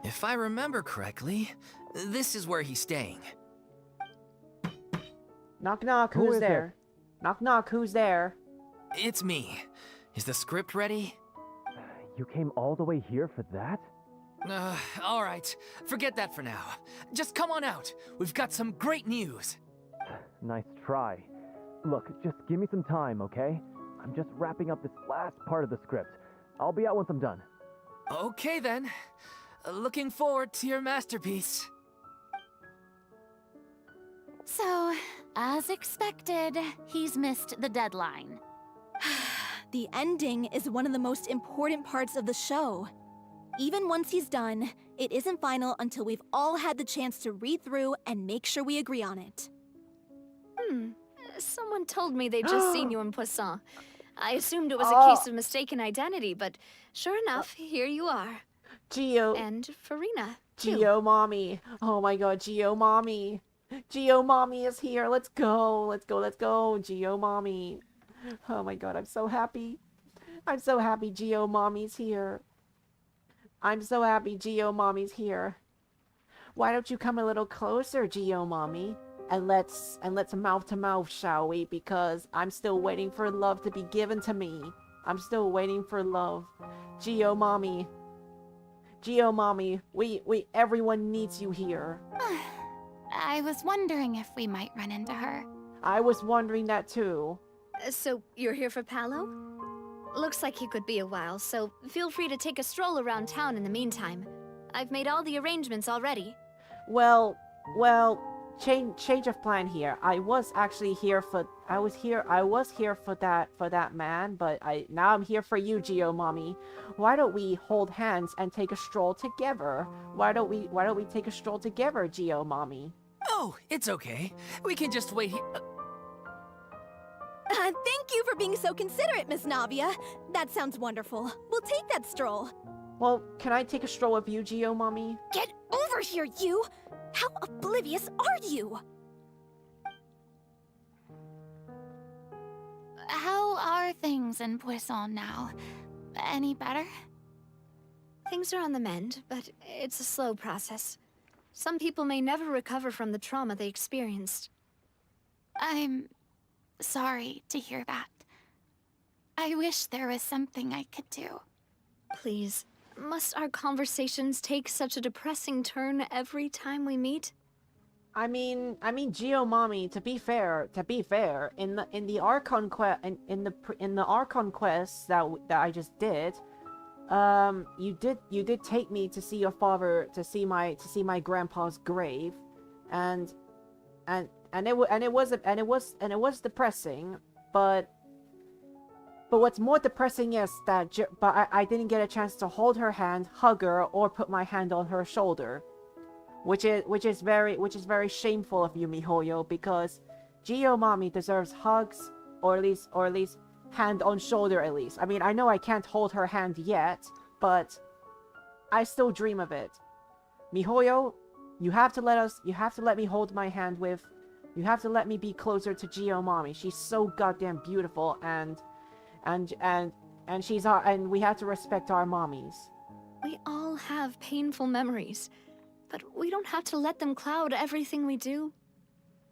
If I remember correctly, this is where he's staying. Knock knock, who's there? Knock knock, who's there? It's me. Is the script ready? You came all the way here for that? Alright. Forget that for now. Just come on out. We've got some great news. Nice try. Look, just give me some time, okay? I'm just wrapping up this last part of the script. I'll be out once I'm done. Okay then. Looking forward to your masterpiece. So, as expected, he's missed the deadline. The ending is one of the most important parts of the show. Even once he's done, it isn't final until we've all had the chance to read through and make sure we agree on it. Someone told me they'd just seen you in Poisson. I assumed it was a case of mistaken identity, but sure enough, here you are. Geo. And Furina, too. Geo Mommy. Oh my god, Geo Mommy. Geo Mommy is here. Let's go. Let's go. Let's go. Geo Mommy. Oh my god, I'm so happy. I'm so happy Geo Mommy's here. I'm so happy Geo Mommy's here. Why don't you come a little closer, Geo Mommy? And let's mouth to mouth, shall we? Because I'm still waiting for love to be given to me. I'm still waiting for love. Geo Mommy. Geo Mommy, everyone needs you here. I was wondering if we might run into her. I was wondering that too. So, you're here for Paolo? Looks like he could be a while, so feel free to take a stroll around town in the meantime. I've made all the arrangements already. Well, change of plan here. I was here for that man, but now I'm here for you, Geo Mommy. Why don't we hold hands and take a stroll together? Why don't we take a stroll together, Geo Mommy? Oh, it's okay. We can just wait here. Thank you for being so considerate, Miss Navia. That sounds wonderful. We'll take that stroll. Well, can I take a stroll with you, Geo Mommy? Get over here, you! How oblivious are you? How are things in Poisson now? Any better? Things are on the mend, but it's a slow process. Some people may never recover from the trauma they experienced. I'm sorry to hear that. I wish there was something I could do. Please, must our conversations take such a depressing turn every time we meet? I mean, Geo Mommy. To be fair, in the Archon quest, in the Archon quest that I just did, you did take me to see your father, to see my grandpa's grave, and it was depressing, but what's more depressing is that I didn't get a chance to hold her hand, hug her, or put my hand on her shoulder, which is very shameful of you, MiHoYo, because Geo Mommy deserves hugs, or at least hand on shoulder at least. I mean, I know I can't hold her hand yet, but I still dream of it. MiHoYo, you have to let me hold my hand with. You have to let me be closer to Geo Mommy. She's so goddamn beautiful, and we have to respect our mommies. We all have painful memories, but we don't have to let them cloud everything we do.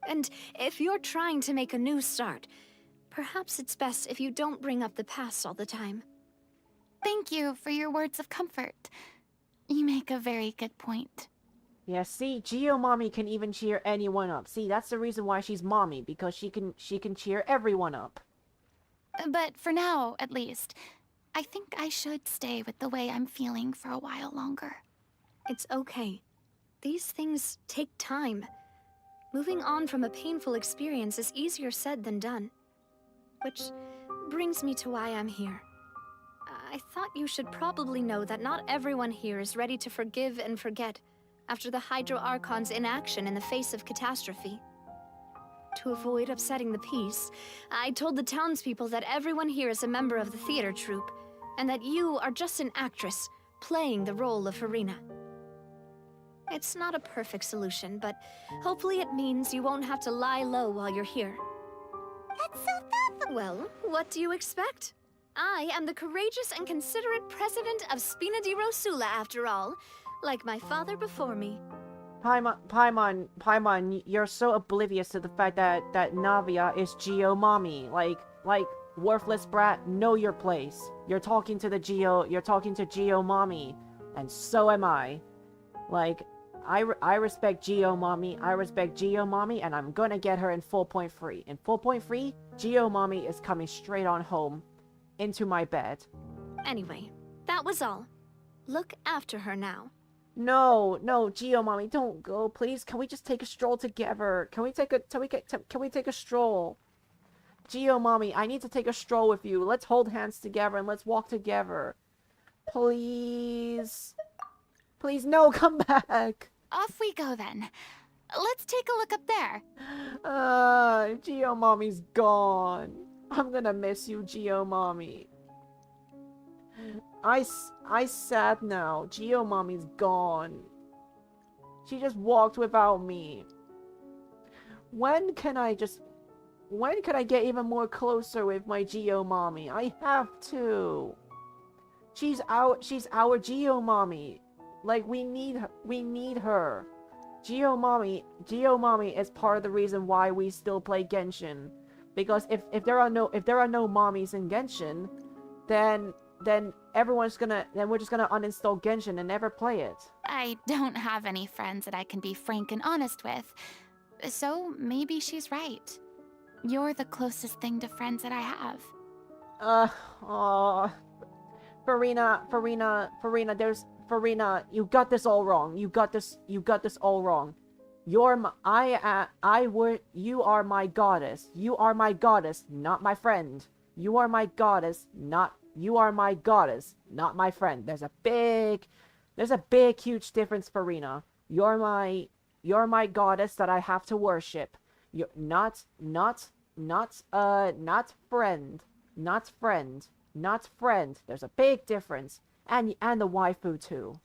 And if you're trying to make a new start, perhaps it's best if you don't bring up the past all the time. Thank you for your words of comfort. You make a very good point. Yeah, see, Geo Mommy can even cheer anyone up. See, that's the reason why she's Mommy, because she can cheer everyone up. But for now, at least, I think I should stay with the way I'm feeling for a while longer. It's okay. These things take time. Moving on from a painful experience is easier said than done. Which brings me to why I'm here. I thought you should probably know that not everyone here is ready to forgive and forget after the Hydro Archon's inaction in the face of catastrophe. To avoid upsetting the peace, I told the townspeople that everyone here is a member of the theater troupe, and that you are just an actress playing the role of Furina. It's not a perfect solution, but hopefully it means you won't have to lie low while you're here. That's so thoughtful. Well, what do you expect? I am the courageous and considerate president of Spina di Rosula, after all, like my father before me. Paimon, you're so oblivious to the fact that Navia is Geo Mommy. Like, worthless brat, know your place. You're talking to Geo Mommy. and so am I. Like, I respect Geo Mommy, and I'm gonna get her in full point free. In full point free, Geo Mommy is coming straight on home into my bed. Anyway, that was all. Look after her now. No, no, Geo Mommy, don't go, please. Can we just take a stroll together? Can we take a stroll? Geo Mommy, I need to take a stroll with you. Let's hold hands together and let's walk together. Please. Please, no, come back. Off we go then. Let's take a look up there. Geo Mommy's gone. I'm gonna miss you, Geo Mommy. I sad now. Geo Mommy's gone. She just walked without me. When can I get even more closer with my Geo Mommy? I have to. She's our Geo Mommy. Like, we need her. Geo Mommy is part of the reason why we still play Genshin. Because if there are no mommies in Genshin, then we're just gonna uninstall Genshin and never play it. I don't have any friends that I can be frank and honest with. So maybe she's right. You're the closest thing to friends that I have. Furina, you got this all wrong. You got this all wrong. You are my goddess. You are my goddess, not my friend. You are my goddess, not my friend. There's a big, huge difference, Furina. You're my goddess that I have to worship. You're not friend. There's a big difference. And the waifu too.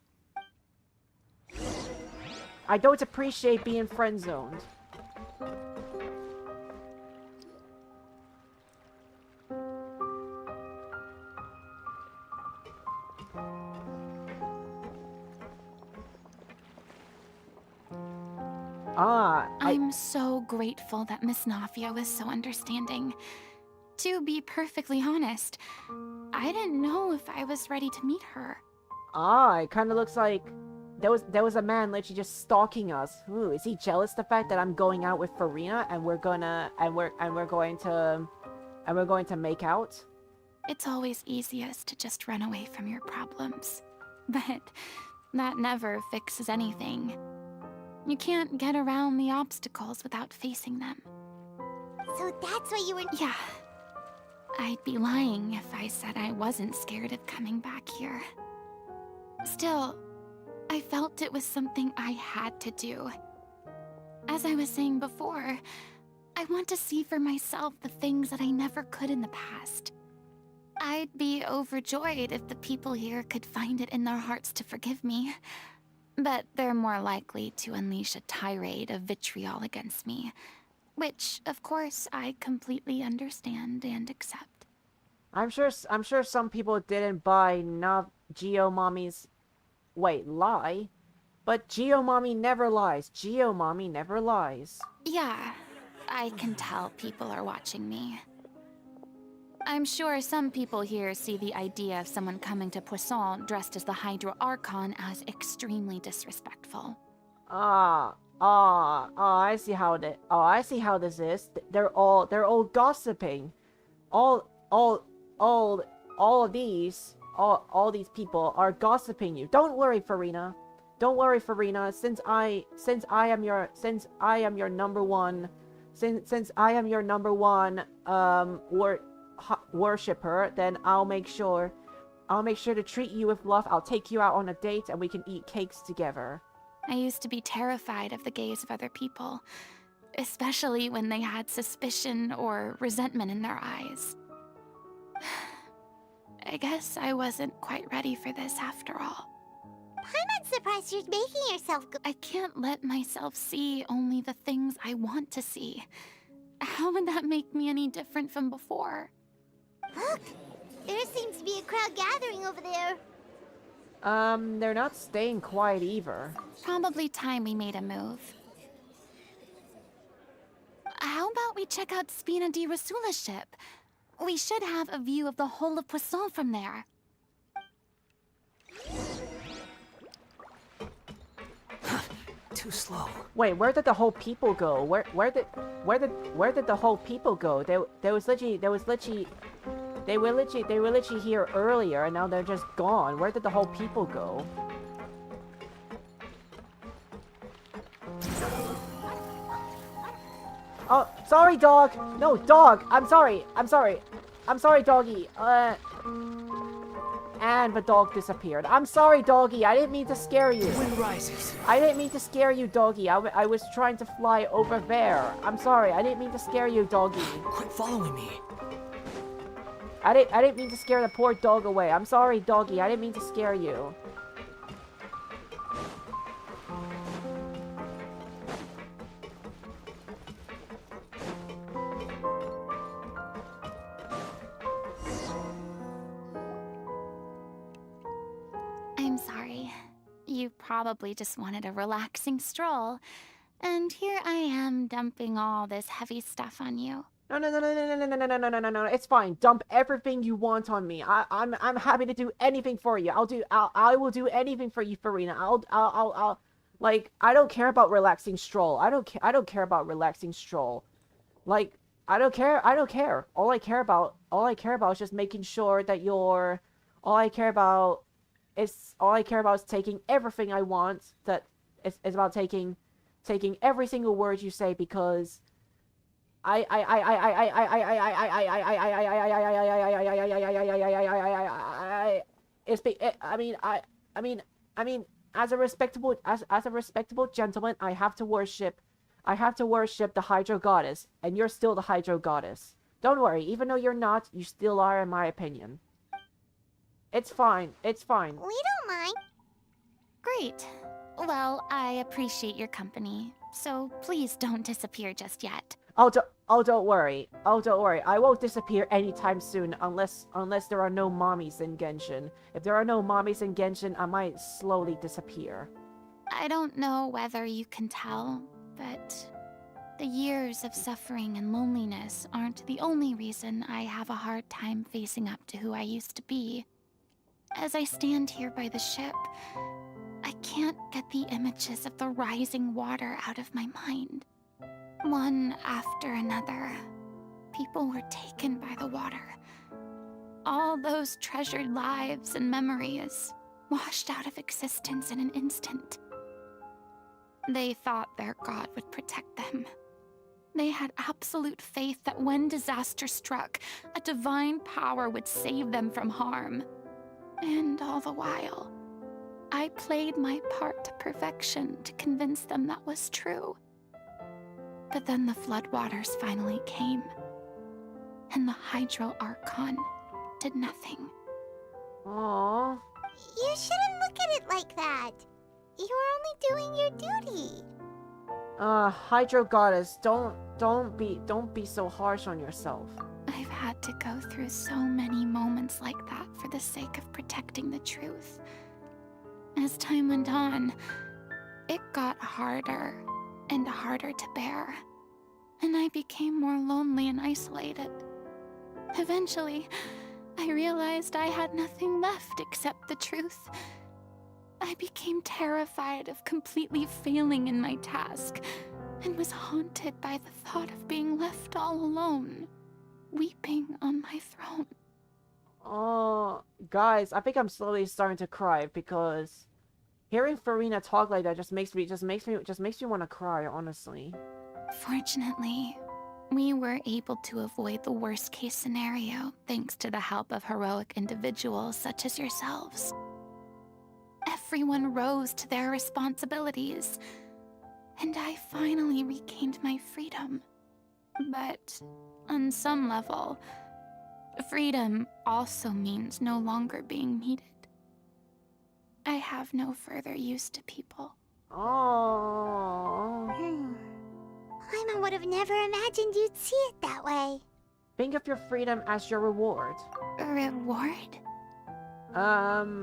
I don't appreciate being friend-zoned. I'm so grateful that Miss Nafia was so understanding. To be perfectly honest, I didn't know if I was ready to meet her. It kind of looks like there was a man literally just stalking us. Ooh, is he jealous the fact that I'm going out with Furina and we're going to make out? It's always easiest to just run away from your problems. But that never fixes anything. You can't get around the obstacles without facing them. So that's why you were... Yeah. I'd be lying if I said I wasn't scared of coming back here. Still, I felt it was something I had to do. As I was saying before, I want to see for myself the things that I never could in the past. I'd be overjoyed if the people here could find it in their hearts to forgive me. But they're more likely to unleash a tirade of vitriol against me. Which, of course, I completely understand and accept. I'm sure some people didn't buy Geo Mommy's lie. But Geo Mommy never lies. Geo Mommy never lies. Yeah, I can tell people are watching me. I'm sure some people here see the idea of someone coming to Poisson dressed as the Hydro Archon as extremely disrespectful. I see how this is. They're all gossiping. All these people are gossiping you. Don't worry, Furina. Don't worry, Furina. Since I am your number one worshipper, then I'll make sure to treat you with love. I'll take you out on a date and we can eat cakes together. I used to be terrified of the gaze of other people, especially when they had suspicion or resentment in their eyes. I guess I wasn't quite ready for this after all. I'm not surprised you're making yourself go— I can't let myself see only the things I want to see. How would that make me any different from before? Look! There seems to be a crowd gathering over there. They're not staying quiet either. Probably time we made a move. How about we check out Spina di Rasula's ship? We should have a view of the whole of Poisson from there. too slow. Wait, where did the whole people go? Where did the whole people go? They were literally here earlier, and now they're just gone. Where did the whole people go? Oh, sorry, dog. No, dog. I'm sorry. I'm sorry. I'm sorry, doggy. And the dog disappeared. I'm sorry, doggy. I didn't mean to scare you. Wind rises. I didn't mean to scare you, doggy. I was trying to fly over there. I'm sorry. I didn't mean to scare you, doggy. Quit following me. I didn't mean to scare the poor dog away. I'm sorry, doggy. I didn't mean to scare you. I'm sorry. You probably just wanted a relaxing stroll. And here I am dumping all this heavy stuff on you. No. It's fine. Dump everything you want on me. I'm happy to do anything for you. I will do anything for you, Furina. Like, I don't care about relaxing stroll. I don't care about relaxing stroll. Like, I don't care. All I care about is just making sure that you're, all I care about is taking everything I want. That it's about taking every single word you say, because I mean, as a respectable gentleman, I have to worship the Hydro Goddess, and you're still the Hydro Goddess. Don't worry, even though you're not, you still are, in my opinion. It's fine. It's fine. We don't mind. Great. Well, I appreciate your company, so please don't disappear just yet. Don't worry. I won't disappear anytime soon, unless there are no mommies in Genshin. If there are no mommies in Genshin, I might slowly disappear. I don't know whether you can tell, but the years of suffering and loneliness aren't the only reason I have a hard time facing up to who I used to be. As I stand here by the ship, I can't get the images of the rising water out of my mind. One after another, people were taken by the water. All those treasured lives and memories washed out of existence in an instant. They thought their god would protect them. They had absolute faith that when disaster struck, a divine power would save them from harm. And all the while, I played my part to perfection to convince them that was true. But then the floodwaters finally came, and the Hydro Archon did nothing. Aww. You shouldn't look at it like that. You're only doing your duty. Hydro Goddess, don't be so harsh on yourself. I've had to go through so many moments like that for the sake of protecting the truth. As time went on, it got harder and harder to bear, and I became more lonely and isolated. Eventually, I realized I had nothing left except the truth. I became terrified of completely failing in my task, and was haunted by the thought of being left all alone, weeping on my throne. Oh, guys, I think I'm slowly starting to cry, because hearing Furina talk like that just makes me want to cry, honestly. Fortunately, we were able to avoid the worst case scenario thanks to the help of heroic individuals such as yourselves. Everyone rose to their responsibilities, and I finally regained my freedom. But on some level, freedom also means no longer being needed. I have no further use to people. Oh. Paimon would have never imagined you'd see it that way. Think of your freedom as your reward. Reward? Because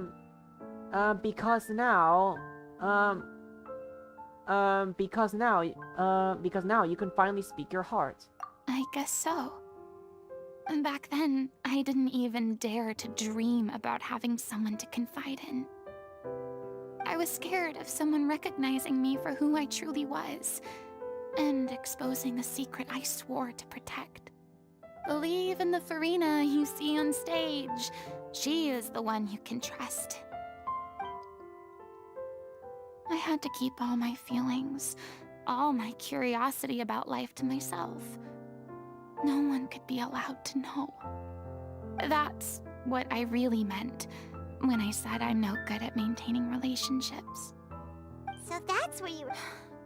now you can finally speak your heart. I guess so. Back then, I didn't even dare to dream about having someone to confide in. I was scared of someone recognizing me for who I truly was, and exposing the secret I swore to protect. Believe in the Furina you see on stage. She is the one you can trust. I had to keep all my feelings, all my curiosity about life to myself. No one could be allowed to know. That's what I really meant when I said I'm no good at maintaining relationships. So that's where you...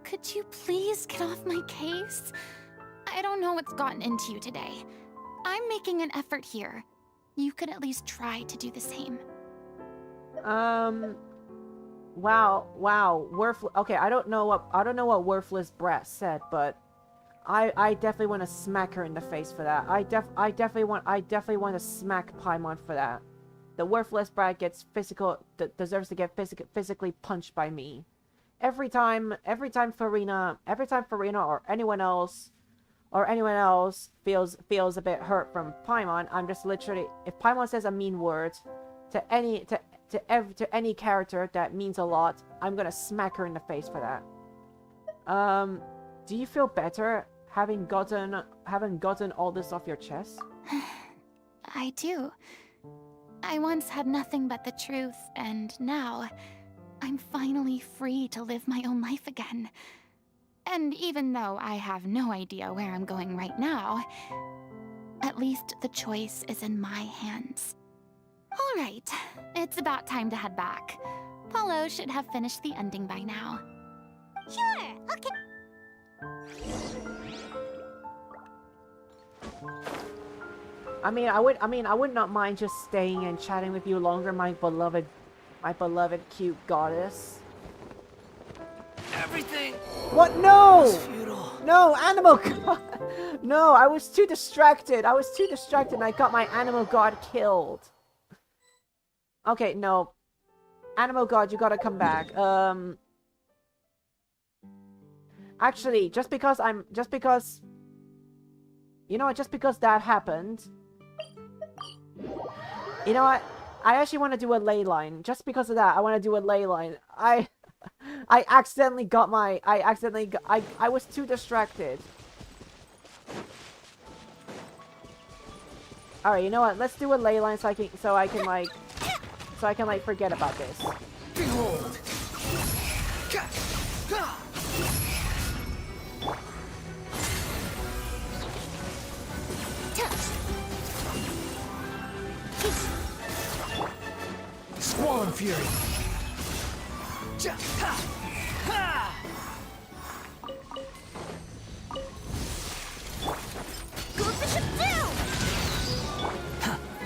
Could you please get off my case? I don't know what's gotten into you today. I'm making an effort here. You could at least try to do the same. Wow, worthless. Okay, I don't know what worthless brat said, but I definitely want to smack her in the face for that. I definitely want to smack Paimon for that. The worthless brat deserves to get physically punched by me. Every time Furina or anyone else feels a bit hurt from Paimon, I'm just literally, if Paimon says a mean word to any character that means a lot, I'm gonna smack her in the face for that. Do you feel better having gotten all this off your chest? I do. I once had nothing but the truth, and now I'm finally free to live my own life again. And even though I have no idea where I'm going right now, at least the choice is in my hands. All right, it's about time to head back. Paulo should have finished the ending by now. Sure, okay. I would not mind just staying and chatting with you longer, my beloved cute goddess. Everything. What? No! was futile. No, animal god. No, I was too distracted. And I got my animal god killed. Okay, no. Animal god, you gotta come back. Actually, just because that happened. You know what? I actually want to do a ley line. Just because of that, I want to do a ley line. I accidentally got my... I was too distracted. Alright, you know what? Let's do a ley line so I can forget about this. Behold. Squall Fury.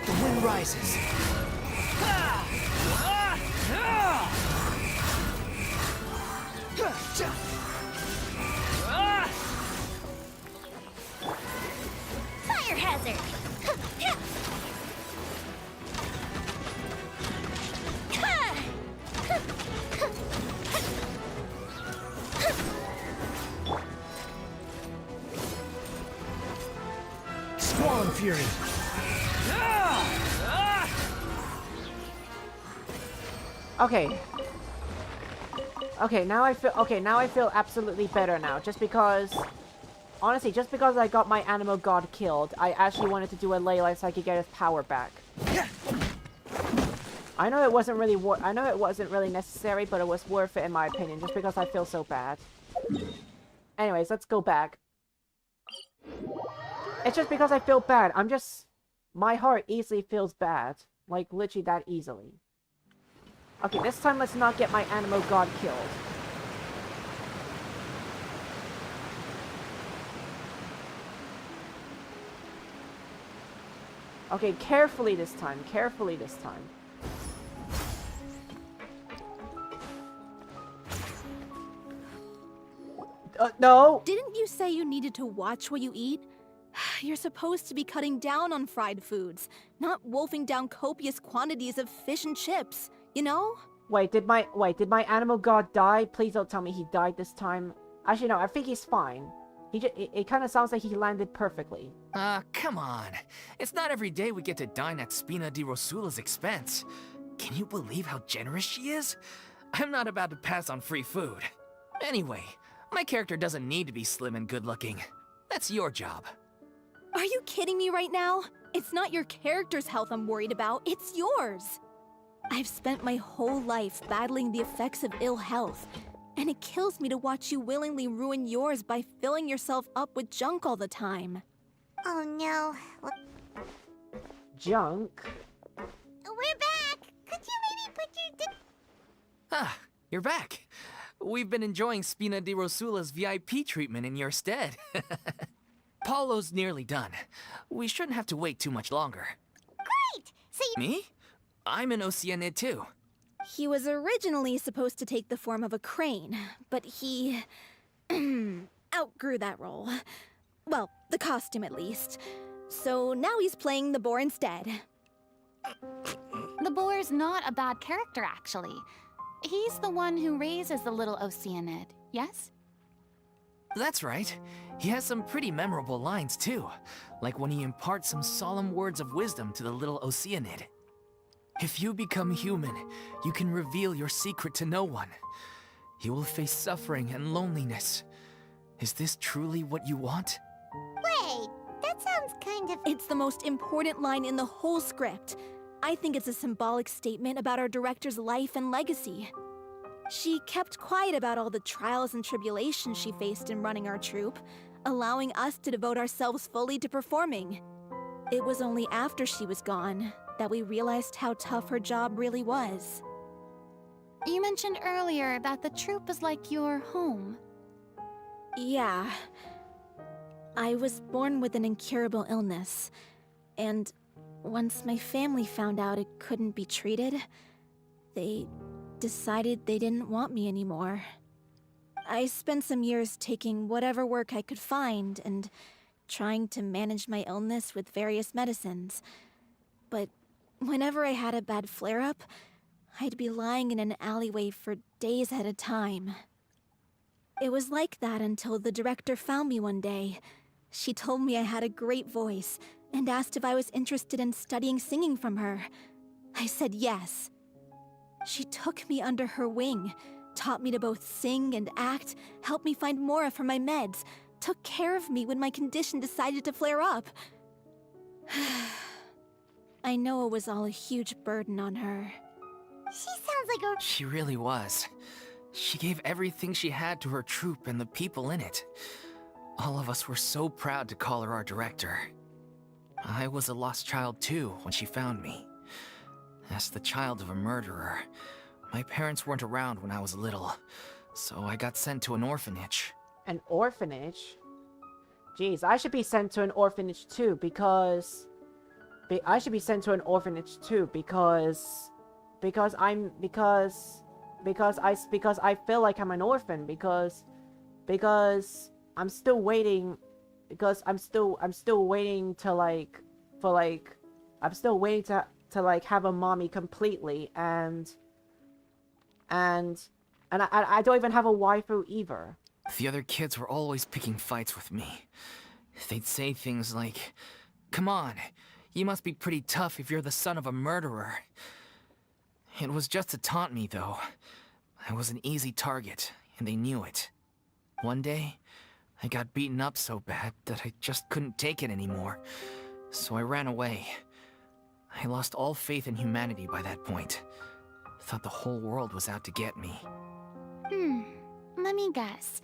The wind rises. Fire hazard! Squall Fury. Okay, now I feel absolutely better now. Just because, honestly, just because I got my animal god killed, I actually wanted to do a ley line so I could get his power back. I know it wasn't really necessary, but it was worth it in my opinion, just because I feel so bad. Anyways, let's go back. It's just because I feel bad. My heart easily feels bad. Like, literally that easily. Okay, this time let's not get my animal god killed. Okay, carefully this time. No! Didn't you say you needed to watch what you eat? You're supposed to be cutting down on fried foods, not wolfing down copious quantities of fish and chips, you know? Wait, did my animal god die? Please don't tell me he died this time. Actually, no, I think he's fine. It kind of sounds like he landed perfectly. Come on. It's not every day we get to dine at Spina di Rosula's expense. Can you believe how generous she is? I'm not about to pass on free food. Anyway, my character doesn't need to be slim and good-looking. That's your job. Are you kidding me right now? It's not your character's health I'm worried about, it's yours. I've spent my whole life battling the effects of ill health, and it kills me to watch you willingly ruin yours by filling yourself up with junk all the time. Oh no. Junk? We're back! Could you maybe put your... Ah, you're back. We've been enjoying Spina di Rosula's VIP treatment in your stead. Paulo's nearly done. We shouldn't have to wait too much longer. Great! So you... Me? I'm an Oceanid too. He was originally supposed to take the form of a crane, but he... outgrew that role. Well, the costume at least. So now he's playing the boar instead. The boar's not a bad character, actually. He's the one who raises the little Oceanid, yes? That's right. He has some pretty memorable lines too, like when he imparts some solemn words of wisdom to the little Oceanid. If you become human, you can reveal your secret to no one. You will face suffering and loneliness. Is this truly what you want? Wait, that sounds kind of... It's the most important line in the whole script. I think it's a symbolic statement about our director's life and legacy. She kept quiet about all the trials and tribulations she faced in running our troupe, allowing us to devote ourselves fully to performing. It was only after she was gone that we realized how tough her job really was. You mentioned earlier that the troupe is like your home. Yeah. I was born with an incurable illness, and once my family found out it couldn't be treated, they decided they didn't want me anymore. I spent some years taking whatever work I could find and trying to manage my illness with various medicines. But whenever I had a bad flare-up, I'd be lying in an alleyway for days at a time. It was like that until the director found me one day. She told me I had a great voice and asked if I was interested in studying singing from her. I said yes. She took me under her wing, taught me to both sing and act, helped me find Mora for my meds, took care of me when my condition decided to flare up. I know it was all a huge burden on her. She sounds like a... She really was. She gave everything she had to her troupe and the people in it. All of us were so proud to call her our director. I was a lost child too when she found me. As the child of a murderer, my parents weren't around when I was little, so I got sent to an orphanage. An orphanage? Jeez, I should be sent to an orphanage too because I should be sent to an orphanage too because I feel like I'm an orphan because I'm still waiting I'm still waiting to have a mommy completely and I don't even have a waifu either. The other kids were always picking fights with me. They'd say things like, "Come on, you must be pretty tough if you're the son of a murderer." It was just to taunt me, though. I was an easy target, and they knew it. One day, I got beaten up so bad that I just couldn't take it anymore, so I ran away. I lost all faith in humanity by that point. Thought the whole world was out to get me. Let me guess.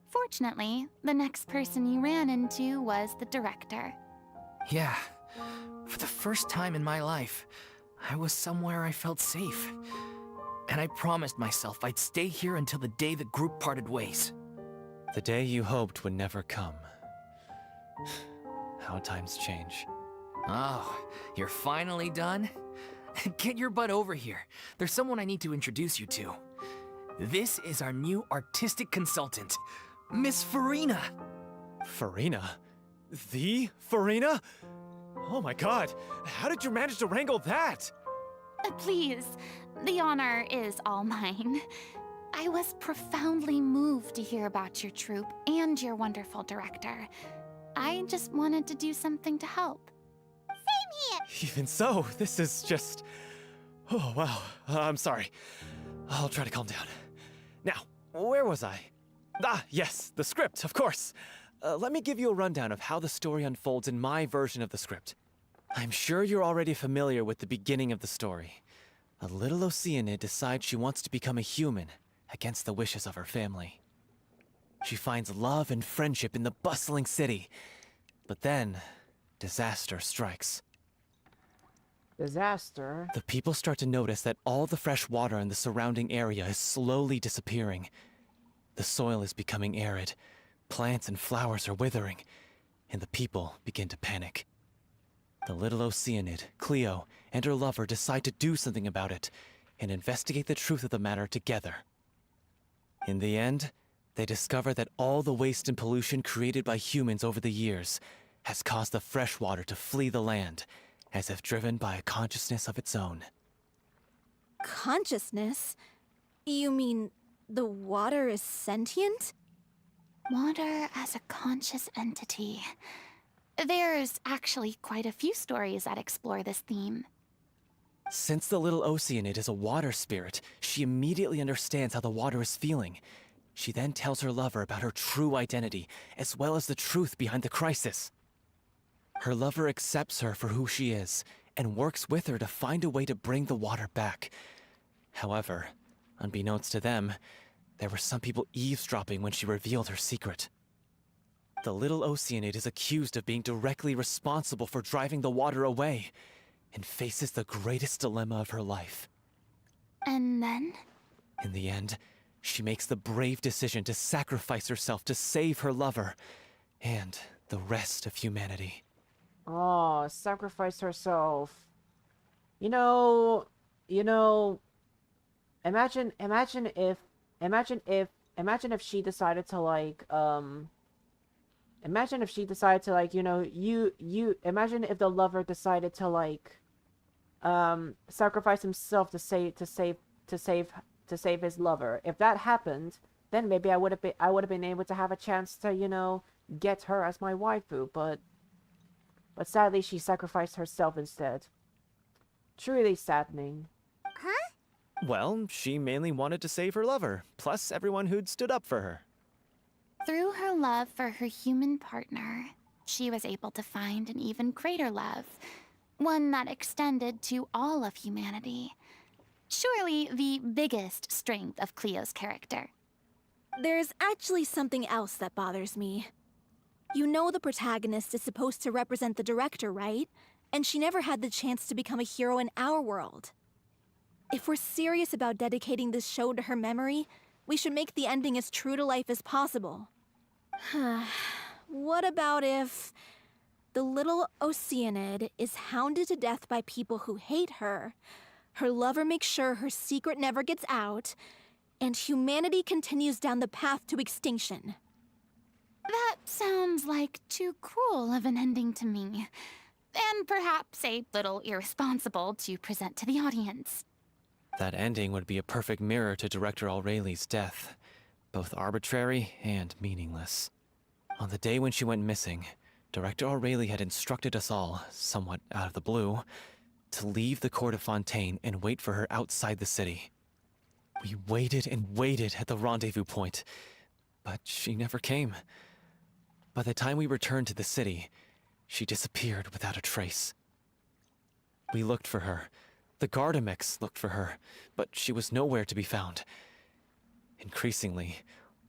Fortunately, the next person you ran into was the director. Yeah. For the first time in my life, I was somewhere I felt safe. And I promised myself I'd stay here until the day the group parted ways. The day you hoped would never come. How times change. Oh, you're finally done? Get your butt over here. There's someone I need to introduce you to. This is our new artistic consultant, Miss Furina. Furina? The Furina? Oh my god, how did you manage to wrangle that? Please, the honor is all mine. I was profoundly moved to hear about your troupe and your wonderful director. I just wanted to do something to help. Same here! Even so, this is just... Oh, wow. I'm sorry. I'll try to calm down. Now, where was I? Ah, yes, the script, of course. Let me give you a rundown of how the story unfolds in my version of the script. I'm sure you're already familiar with the beginning of the story. A little Oceanid decides she wants to become a human, against the wishes of her family. She finds love and friendship in the bustling city. But then, disaster strikes. Disaster? The people start to notice that all the fresh water in the surrounding area is slowly disappearing. The soil is becoming arid, plants and flowers are withering, and the people begin to panic. The little Oceanid, Cleo, and her lover decide to do something about it, and investigate the truth of the matter together. In the end, they discover that all the waste and pollution created by humans over the years has caused the fresh water to flee the land, as if driven by a consciousness of its own. Consciousness? You mean the water is sentient? Water as a conscious entity. There's actually quite a few stories that explore this theme. Since the little Oceanid is a water spirit, she immediately understands how the water is feeling. She then tells her lover about her true identity, as well as the truth behind the crisis. Her lover accepts her for who she is, and works with her to find a way to bring the water back. However, unbeknownst to them, there were some people eavesdropping when she revealed her secret. The little Oceanid is accused of being directly responsible for driving the water away, and faces the greatest dilemma of her life. And then? In the end, she makes the brave decision to sacrifice herself to save her lover, and the rest of humanity. Oh, sacrifice herself. Imagine if she decided to imagine if the lover decided to sacrifice himself to save his lover. If that happened, then maybe I would have been able to have a chance to, get her as my waifu, but sadly she sacrificed herself instead. Truly saddening. Huh? Well, she mainly wanted to save her lover, plus everyone who'd stood up for her. Through her love for her human partner, she was able to find an even greater love, one that extended to all of humanity. Surely the biggest strength of Cleo's character. There's actually something else that bothers me. You know the protagonist is supposed to represent the director, right? And she never had the chance to become a hero in our world. If we're serious about dedicating this show to her memory, we should make the ending as true to life as possible. What about if the little Oceanid is hounded to death by people who hate her, her lover makes sure her secret never gets out, and humanity continues down the path to extinction? That sounds like too cruel of an ending to me, and perhaps a little irresponsible to present to the audience. That ending would be a perfect mirror to Director Aureli's death, both arbitrary and meaningless. On the day when she went missing, Director Aureli had instructed us all, somewhat out of the blue, to leave the court of Fontaine and wait for her outside the city. We waited and waited at the rendezvous point, but she never came. By the time we returned to the city, she disappeared without a trace. We looked for her. The Gardamex looked for her, but she was nowhere to be found. Increasingly,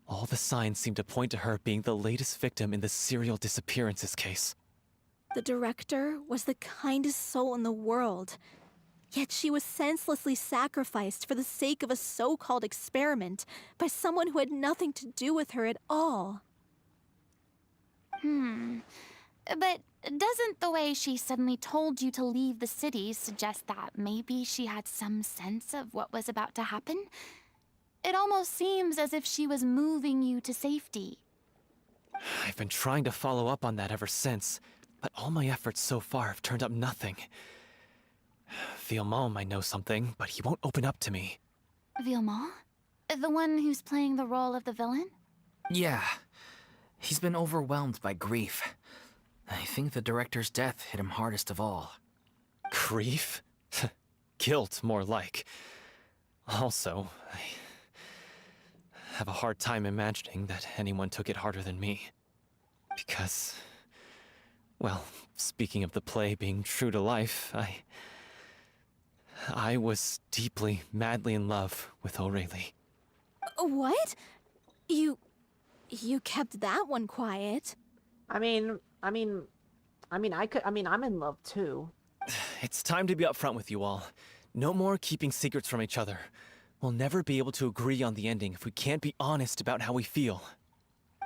all the signs seemed to point to her being the latest victim in the serial disappearances case. The director was the kindest soul in the world, yet she was senselessly sacrificed for the sake of a so-called experiment by someone who had nothing to do with her at all. But doesn't the way she suddenly told you to leave the city suggest that maybe she had some sense of what was about to happen? It almost seems as if she was moving you to safety. I've been trying to follow up on that ever since, but all my efforts so far have turned up nothing. Villemont might know something, but he won't open up to me. Villemont? The one who's playing the role of the villain? Yeah. He's been overwhelmed by grief. I think the director's death hit him hardest of all. Grief? Guilt, more like. Also, I have a hard time imagining that anyone took it harder than me. Because, well, speaking of the play being true to life, I was deeply, madly in love with O'Reilly. What? You kept that one quiet. I mean, I'm in love too. It's time to be upfront with you all. No more keeping secrets from each other. We'll never be able to agree on the ending if we can't be honest about how we feel.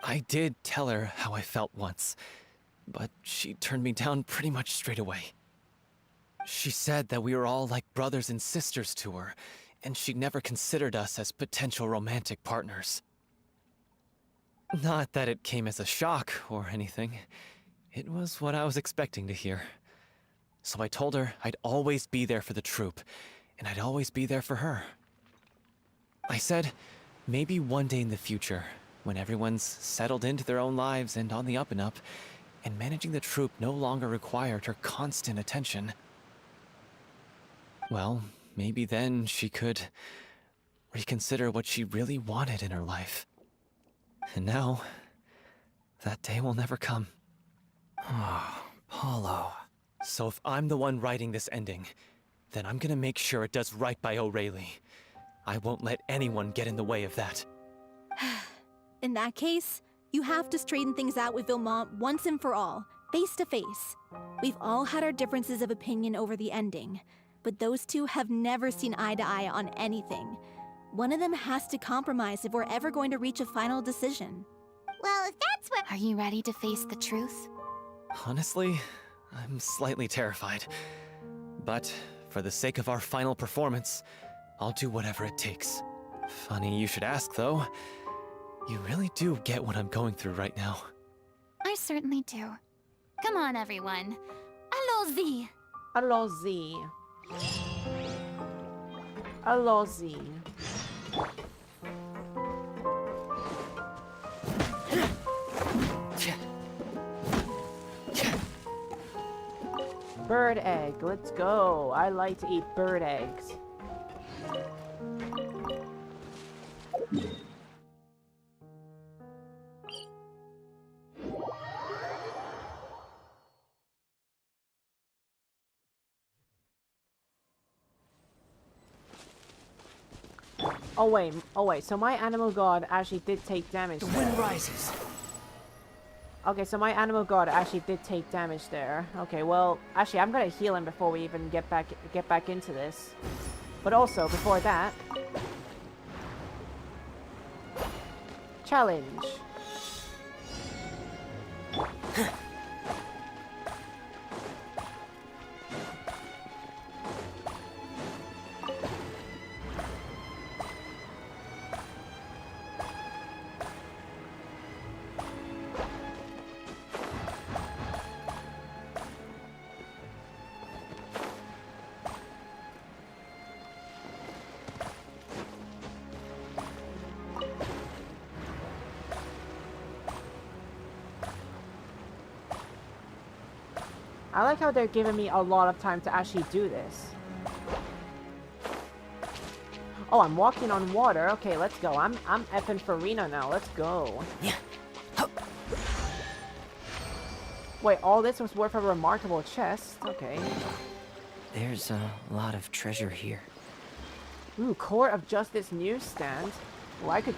I did tell her how I felt once, but she turned me down pretty much straight away. She said that we were all like brothers and sisters to her, and she'd never considered us as potential romantic partners. Not that it came as a shock or anything. It was what I was expecting to hear. So I told her I'd always be there for the troupe, and I'd always be there for her. I said, maybe one day in the future, when everyone's settled into their own lives and on the up and up, and managing the troupe no longer required her constant attention. Well, maybe then she could reconsider what she really wanted in her life. And now, that day will never come. Oh, Paulo. So if I'm the one writing this ending, then I'm gonna make sure it does right by O'Reilly. I won't let anyone get in the way of that. In that case, you have to straighten things out with Vilmont once and for all, face to face. We've all had our differences of opinion over the ending, but those two have never seen eye to eye on anything. One of them has to compromise if we're ever going to reach a final decision. Well, if that's what... Are you ready to face the truth? Honestly, I'm slightly terrified. But for the sake of our final performance, I'll do whatever it takes. Funny you should ask, though. You really do get what I'm going through right now. I certainly do. Come on, everyone. Allons-y! Allons-y. Allons-y. Bird egg, let's go. I like to eat bird eggs. Oh wait, so my animal god actually did take damage there. The wind rises. Okay, so my animal god actually did take damage there. Okay, well, actually, I'm gonna heal him before we even get back into this. But also, before that... Challenge. I like how they're giving me a lot of time to actually do this. Oh, I'm walking on water. Okay, let's go. I'm effing furina now. Let's go. Yeah. Wait, all this was worth a remarkable chest. Okay. There's a lot of treasure here. Ooh, Court of Justice newsstand. Oh, I could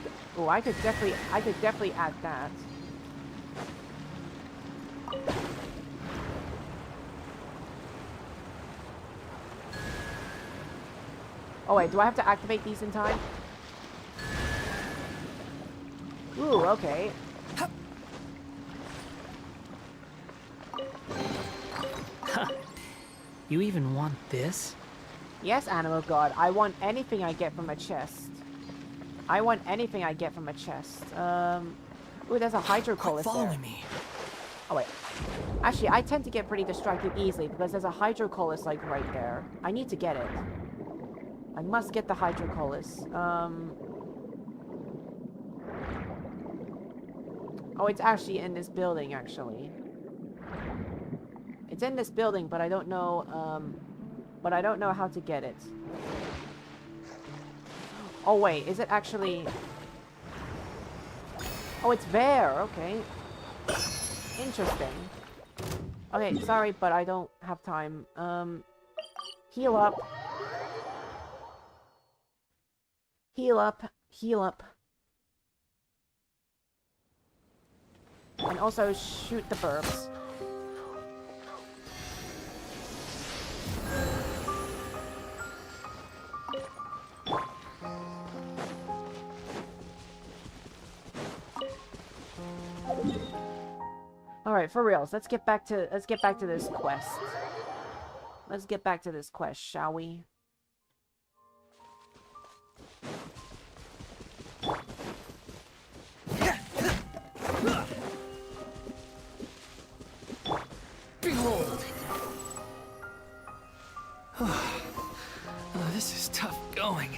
definitely add that. Oh wait, do I have to activate these in time? Ooh, okay. You even want this? Yes, Animal God. I want anything I get from a chest. I want anything I get from a chest. Ooh, there's a hydrocollis there. Follow me. Oh wait. Actually, I tend to get pretty distracted easily because there's a hydrocollis like right there. I need to get it. I must get the hydrocollis. Oh, it's actually in this building, actually. It's in this building, but I don't know, how to get it. Oh wait, is it actually... Oh, it's there, okay. Interesting. Okay, sorry, but I don't have time. Heal up. Heal up. Heal up. And also shoot the burbs. Alright, for reals, let's get back to this quest. Let's get back to this quest, shall we? Behold! This is tough going.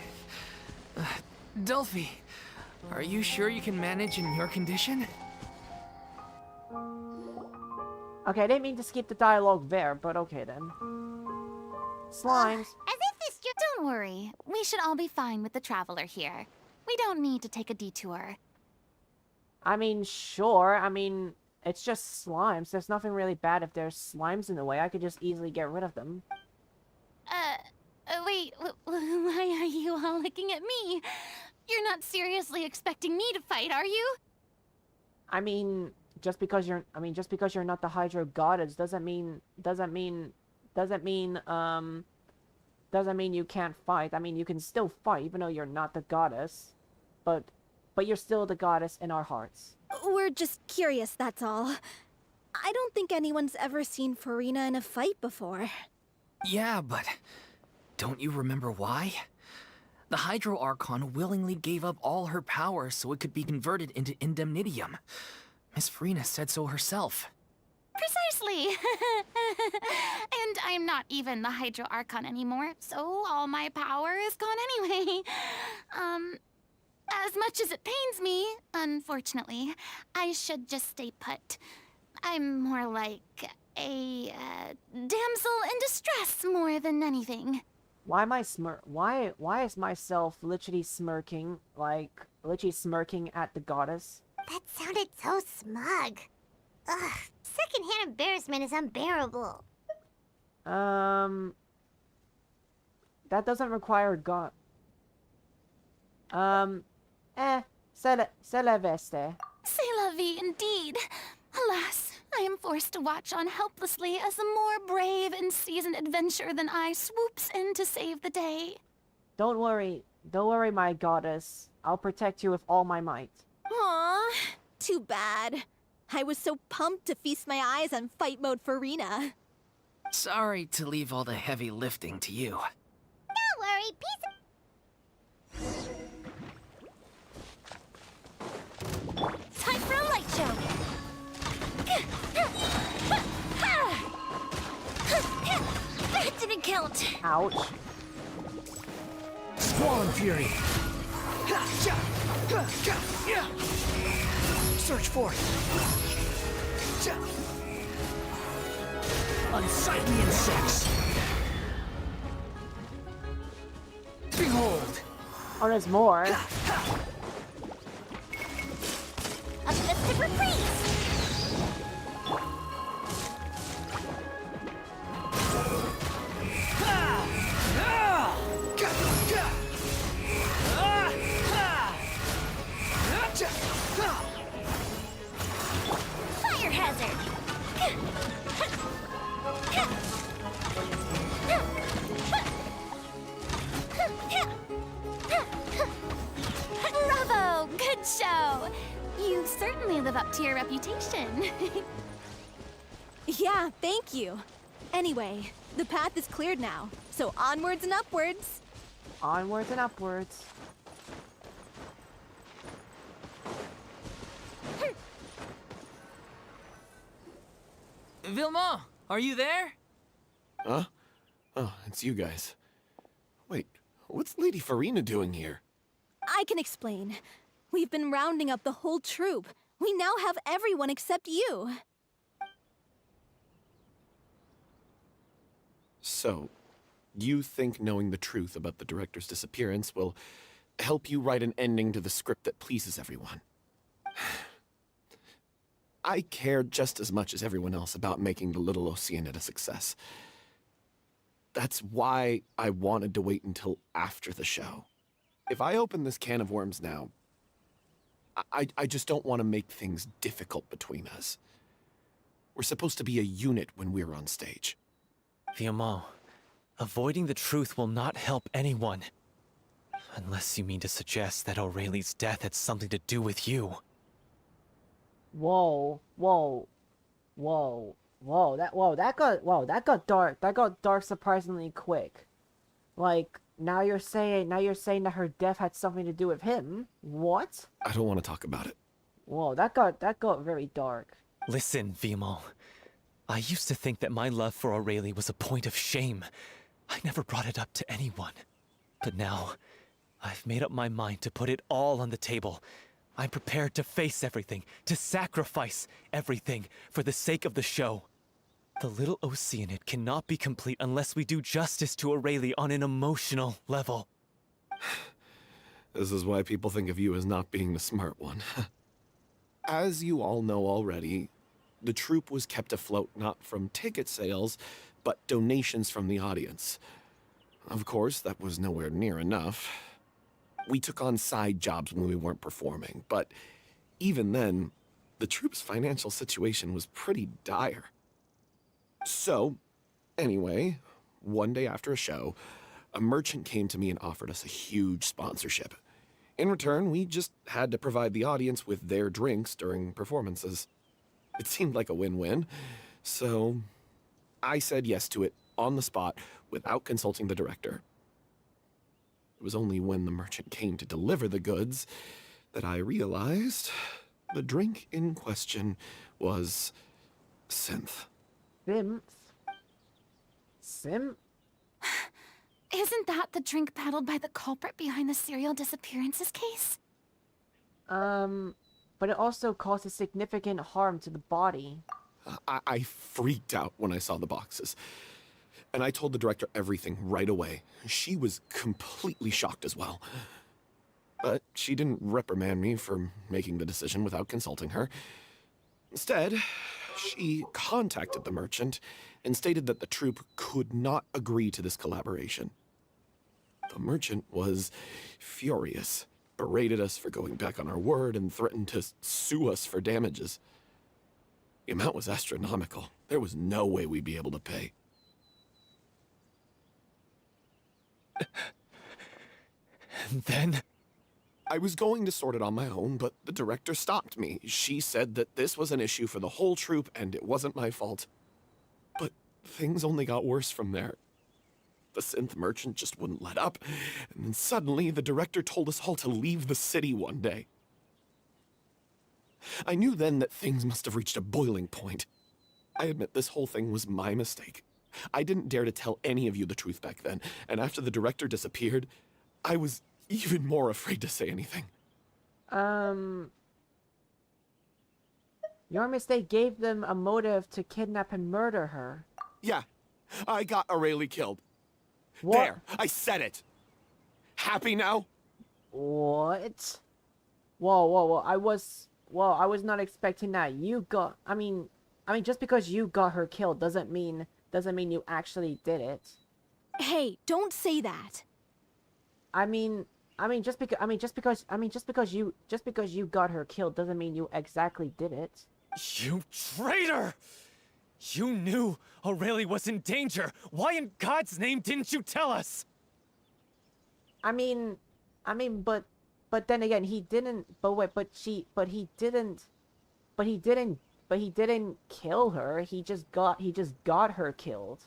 Delphi, are you sure you can manage in your condition? Okay, I didn't mean to skip the dialogue there, but okay then. Slimes. As if this Don't worry. We should all be fine with the traveler here. We don't need to take a detour. I mean, sure. I mean, it's just slimes. There's nothing really bad if there's slimes in the way. I could just easily get rid of them. Wait, why are you all looking at me? You're not seriously expecting me to fight, are you? I mean, just because you're not the Hydro Goddess doesn't mean you can't fight. I mean, you can still fight even though you're not the goddess. But you're still the goddess in our hearts. We're just curious, that's all. I don't think anyone's ever seen Furina in a fight before. Yeah, but don't you remember why? The Hydro Archon willingly gave up all her power so it could be converted into indemnitium. Miss Furina said so herself. Precisely! And I'm not even the Hydro Archon anymore, so all my power is gone anyway. As much as it pains me, unfortunately, I should just stay put. I'm more like a damsel in distress more than anything. Why am I why is myself literally smirking, at the goddess? That sounded so smug. Ugh, secondhand embarrassment is unbearable. That doesn't require god. C'est la veste. C'est la vie indeed. Alas, I am forced to watch on helplessly as a more brave and seasoned adventurer than I swoops in to save the day. Don't worry, my goddess. I'll protect you with all my might. Aw, too bad. I was so pumped to feast my eyes on fight mode Furina. Sorry to leave all the heavy lifting to you. Don't worry, Time for a light show! That didn't count! Ouch. Squall Fury! Search for it! Unsightly insects! Behold! Oh, there's more. A festive reprise! Fire hazard! Bravo! Good show! You certainly live up to your reputation. Yeah, thank you. Anyway, the path is cleared now, so onwards and upwards. Onwards and upwards. Vilma, are you there? Huh? Oh, it's you guys. Wait, what's Lady Furina doing here? I can explain. We've been rounding up the whole troop. We now have everyone except you. So, you think knowing the truth about the director's disappearance will help you write an ending to the script that pleases everyone. I care just as much as everyone else about making the Little Oceanid a success. That's why I wanted to wait until after the show. If I open this can of worms now, I just don't want to make things difficult between us. We're supposed to be a unit when we're on stage. Viamal, avoiding the truth will not help anyone. Unless you mean to suggest that Aureli's death had something to do with you. Whoa, whoa, whoa, that got dark. That got dark surprisingly quick. Like, now you're saying that her death had something to do with him? What? I don't want to talk about it. Whoa, that got very dark. Listen, Viamal. I used to think that my love for Aurelie was a point of shame. I never brought it up to anyone. But now, I've made up my mind to put it all on the table. I'm prepared to face everything, to sacrifice everything for the sake of the show. The Little Oceanid cannot be complete unless we do justice to Aurelie on an emotional level. This is why people think of you as not being the smart one. As you all know already, the troupe was kept afloat not from ticket sales, but donations from the audience. Of course, that was nowhere near enough. We took on side jobs when we weren't performing, but even then, the troupe's financial situation was pretty dire. So, anyway, one day after a show, a merchant came to me and offered us a huge sponsorship. In return, we just had to provide the audience with their drinks during performances. It seemed like a win-win, so I said yes to it on the spot without consulting the director. It was only when the merchant came to deliver the goods that I realized the drink in question was synth. Sim? Isn't that the drink peddled by the culprit behind the serial disappearances case? But it also causes significant harm to the body. I freaked out when I saw the boxes. And I told the director everything right away. She was completely shocked as well. But she didn't reprimand me for making the decision without consulting her. Instead, she contacted the merchant and stated that the troupe could not agree to this collaboration. The merchant was furious, berated us for going back on our word, and threatened to sue us for damages. The amount was astronomical. There was no way we'd be able to pay. And then? I was going to sort it on my own, but the director stopped me. She said that this was an issue for the whole troupe and it wasn't my fault. But things only got worse from there. The synth merchant just wouldn't let up, and then suddenly the director told us all to leave the city one day. I knew then that things must have reached a boiling point. I admit this whole thing was my mistake. I didn't dare to tell any of you the truth back then, and after the director disappeared, I was even more afraid to say anything. Your mistake gave them a motive to kidnap and murder her. Yeah, I got Aurelie killed. What? There, I said it. Happy now? What? Whoa, I was not expecting that. I mean, just because you got her killed doesn't mean you actually did it. Hey, don't say that. Just because you got her killed doesn't mean you exactly did it. You traitor! You knew Aurelie was in danger. Why in God's name didn't you tell us? But then again, he didn't. But he didn't kill her. He just got her killed.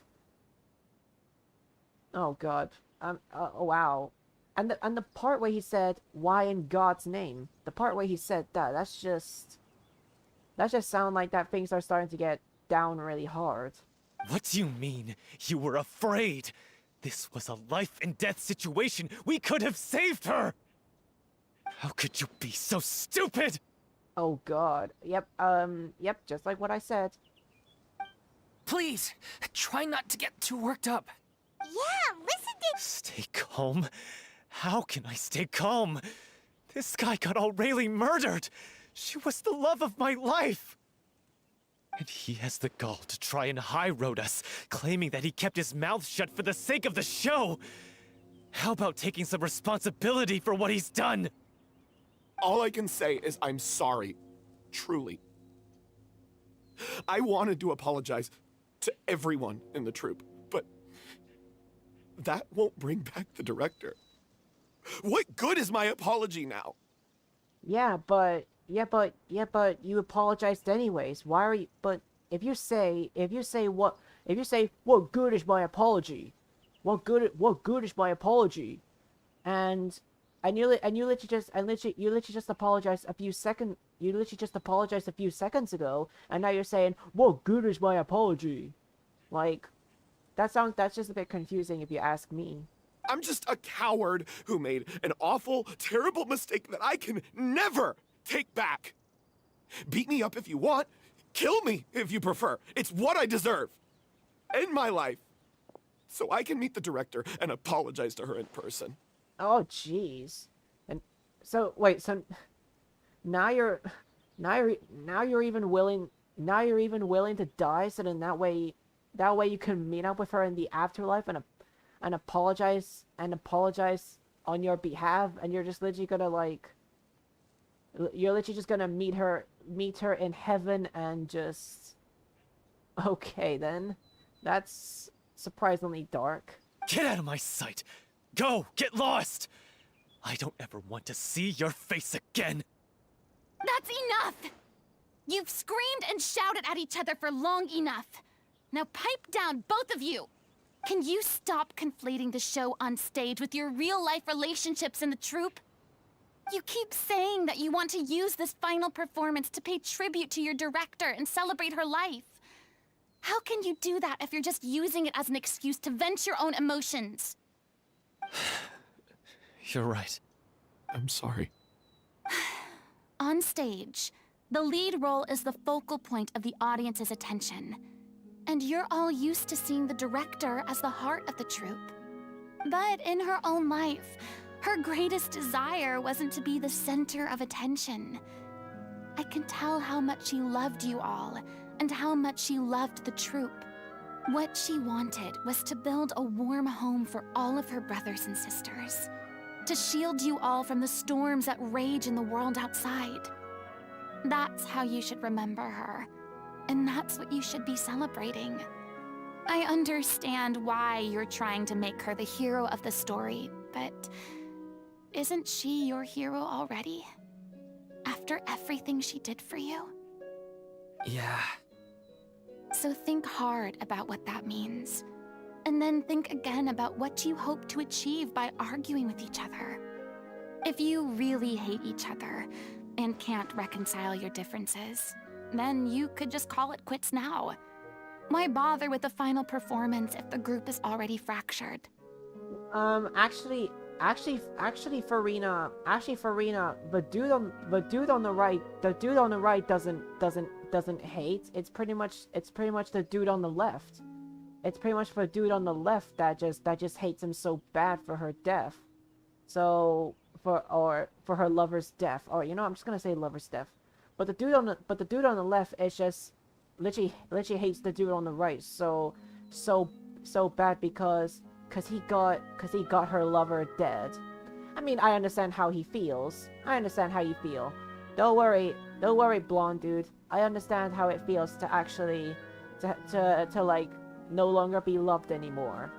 Oh God. Oh wow. And the part where he said, "Why in God's name?" The part where he said that, that's just sound like that things are starting to get down really hard. What do you mean? You were afraid? This was a life and death situation. We could have saved her! How could you be so stupid? Oh God. Yep, just like what I said. Please, try not to get too worked up. Yeah, listen to... Stay calm. How can I stay calm? This guy got Aurelie murdered! She was the love of my life! And he has the gall to try and high-road us, claiming that he kept his mouth shut for the sake of the show! How about taking some responsibility for what he's done? All I can say is I'm sorry. Truly. I wanted to apologize to everyone in the troupe, but that won't bring back the director. What good is my apology now? Yeah, but you apologized anyways. Why are you? But if you say what good is my apology? What good is my apology? And you literally just apologized a few seconds. You literally just apologized a few seconds ago, and now you're saying what good is my apology? Like, that's just a bit confusing if you ask me. I'm just a coward who made an awful, terrible mistake that I can never take back. Beat me up if you want. Kill me if you prefer. It's what I deserve. End my life. So I can meet the director and apologize to her in person. Oh, jeez. And so wait, so now you're even willing to die, so then that way you can meet up with her in the afterlife and apologize on your behalf, and you're just literally gonna you're literally just gonna meet her in heaven and just... Okay then. That's surprisingly dark. Get out of my sight! Go! Get lost! I don't ever want to see your face again! That's enough! You've screamed and shouted at each other for long enough. Now pipe down, both of you! Can you stop conflating the show on stage with your real-life relationships in the troupe? You keep saying that you want to use this final performance to pay tribute to your director and celebrate her life. How can you do that if you're just using it as an excuse to vent your own emotions? You're right. I'm sorry. On stage, the lead role is the focal point of the audience's attention. And you're all used to seeing the director as the heart of the troupe. But in her own life, her greatest desire wasn't to be the center of attention. I can tell how much she loved you all, and how much she loved the troupe. What she wanted was to build a warm home for all of her brothers and sisters. To shield you all from the storms that rage in the world outside. That's how you should remember her. And that's what you should be celebrating. I understand why you're trying to make her the hero of the story, but isn't she your hero already? After everything she did for you? Yeah. So think hard about what that means. And then think again about what you hope to achieve by arguing with each other. If you really hate each other and can't reconcile your differences, then you could just call it quits now. Why bother with the final performance if the group is already fractured? Actually, Furina, the dude on the right doesn't hate. It's pretty much the dude on the left. It's pretty much the dude on the left that just hates him so bad for her death. So for her lover's death, or I'm just gonna say lover's death. But the dude on the left is just literally hates the dude on the right so bad because he got her lover dead. I mean, I understand how he feels. I understand how you feel. Don't worry, blonde dude. I understand how it feels to actually to like no longer be loved anymore.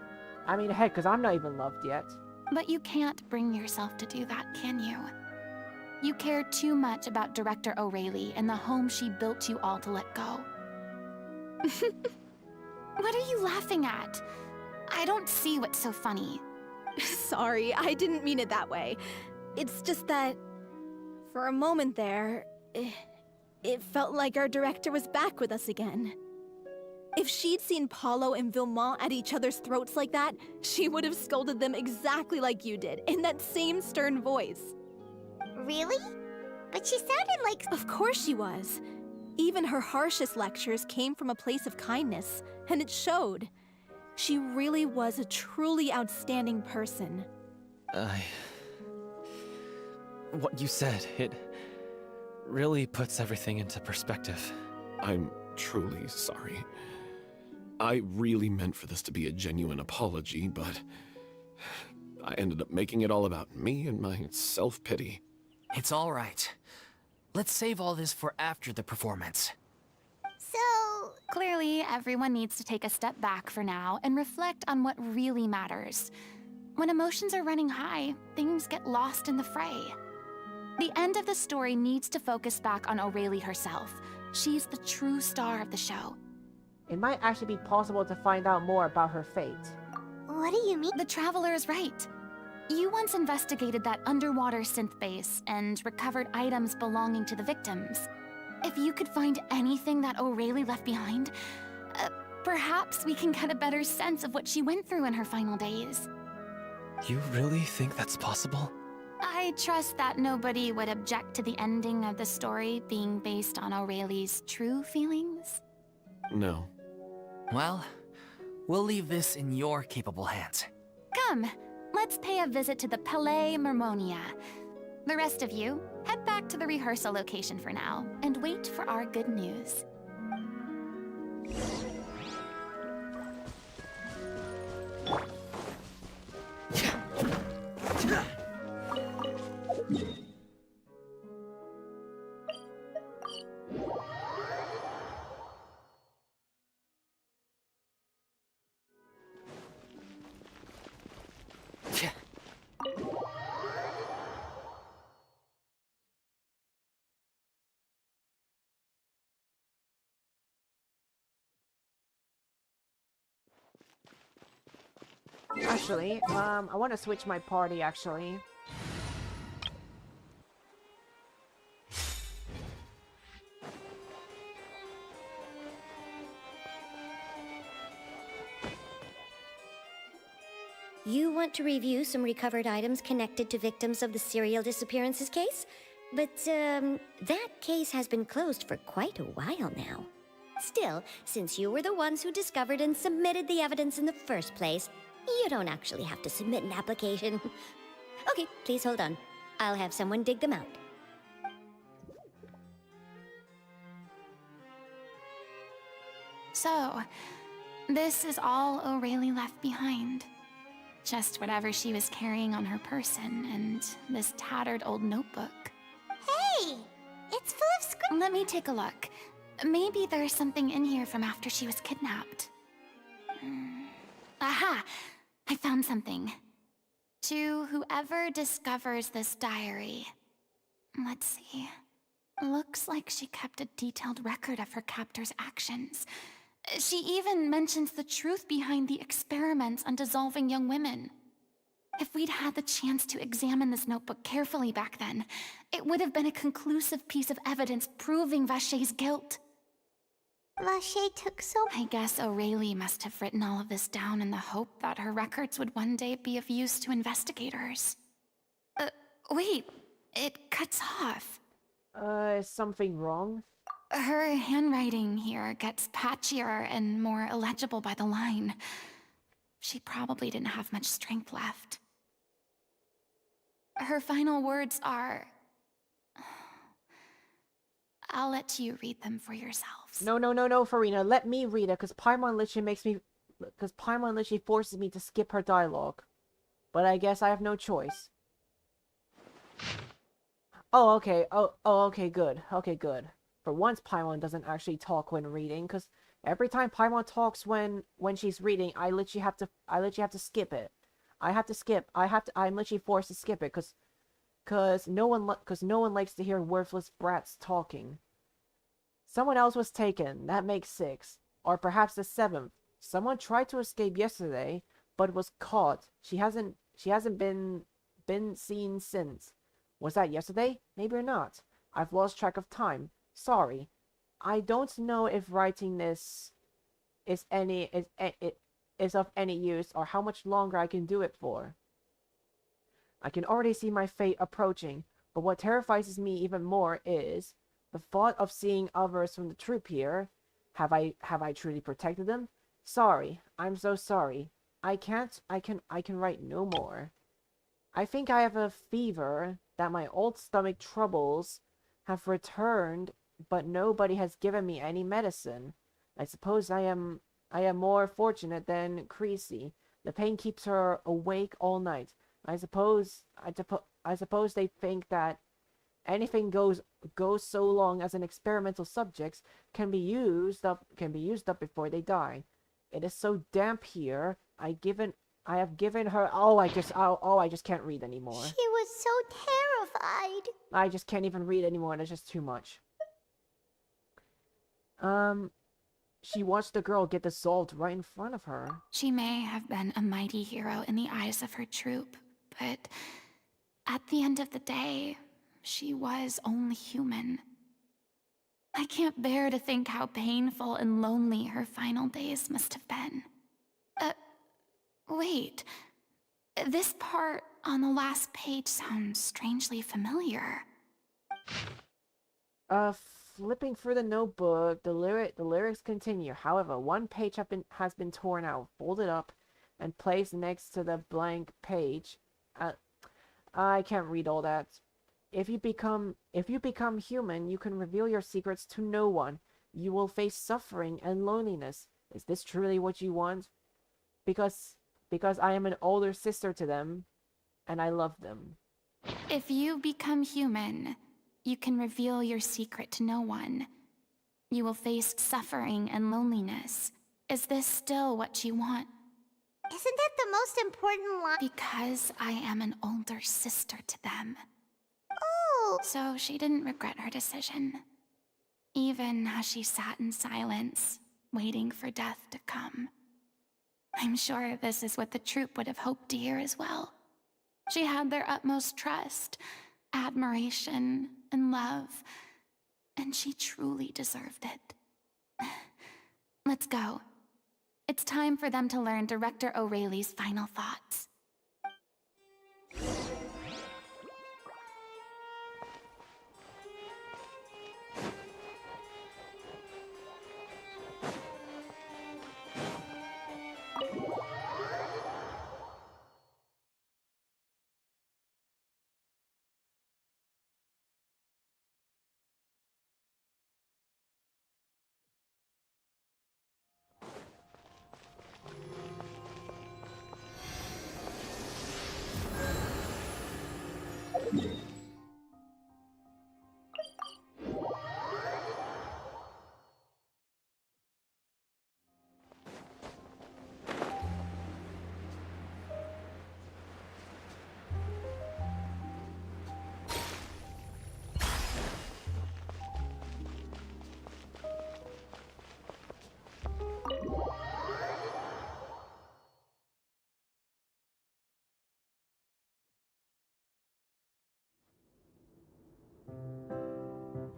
I mean, heck, because I'm not even loved yet. But you can't bring yourself to do that, can you? You care too much about Director Aurelie and the home she built you all to let go. What are you laughing at? I don't see what's so funny. Sorry, I didn't mean it that way. It's just that, for a moment there, it felt like our director was back with us again. If she'd seen Paulo and Vilmont at each other's throats like that, she would have scolded them exactly like you did, in that same stern voice. Really? But she sounded like... Of course she was. Even her harshest lectures came from a place of kindness, and it showed. She really was a truly outstanding person. What you said, it really puts everything into perspective. I'm truly sorry. I really meant for this to be a genuine apology, but I ended up making it all about me and my self-pity. It's all right. Let's save all this for after the performance. So, Clearly, everyone needs to take a step back for now and reflect on what really matters. When emotions are running high, things get lost in the fray. The end of the story needs to focus back on O'Reilly herself. She's the true star of the show. It might actually be possible to find out more about her fate. what do you mean? The Traveler is right. You once investigated that underwater synth base and recovered items belonging to the victims. If you could find anything that O'Reilly left behind, perhaps we can get a better sense of what she went through in her final days. You really think that's possible? I trust that nobody would object to the ending of the story being based on O'Reilly's true feelings. No. Well, we'll leave this in your capable hands. Come, let's pay a visit to the Palais Mermonia. The rest of you, head back to the rehearsal location for now, and wait for our good news. Actually, I want to switch my party, actually. You want to review some recovered items connected to victims of the serial disappearances case? But, that case has been closed for quite a while now. Still, since you were the ones who discovered and submitted the evidence in the first place, you don't actually have to submit an application. Okay, please hold on. I'll have someone dig them out. So, this is all O'Reilly left behind. Just whatever she was carrying on her person and this tattered old notebook. Hey! It's full of script. Let me take a look. Maybe there's something in here from after she was kidnapped. Aha! I found something. To whoever discovers this diary. Let's see. Looks like she kept a detailed record of her captor's actions. She even mentions the truth behind the experiments on dissolving young women. If we'd had the chance to examine this notebook carefully back then, it would have been a conclusive piece of evidence proving Vachey's guilt. Vachey took so... I guess O'Reilly must have written all of this down in the hope that her records would one day be of use to investigators. Wait, it cuts off. Is something wrong? Her handwriting here gets patchier and more illegible by the line. She probably didn't have much strength left. Her final words are... I'll let you read them for yourselves. No, Furina. Let me read it, because Paimon literally forces me to skip her dialogue. But I guess I have no choice. Oh, okay. Oh, okay, good. Okay, good. For once, Paimon doesn't actually talk when reading, because every time Paimon talks when she's reading, I literally have to skip it. I'm literally forced to skip it, because no one likes to hear worthless brats talking. Someone else was taken. That makes 6. Or perhaps the 7th. Someone tried to escape yesterday, but was caught. She hasn't been seen since. Was that yesterday? Maybe or not. I've lost track of time. Sorry. I don't know if writing this is of any use or how much longer I can do it for. I can already see my fate approaching, but what terrifies me even more is the thought of seeing others from the troop here. Have I truly protected them? Sorry. I'm so sorry. I can write no more. I think I have a fever, that my old stomach troubles have returned, but nobody has given me any medicine. I suppose I am more fortunate than Creasy. The pain keeps her awake all night. I suppose they think that anything goes so long as an experimental subjects can be used up before they die. It is so damp here. I have given her. I just can't read anymore. She was so terrified. I just can't even read anymore. That's just too much. She watched the girl get dissolved right in front of her. She may have been a mighty hero in the eyes of her troop, but at the end of the day, she was only human. I can't bear to think how painful and lonely her final days must have been. Wait. This part on the last page sounds strangely familiar. Flipping through the notebook, the lyrics continue. However, one page has been torn out, folded up, and placed next to the blank page. I can't read all that. If you become human, you can reveal your secrets to no one. You will face suffering and loneliness. Is this truly what you want? Because I am an older sister to them, and I love them. If you become human, you can reveal your secret to no one. You will face suffering and loneliness. Is this still what you want? Isn't that the most important line? Because I am an older sister to them. Oh! So she didn't regret her decision. Even as she sat in silence, waiting for death to come. I'm sure this is what the troupe would have hoped to hear as well. She had their utmost trust, admiration, and love, and she truly deserved it. Let's go. It's time for them to learn Director O'Reilly's final thoughts.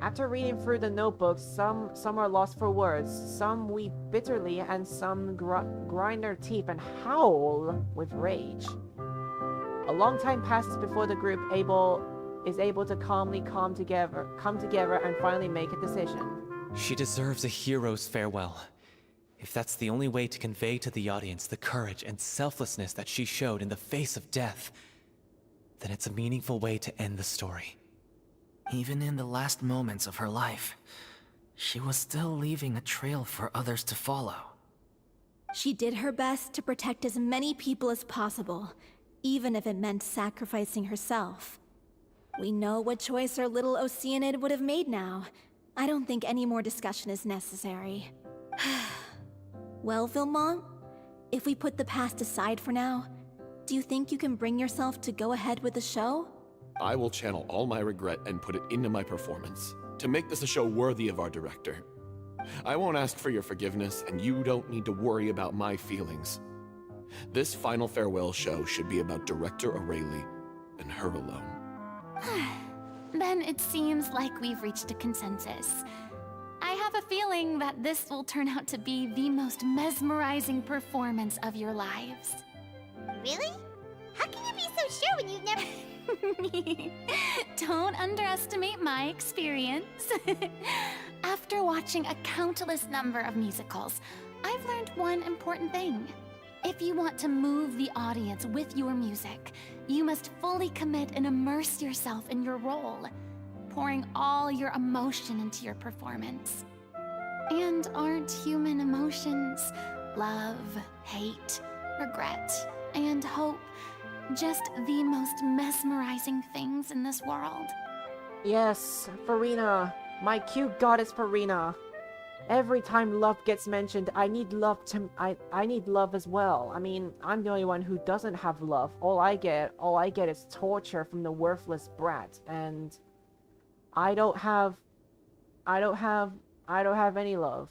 After reading through the notebooks, some are lost for words, some weep bitterly, and some grind their teeth and howl with rage. A long time passes before the group is able to calmly come together and finally make a decision. She deserves a hero's farewell. If that's the only way to convey to the audience the courage and selflessness that she showed in the face of death, then it's a meaningful way to end the story. Even in the last moments of her life, she was still leaving a trail for others to follow. She did her best to protect as many people as possible, even if it meant sacrificing herself. We know what choice our little Oceanid would have made now. I don't think any more discussion is necessary. Well, Vilmont, if we put the past aside for now, do you think you can bring yourself to go ahead with the show? I will channel all my regret and put it into my performance, to make this a show worthy of our director. I won't ask for your forgiveness, and you don't need to worry about my feelings. This final farewell show should be about Director O'Reilly and her alone. Then it seems like we've reached a consensus. I have a feeling that this will turn out to be the most mesmerizing performance of your lives. Really? How can you be so sure when you've never... Don't underestimate my experience. After watching a countless number of musicals, I've learned one important thing. If you want to move the audience with your music, you must fully commit and immerse yourself in your role, pouring all your emotion into your performance. And aren't human emotions, love, hate, regret, and hope, just the most mesmerizing things in this world? Yes, Furina. My cute goddess Furina. Every time love gets mentioned, I need love I need love as well. I mean, I'm the only one who doesn't have love. All I get is torture from the worthless brat, and I don't have any love.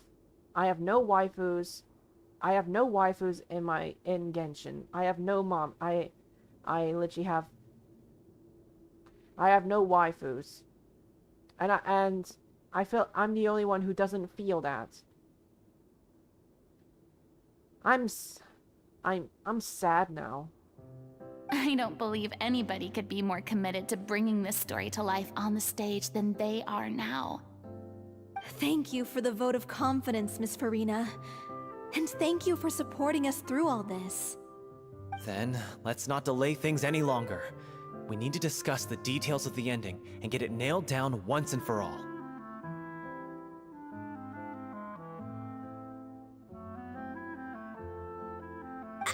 I have no waifus. I have no waifus in Genshin. I have no mom. I literally have no waifus. And I feel I'm the only one who doesn't feel that. I'm sad now. I don't believe anybody could be more committed to bringing this story to life on the stage than they are now. Thank you for the vote of confidence, Miss Furina. And thank you for supporting us through all this. Then, let's not delay things any longer. We need to discuss the details of the ending and get it nailed down once and for all.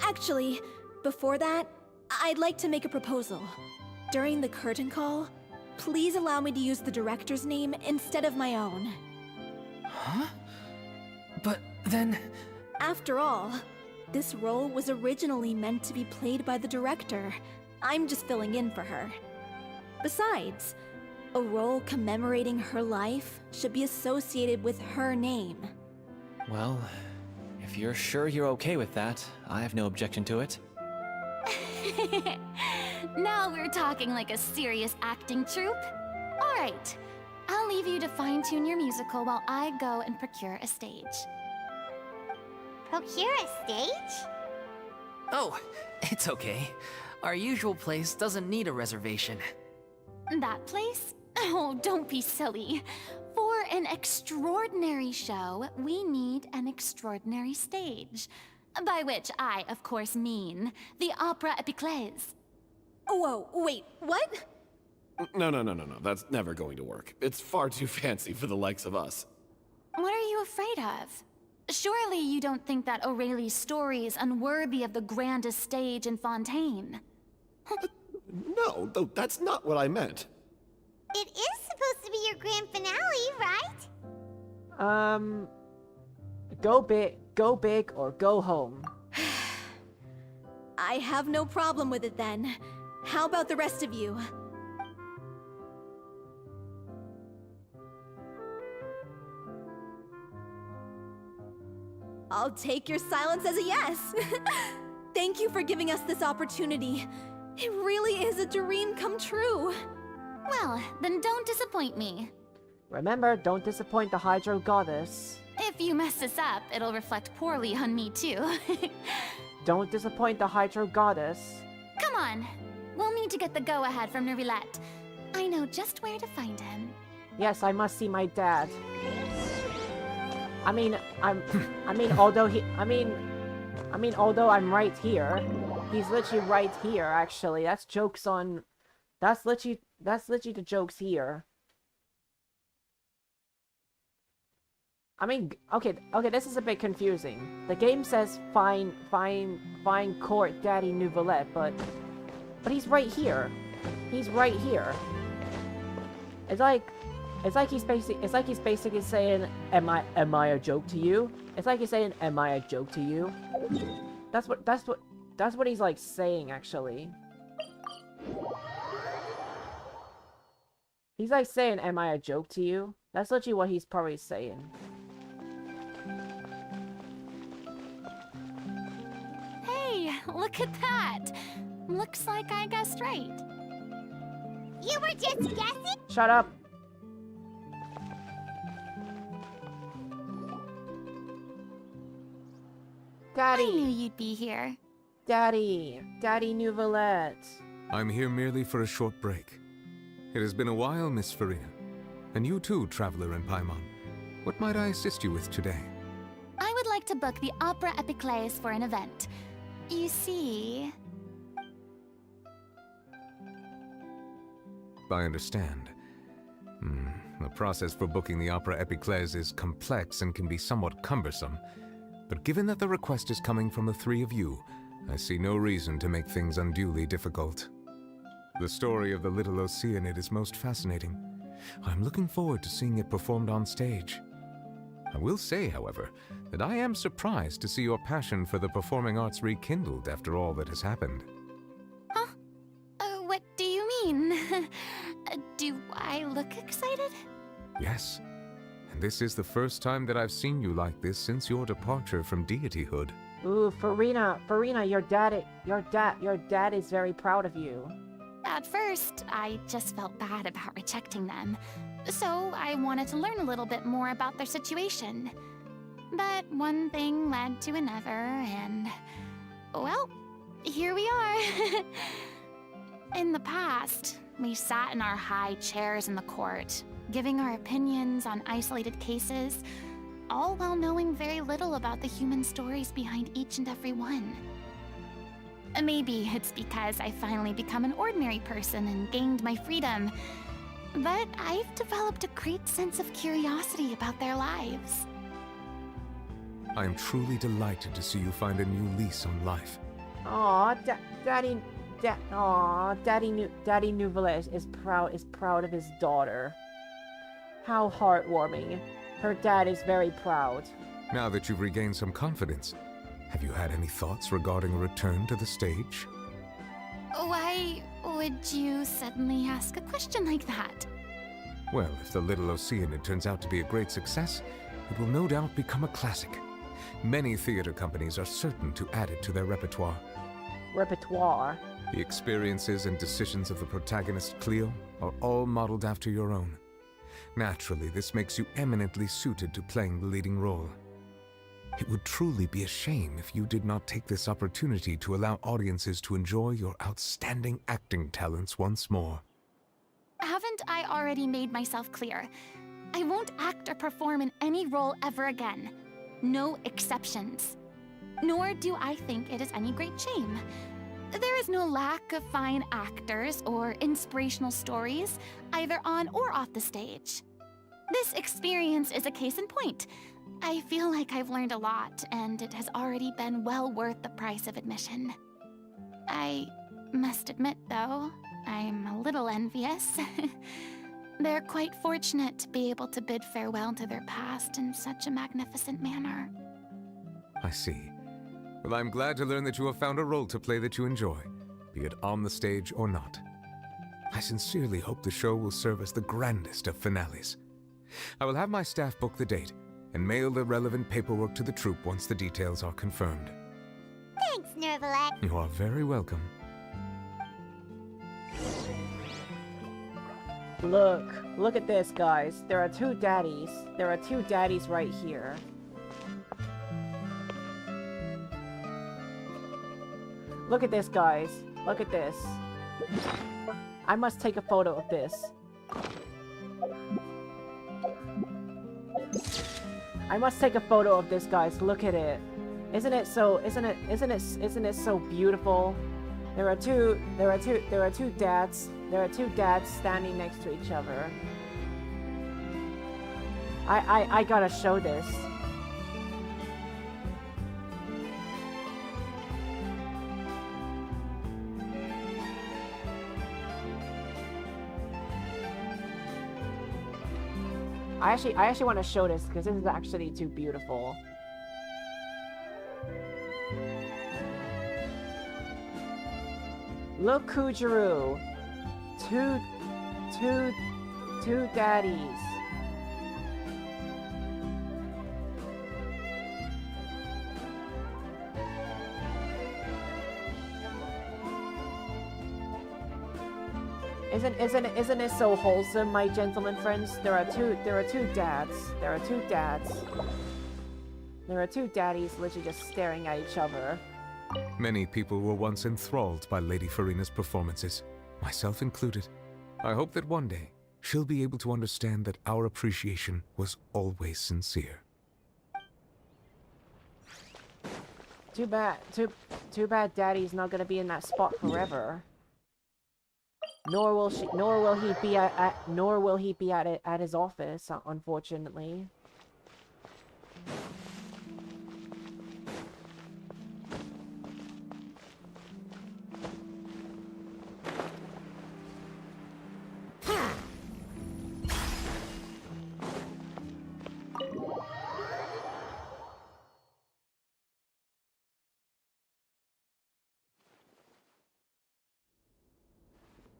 Actually, before that, I'd like to make a proposal. During the curtain call, please allow me to use the director's name instead of my own. Huh? But then... After all, this role was originally meant to be played by the director. I'm just filling in for her. Besides, a role commemorating her life should be associated with her name. Well, if you're sure you're okay with that, I have no objection to it. Now we're talking like a serious acting troupe. All right, I'll leave you to fine-tune your musical while I go and procure a stage. Procure a stage? Oh, it's okay. Our usual place doesn't need a reservation. That place? Oh, don't be silly. For an extraordinary show, we need an extraordinary stage. By which I, of course, mean the Opera Epiclese. Whoa, wait, what? No. That's never going to work. It's far too fancy for the likes of us. What are you afraid of? Surely you don't think that Aurelie's story is unworthy of the grandest stage in Fontaine? No, that's not what I meant. It is supposed to be your grand finale, right? Go big, or go home. I have no problem with it then. How about the rest of you? I'll take your silence as a yes. Thank you for giving us this opportunity. It really is a dream come true. Well, then don't disappoint me. Remember, don't disappoint the Hydro Goddess. If you mess this up, it'll reflect poorly on me too. Don't disappoint the Hydro Goddess. Come on. We'll need to get the go-ahead from Nerilette. I know just where to find him. Yes, I must see my dad. Although I'm right here. He's literally right here, actually. That's literally the jokes here. Okay, this is a bit confusing. The game says find court Daddy Nouvelette, but he's right here. He's right here. It's like he's basically saying, am I a joke to you? It's like he's saying, am I a joke to you? That's what he's like saying, actually. He's like saying, am I a joke to you? That's literally what he's probably saying. Hey, look at that! Looks like I guessed right. You were just guessing? Shut up! Daddy! I knew you'd be here. Daddy Nouvelette. I'm here merely for a short break. It has been a while, Miss Furina. And you too, Traveler in Paimon. What might I assist you with today? I would like to book the Opera Epiclese for an event. You see... I understand. The process for booking the Opera Epiclese is complex and can be somewhat cumbersome. But given that the request is coming from the three of you, I see no reason to make things unduly difficult. The story of the little Oceanid is most fascinating. I'm looking forward to seeing it performed on stage. I will say, however, that I am surprised to see your passion for the performing arts rekindled after all that has happened. Huh? What do you mean? Do I look excited? Yes, and this is the first time that I've seen you like this since your departure from deityhood. Ooh, Furina, your dad is very proud of you. At first, I just felt bad about rejecting them, so I wanted to learn a little bit more about their situation. But one thing led to another, and... well, here we are. In the past, we sat in our high chairs in the court, giving our opinions on isolated cases, all while knowing very little about the human stories behind each and every one. Maybe it's because I finally become an ordinary person and gained my freedom, but I've developed a great sense of curiosity about their lives. I am truly delighted to see you find a new lease on life. Aw, Daddy Nouvelle is proud of his daughter. How heartwarming. Her dad is very proud. Now that you've regained some confidence, have you had any thoughts regarding a return to the stage? Why would you suddenly ask a question like that? Well, if the Little Oceanid turns out to be a great success, it will no doubt become a classic. Many theater companies are certain to add it to their repertoire. Repertoire? The experiences and decisions of the protagonist, Cleo, are all modeled after your own. Naturally, this makes you eminently suited to playing the leading role. It would truly be a shame if you did not take this opportunity to allow audiences to enjoy your outstanding acting talents once more. Haven't I already made myself clear? I won't act or perform in any role ever again. No exceptions. Nor do I think it is any great shame. There is no lack of fine actors or inspirational stories, either on or off the stage. This experience is a case in point. I feel like I've learned a lot, and it has already been well worth the price of admission. I must admit, though, I'm a little envious. They're quite fortunate to be able to bid farewell to their past in such a magnificent manner. I see. Well, I'm glad to learn that you have found a role to play that you enjoy, be it on the stage or not. I sincerely hope the show will serve as the grandest of finales. I will have my staff book the date and mail the relevant paperwork to the troupe once the details are confirmed. Thanks, Nervalek. You are very welcome. Look at this, guys. There are two daddies. There are two daddies right here. Look at this, guys. Look at this. I must take a photo of this. I must take a photo of this, guys. Look at it. Isn't it so beautiful? There are two dads standing next to each other. I gotta show this. I actually want to show this because this is actually too beautiful. Look, Kujaru. Two daddies. Isn't it so wholesome, my gentlemen friends? There are two dads. There are two dads. There are two daddies literally just staring at each other. Many people were once enthralled by Lady Furina's performances, myself included. I hope that one day she'll be able to understand that our appreciation was always sincere. Too bad. Too bad. Daddy's not gonna be in that spot forever. Nor will she. Nor will he be Nor will he be at it at his office. Unfortunately.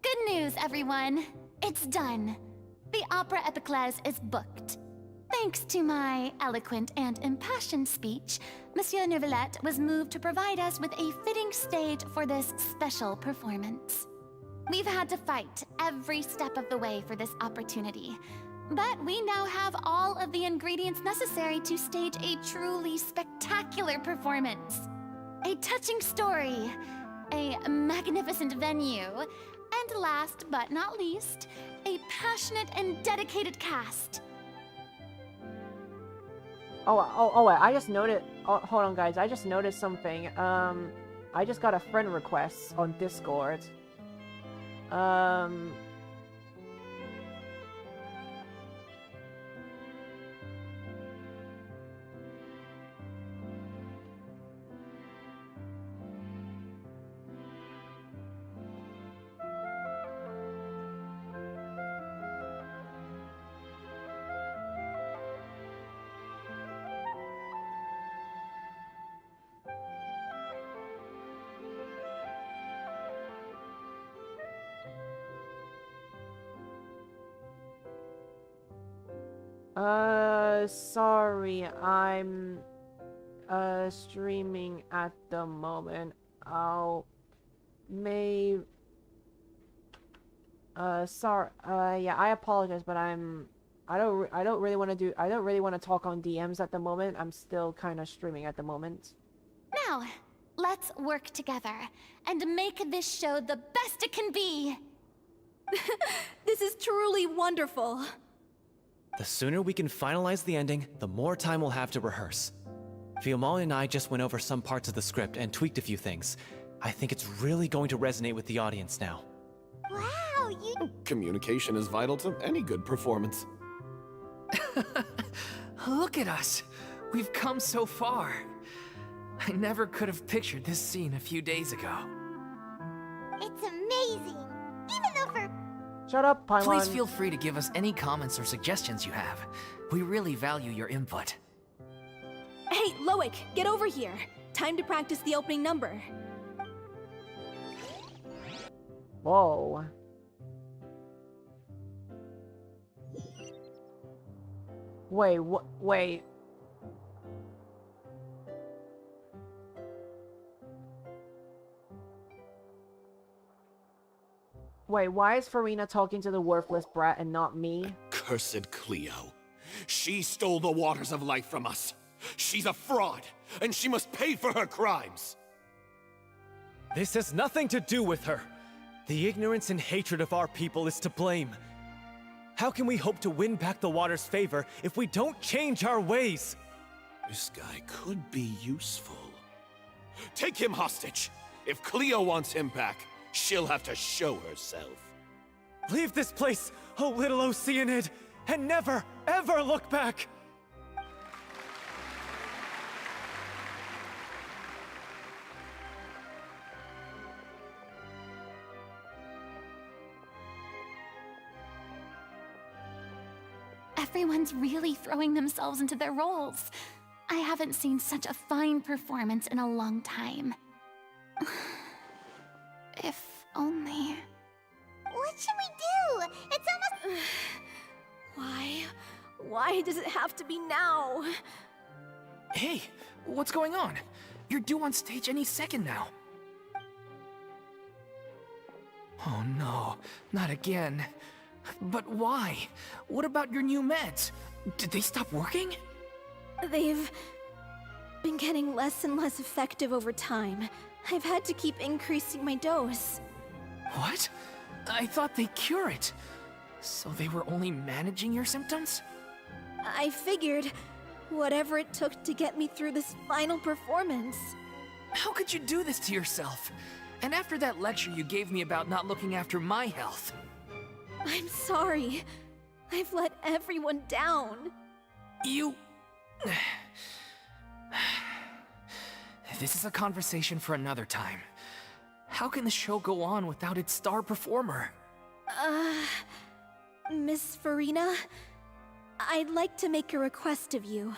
Good news, everyone. It's done. The Opera Epiclese is booked. Thanks to my eloquent and impassioned speech, Monsieur Neuvillette was moved to provide us with a fitting stage for this special performance. We've had to fight every step of the way for this opportunity, but we now have all of the ingredients necessary to stage a truly spectacular performance. A touching story, a magnificent venue, and last but not least, a passionate and dedicated cast. Oh, wait, I just noticed. Oh, hold on, guys. I just noticed something. I just got a friend request on Discord. Sorry, I'm, streaming at the moment. Sorry, yeah, I apologize, but I don't really want to talk on DMs at the moment. I'm still kind of streaming at the moment. Now, let's work together and make this show the best it can be. This is truly wonderful. The sooner we can finalize the ending, the more time we'll have to rehearse. Fiumal and I just went over some parts of the script and tweaked a few things. I think it's really going to resonate with the audience now. Wow, you... Communication is vital to any good performance. Look at us! We've come so far. I never could have pictured this scene a few days ago. It's amazing! Even though for... Shut up, Paimon. Please feel free to give us any comments or suggestions you have. We really value your input. Hey, Loic, get over here. Time to practice the opening number. Whoa. Wait, wait. Wait, why is Furina talking to the worthless brat and not me? Cursed Cleo. She stole the waters of life from us. She's a fraud, and she must pay for her crimes. This has nothing to do with her. The ignorance and hatred of our people is to blame. How can we hope to win back the water's favor if we don't change our ways? This guy could be useful. Take him hostage. If Cleo wants him back, she'll have to show herself. Leave this place, O little Oceanid, and never, ever look back! Everyone's really throwing themselves into their roles. I haven't seen such a fine performance in a long time. If only... What should we do? It's almost... Why does it have to be now? Hey, what's going on? You're due on stage any second now. Oh no, not again. But why? What about your new meds? Did they stop working? They've been getting less and less effective over time. I've had to keep increasing my dose. What? I thought they cure it. So they were only managing your symptoms? I figured whatever it took to get me through this final performance. How could you do this to yourself? And after that lecture you gave me about not looking after my health. I'm sorry. I've let everyone down. You... This is a conversation for another time. How can the show go on without its star performer? Miss Furina, I'd like to make a request of you.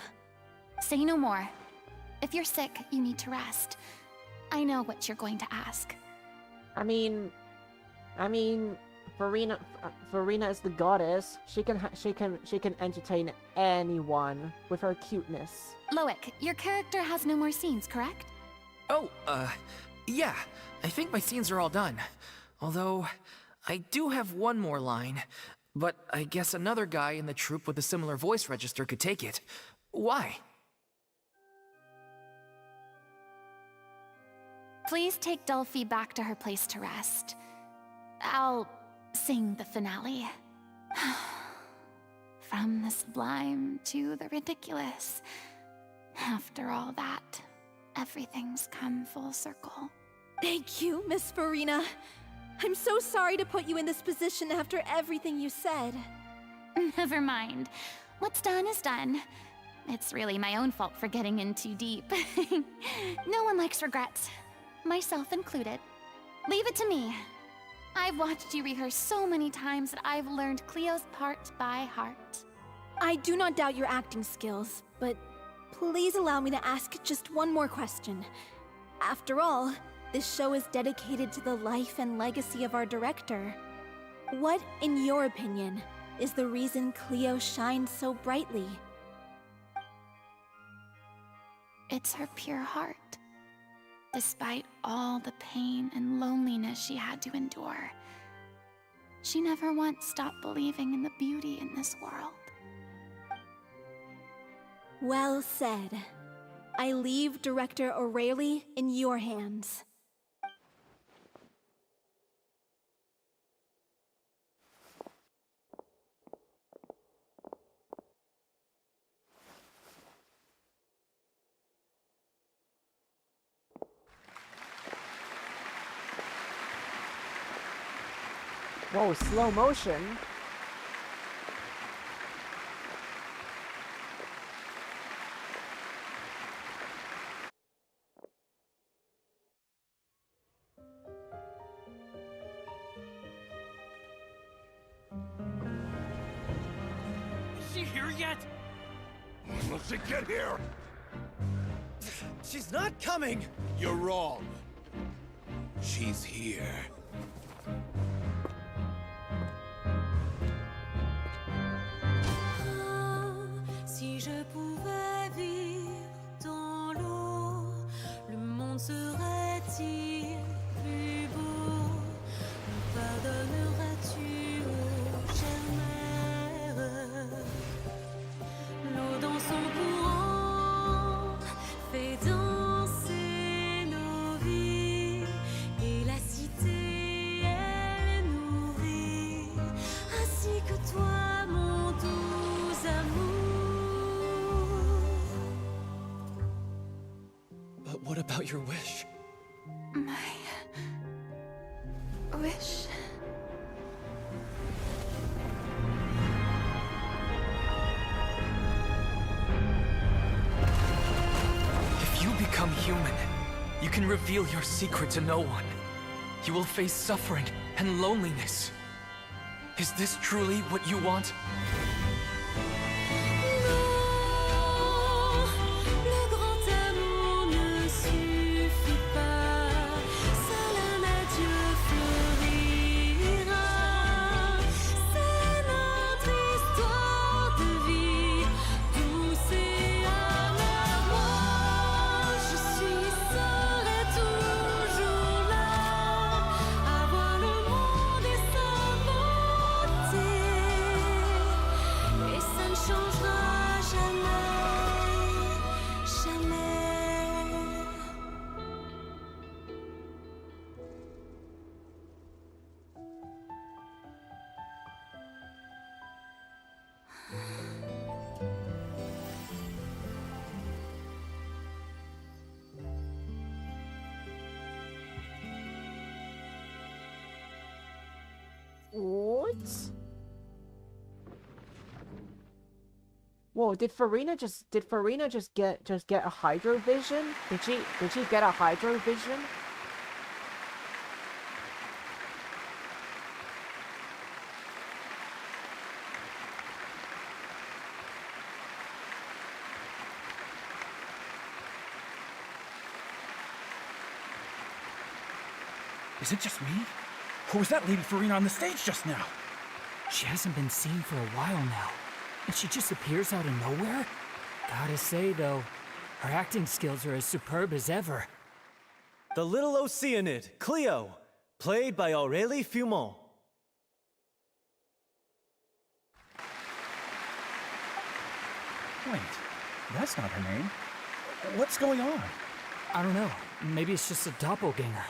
Say no more. If you're sick, you need to rest. I know what you're going to ask. I mean, Furina is the goddess. She can entertain anyone with her cuteness. Loic, your character has no more scenes, correct? Oh, yeah. I think my scenes are all done. Although, I do have one more line. But I guess another guy in the troupe with a similar voice register could take it. Why? Please take Delphi back to her place to rest. I'll sing the finale. From the sublime to the ridiculous. After all that, everything's come full circle. Thank you, Miss Furina. I'm so sorry to put you in this position after everything you said. Never mind. What's done is done. It's really my own fault for getting in too deep. No one likes regrets, myself included. Leave it to me. I've watched you rehearse so many times that I've learned Cleo's part by heart. I do not doubt your acting skills, but please allow me to ask just one more question. After all, this show is dedicated to the life and legacy of our director. What, in your opinion, is the reason Cleo shines so brightly? It's her pure heart. Despite all the pain and loneliness she had to endure, she never once stopped believing in the beauty in this world. Well said. I leave Director O'Reilly in your hands. Whoa, slow motion. Is she here yet? When will she get here? She's not coming! You're wrong. She's here. Si je pouvais vivre dans l'eau, le monde serait-il plus beau? Me pardonneras-tu, ô chère mère? L'eau dans son courant fait danser nos vies, et la cité elle est nourrie, ainsi que toi, mon doux amour. But what about your wish? My wish. If you become human, you can reveal your secret to no one. You will face suffering and loneliness. Is this truly what you want? Le grand amour ne suffit pas, seul un adieu fleurira. C'est notre histoire de vie, douce et amère. Moi, je serai toujours là, à voir le monde et sa beauté. What? Whoa, did Furina just get a hydro vision? Did she get a hydro vision? Is it just me? Or was that Lady Furina on the stage just now? She hasn't been seen for a while now, and she just appears out of nowhere? Gotta say, though, her acting skills are as superb as ever. The Little Oceanid, Cleo, played by Aurélie Fumont. Wait, that's not her name. What's going on? I don't know. Maybe it's just a doppelganger.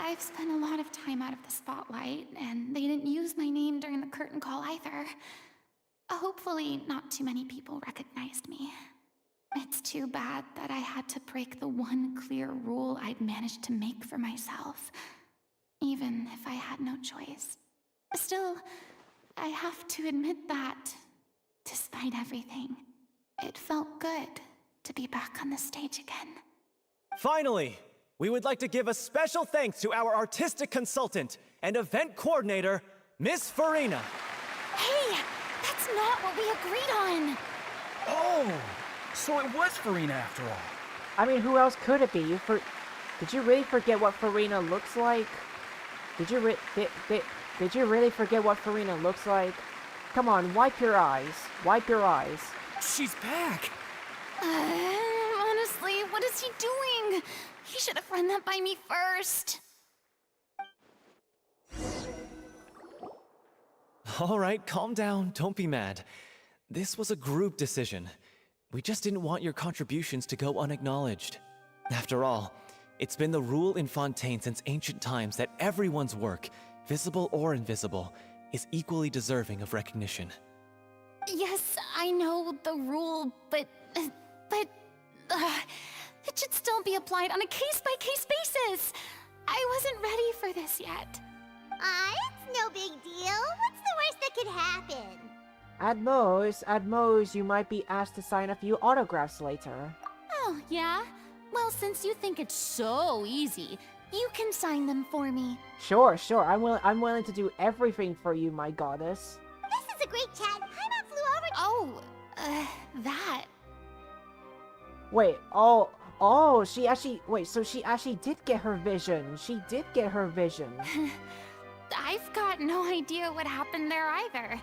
I've spent a lot of time out of the spotlight, and they didn't use my name during the curtain call either. Hopefully, not too many people recognized me. It's too bad that I had to break the one clear rule I'd managed to make for myself, even if I had no choice. Still, I have to admit that, despite everything, it felt good to be back on the stage again. Finally, we would like to give a special thanks to our artistic consultant and event coordinator, Miss Furina. Hey, that's not what we agreed on! Oh, so it was Furina after all. I mean, who else could it be? Did you really forget what Furina looks like? Did you really forget what Furina looks like? Come on, wipe your eyes. Wipe your eyes. She's back! Honestly, what is he doing? He should have run that by me first. All right, calm down. Don't be mad. This was a group decision. We just didn't want your contributions to go unacknowledged. After all, it's been the rule in Fontaine since ancient times that everyone's work, visible or invisible, is equally deserving of recognition. Yes, I know the rule, but it should still be applied on a case-by-case basis. I wasn't ready for this yet. It's no big deal. What's the worst that could happen? At most, you might be asked to sign a few autographs later. Oh, yeah? Well, since you think it's so easy, you can sign them for me. Sure. I'm willing to do everything for you, my goddess. This is a great chat. Paimon flew over to— Oh, that. Wait, so she actually did get her vision. She did get her vision. I've got no idea what happened there either.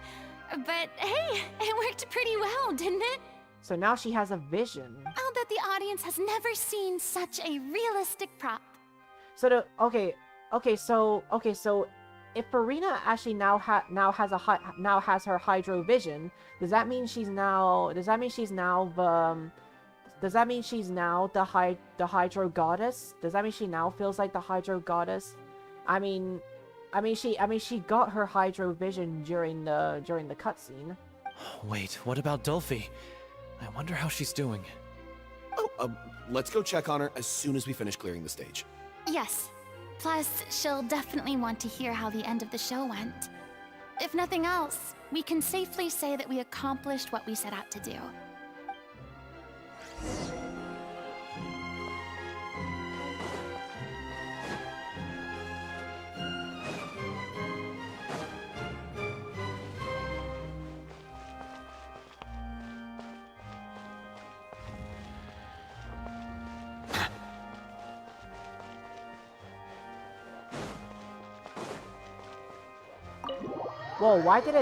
But hey, it worked pretty well, didn't it? So now she has a vision. I'll bet the audience has never seen such a realistic prop. So so if Furina actually now has her hydro vision, does that mean she's now the hydro goddess? Does that mean she now feels like the hydro goddess? I mean she got her hydro vision during the cutscene. Wait, what about Dolphy? I wonder how she's doing. Oh, let's go check on her as soon as we finish clearing the stage. Yes. Plus, she'll definitely want to hear how the end of the show went. If nothing else, we can safely say that we accomplished what we set out to do. Whoa, why did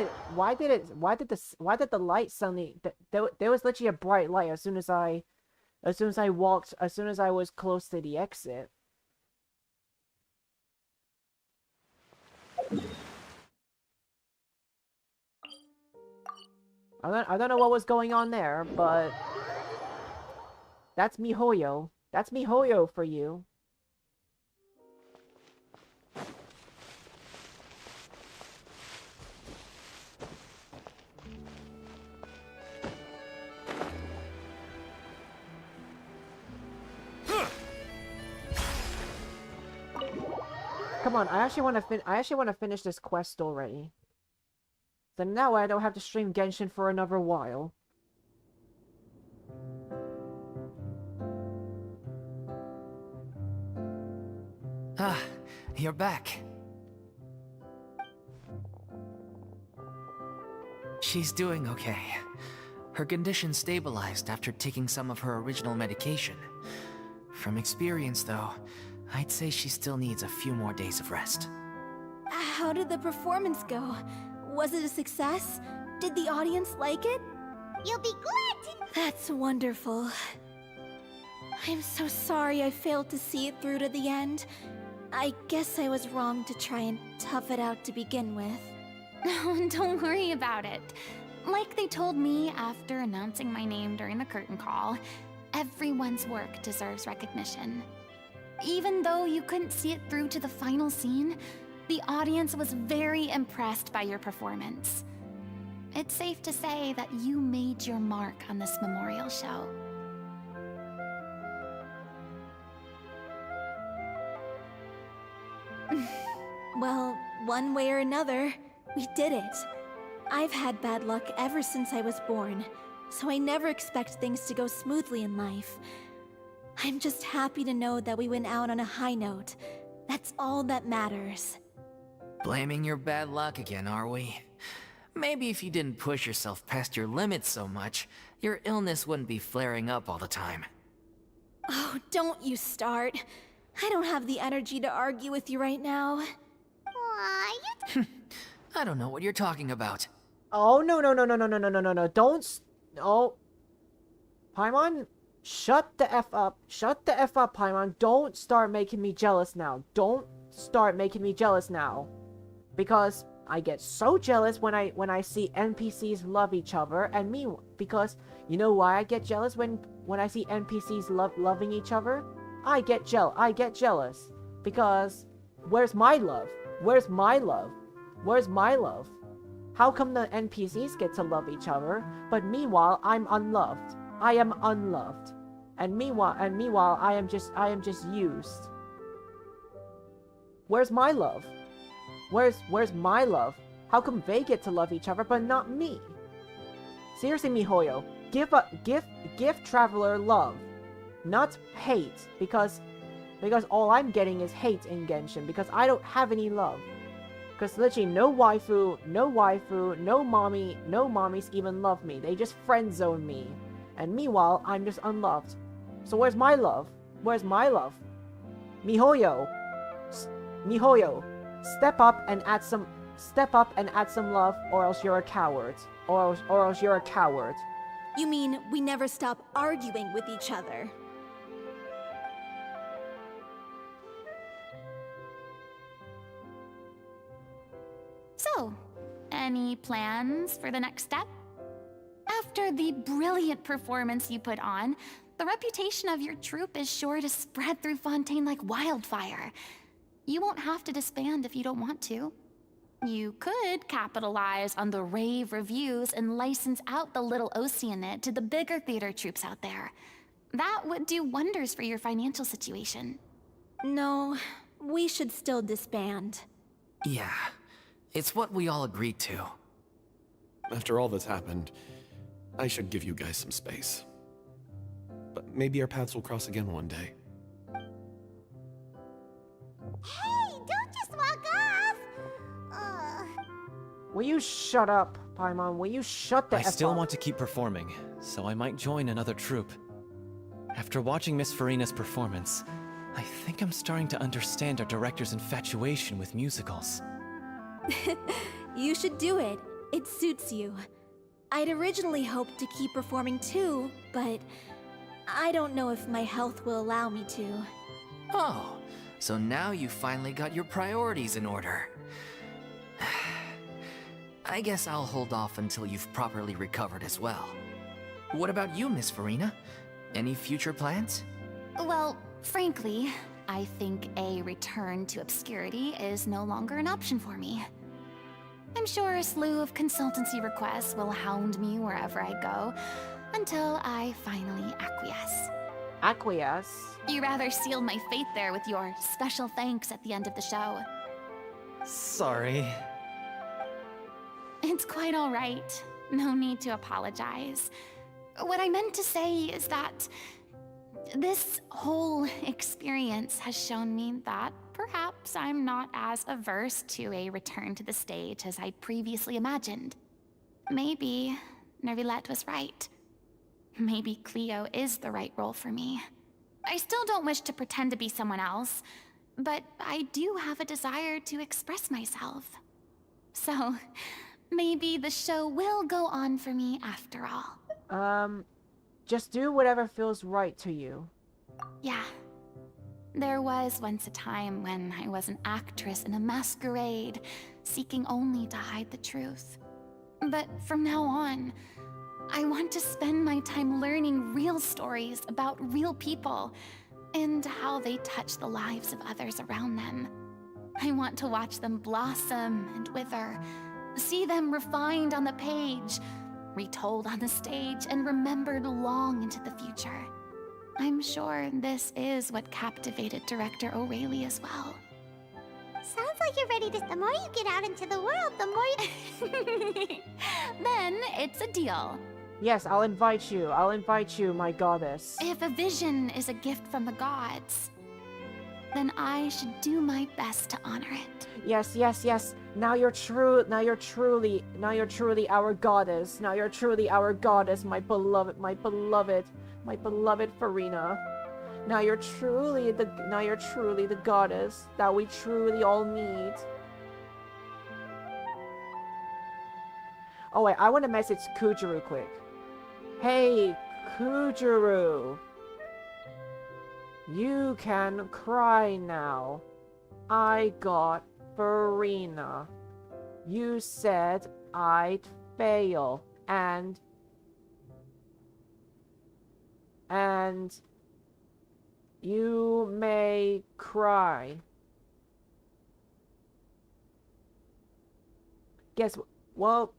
the light suddenly, there was literally a bright light as soon as I was close to the exit. I don't know what was going on there, but that's MiHoYo. That's MiHoYo for you. Come on, I actually want to finish this quest already. So now I don't have to stream Genshin for another while. Ah, you're back. She's doing okay. Her condition stabilized after taking some of her original medication. From experience, though, I'd say she still needs a few more days of rest. How did the performance go? Was it a success? Did the audience like it? You'll be glad to... That's wonderful. I'm so sorry I failed to see it through to the end. I guess I was wrong to try and tough it out to begin with. Oh, don't worry about it. Like they told me after announcing my name during the curtain call, everyone's work deserves recognition. Even though you couldn't see it through to the final scene, the audience was very impressed by your performance. It's safe to say that you made your mark on this memorial show. Well, one way or another, we did it. I've had bad luck ever since I was born, so I never expect things to go smoothly in life. I'm just happy to know that we went out on a high note. That's all that matters. Blaming your bad luck again, are we? Maybe if you didn't push yourself past your limits so much, your illness wouldn't be flaring up all the time. Oh, don't you start. I don't have the energy to argue with you right now. Aw, you... I don't know what you're talking about. Oh, no. Don't... Oh. Paimon, shut the F up. Shut the F up, Paimon. Don't start making me jealous now. Don't start making me jealous now. Because I get so jealous when I see NPCs love each other, and me, because you know why I get jealous when I see NPCs loving each other? I get jealous because where's my love? Where's my love? Where's my love? How come the NPCs get to love each other, but meanwhile I'm unloved? I am unloved, and meanwhile I am just used. Where's my love? Where's my love? How come they get to love each other but not me? Seriously, miHoYo, give Traveler love, not hate, because all I'm getting is hate in Genshin, because I don't have any love. Because literally no waifu, no mommies even love me. They just friend zone me. And meanwhile, I'm just unloved. So where's my love? Where's my love? miHoYo, step up and add some love, or else you're a coward. Or else you're a coward. You mean we never stop arguing with each other? So, any plans for the next step? After the brilliant performance you put on, the reputation of your troupe is sure to spread through Fontaine like wildfire. You won't have to disband if you don't want to. You could capitalize on the rave reviews and license out the little Oceanid to the bigger theater troupes out there. That would do wonders for your financial situation. No, we should still disband. Yeah, it's what we all agreed to. After all that's happened, I should give you guys some space. But maybe our paths will cross again one day. Hey, don't just walk off! Will you shut up, Paimon? Will you shut the F up? I still want to keep performing, so I might join another troupe. After watching Miss Furina's performance, I think I'm starting to understand our director's infatuation with musicals. You should do it. It suits you. I'd originally hoped to keep performing too, but I don't know if my health will allow me to. Oh, so now you finally got your priorities in order. I guess I'll hold off until you've properly recovered as well. What about you, Miss Furina? Any future plans? Well, frankly, I think a return to obscurity is no longer an option for me. I'm sure a slew of consultancy requests will hound me wherever I go, until I finally acquiesce. Acquiesce? You rather sealed my fate there with your special thanks at the end of the show. Sorry. It's quite all right. No need to apologize. What I meant to say is that this whole experience has shown me that perhaps I'm not as averse to a return to the stage as I'd previously imagined. Maybe Nervilette was right. Maybe Cleo is the right role for me. I still don't wish to pretend to be someone else, but I do have a desire to express myself. So, maybe the show will go on for me after all. Just do whatever feels right to you. Yeah. There was once a time when I was an actress in a masquerade, seeking only to hide the truth. But from now on, I want to spend my time learning real stories about real people and how they touch the lives of others around them. I want to watch them blossom and wither, see them refined on the page, retold on the stage, and remembered long into the future. I'm sure this is what captivated Director O'Reilly as well. Sounds like you're ready to... The more you get out into the world, the more you... Then it's a deal. Yes, I'll invite you. I'll invite you, my goddess. If a vision is a gift from the gods, then I should do my best to honor it. Yes, yes, yes. Now you're truly our goddess. Now you're truly our goddess, my beloved Furina. Now you're truly the goddess that we truly all need. Oh wait, I want to message Kujuru quick. Hey, Kujuru. You can cry now. I got Furina. You said I'd fail, and you may cry. Guess what?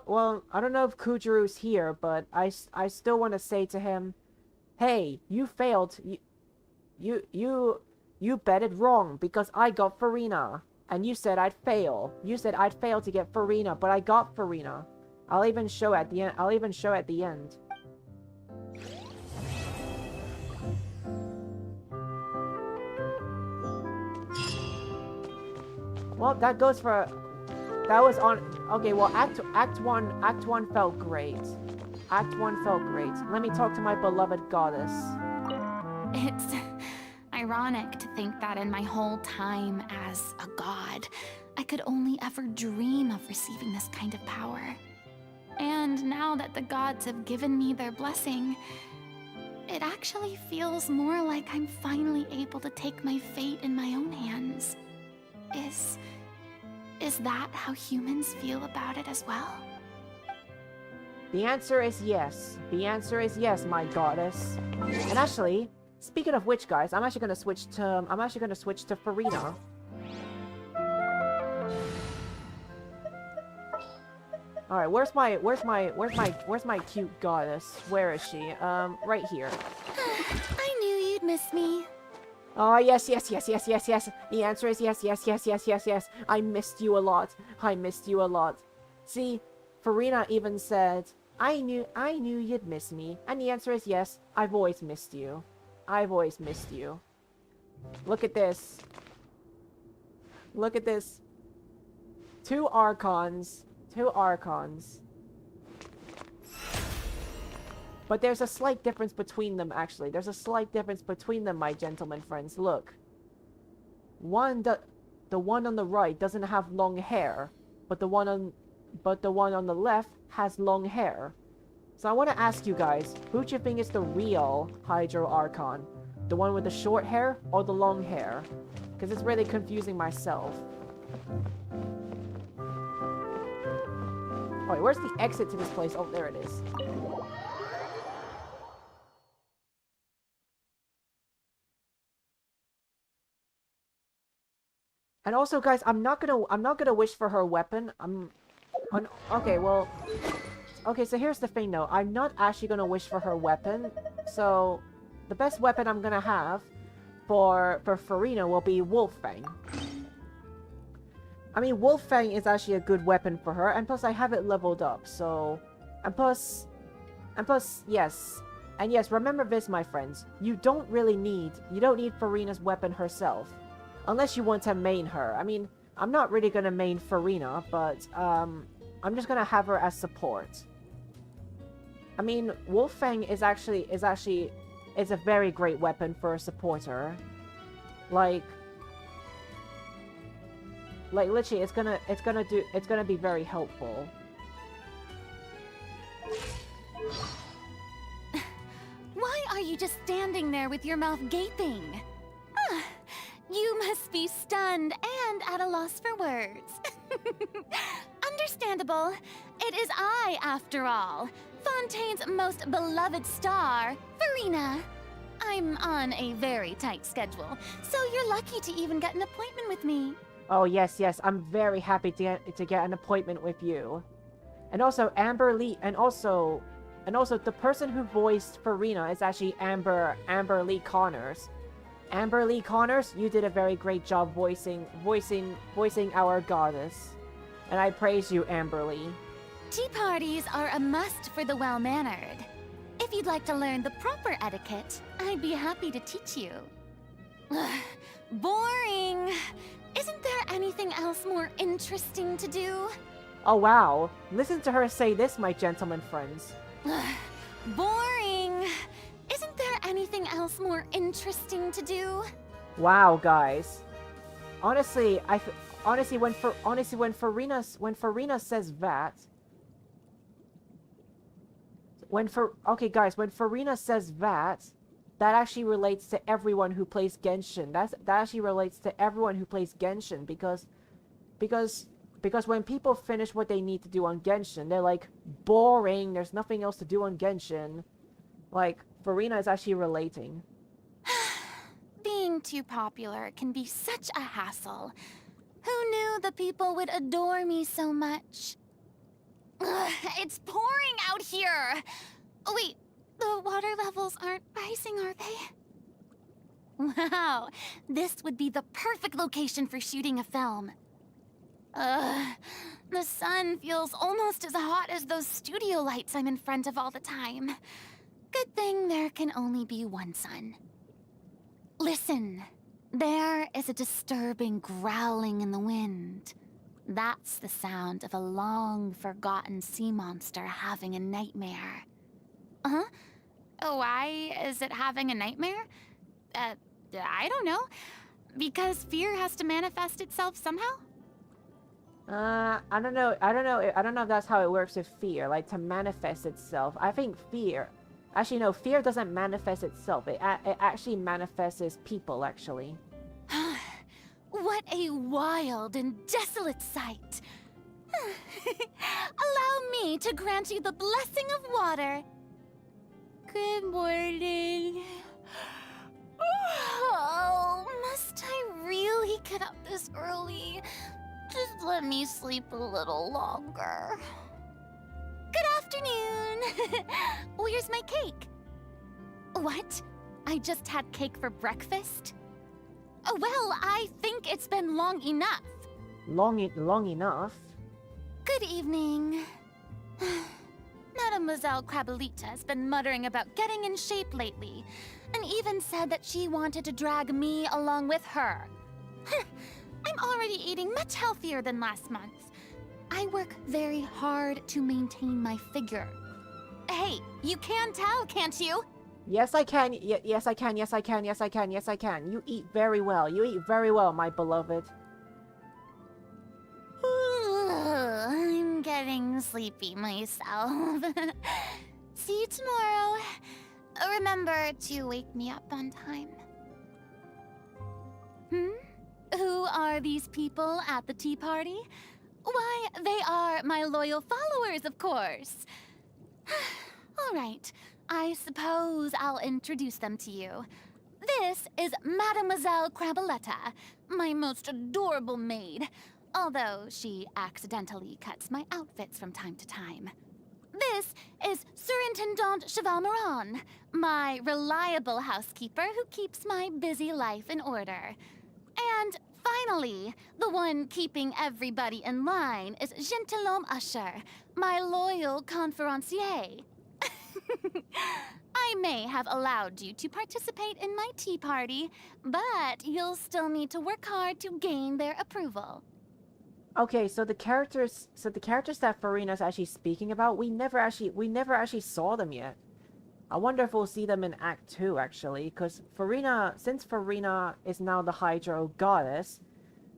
Well, I don't know if Kujuru's here, but I still want to say to him, hey, you failed. You betted wrong because I got Furina. And you said I'd fail. You said I'd fail to get Furina, but I got Furina. I'll even show at the end. Well, that goes for... That was on... Okay, well, Act 1 felt great. Act 1 felt great. Let me talk to my beloved goddess. It's ironic to think that in my whole time as a god, I could only ever dream of receiving this kind of power. And now that the gods have given me their blessing, it actually feels more like I'm finally able to take my fate in my own hands. Is that how humans feel about it as well? The answer is yes. The answer is yes, my goddess. And actually, speaking of which, guys, I'm actually gonna switch to Furina. All right, where's my cute goddess? Where is she? Right here. I knew you'd miss me. Oh, yes. The answer is yes. I missed you a lot. See, Furina even said, I knew you'd miss me. And the answer is yes, I've always missed you. Look at this. Two Archons. But there's a slight difference between them, actually. There's a slight difference between them, my gentlemen friends. Look. The one on the right doesn't have long hair, but the one on the left has long hair. So I want to ask you guys, who do you think is the real Hydro Archon? The one with the short hair or the long hair? Because it's really confusing myself. Oh, wait, where's the exit to this place? Oh, there it is. And also, guys, I'm not gonna wish for her weapon. Okay, so here's the thing, though. I'm not actually gonna wish for her weapon. So, the best weapon I'm gonna have for Furina will be Wolfang. I mean, Wolffang is actually a good weapon for her, and plus I have it leveled up, so... And plus, yes. And yes, remember this, my friends. You don't need Furina's weapon herself. Unless you want to main her. I mean, I'm not really gonna main Furina, but, I'm just gonna have her as support. I mean, Wolffang is a very great weapon for a supporter. Like literally, it's gonna be very helpful. Why are you just standing there with your mouth gaping? Ah, you must be stunned and at a loss for words. Understandable. It is I, after all. Fontaine's most beloved star, Furina. I'm on a very tight schedule, so you're lucky to even get an appointment with me. Oh, yes, I'm very happy to get an appointment with you. And also, Amber Lee, and also the person who voiced Furina is actually Amber Lee Connors. Amber Lee Connors, you did a very great job voicing our goddess. And I praise you, Amber Lee. Tea parties are a must for the well-mannered. If you'd like to learn the proper etiquette, I'd be happy to teach you. Boring. Isn't there anything else more interesting to do? Oh wow, listen to her say this, my gentlemen friends. Boring. Isn't there anything else more interesting to do? Wow, guys. Honestly, when Furina says that, when Furina says that actually relates to everyone who plays Genshin. That actually relates to everyone who plays Genshin because when people finish what they need to do on Genshin, they're like, boring, there's nothing else to do on Genshin. Like, Furina is actually relating. Being too popular can be such a hassle. Who knew the people would adore me so much? Ugh, it's pouring out here! Oh, wait, the water levels aren't rising, are they? Wow, this would be the perfect location for shooting a film. The sun feels almost as hot as those studio lights I'm in front of all the time. Good thing there can only be one sun. Listen, there is a disturbing growling in the wind. That's the sound of a long-forgotten sea monster having a nightmare. Huh? Why is it having a nightmare? I don't know. Because fear has to manifest itself somehow? I don't know if that's how it works with fear, like to manifest itself. I think fear... Actually, no, fear doesn't manifest itself. It actually manifests as people, actually. What a wild and desolate sight. Allow me to grant you the blessing of water. Good morning. Oh, must I really get up this early? Just let me sleep a little longer. Good afternoon! Where's my cake? What? I just had cake for breakfast? Oh, well, I think it's been long enough. Long enough? Good evening. Mademoiselle Crabelita has been muttering about getting in shape lately, and even said that she wanted to drag me along with her. I'm already eating much healthier than last month. I work very hard to maintain my figure. Hey, you can tell, can't you? Yes, I can. Yes, I can. Yes, I can. Yes, I can. Yes, I can. You eat very well. You eat very well, my beloved. I'm getting sleepy myself. See you tomorrow. Remember to wake me up on time. Who are these people at the tea party? Why, they are my loyal followers, of course. All right, I suppose I'll introduce them to you. This is Mademoiselle Crabeletta, my most adorable maid, although she accidentally cuts my outfits from time to time. This is Surintendant Cheval-Moran, my reliable housekeeper who keeps my busy life in order. And Finally, the one keeping everybody in line is Gentilhomme Usher, my loyal conférencier. I may have allowed you to participate in my tea party, but you'll still need to work hard to gain their approval. Okay, so the characters that Furina's actually speaking about, we never actually saw them yet. I wonder if we'll see them in Act 2 actually, because since Furina is now the Hydro Goddess,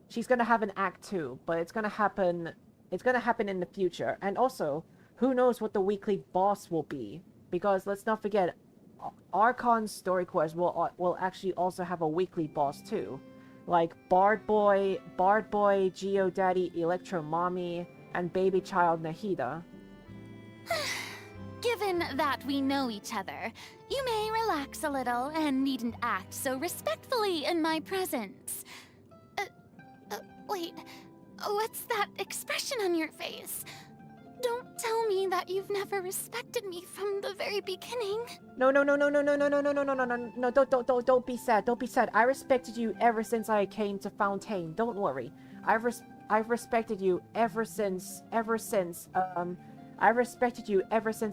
she's gonna have an Act 2, but it's gonna happen in the future. And also, who knows what the weekly boss will be? Because let's not forget, Archon's story quest will actually also have a weekly boss too. Like Bard Boy, Geodaddy, Electro Mommy, and Baby Child Nahida. Given that we know each other, you may relax a little and needn't act so respectfully in my presence. Wait, what's that expression on your face? Don't tell me that you've never respected me from the very beginning. No, don't be sad, don't be sad. I respected you ever since I came to Fontaine, don't worry. I've respected you ever since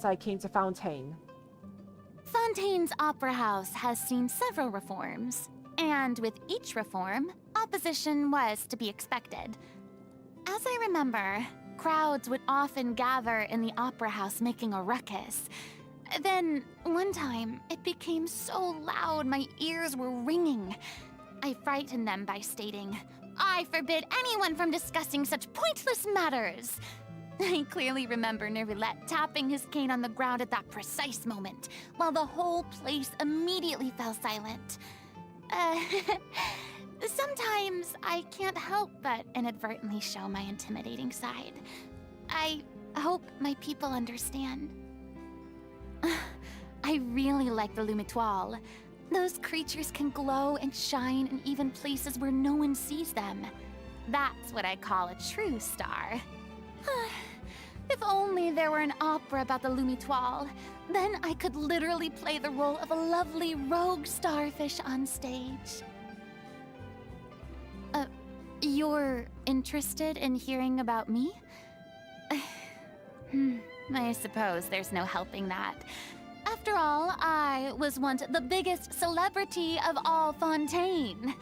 I came to Fontaine. Fontaine's Opera House has seen several reforms, and with each reform, opposition was to be expected. As I remember, crowds would often gather in the Opera House making a ruckus. Then, one time, it became so loud my ears were ringing. I frightened them by stating, "I forbid anyone from discussing such pointless matters." I clearly remember Neuvillette tapping his cane on the ground at that precise moment, while the whole place immediately fell silent. Sometimes I can't help but inadvertently show my intimidating side. I hope my people understand. I really like the Lumitoile. Those creatures can glow and shine in even places where no one sees them. That's what I call a true star. If only there were an opera about the Lumitoile, then I could literally play the role of a lovely rogue starfish on stage. You're interested in hearing about me? I suppose there's no helping that. After all, I was once the biggest celebrity of all Fontaine.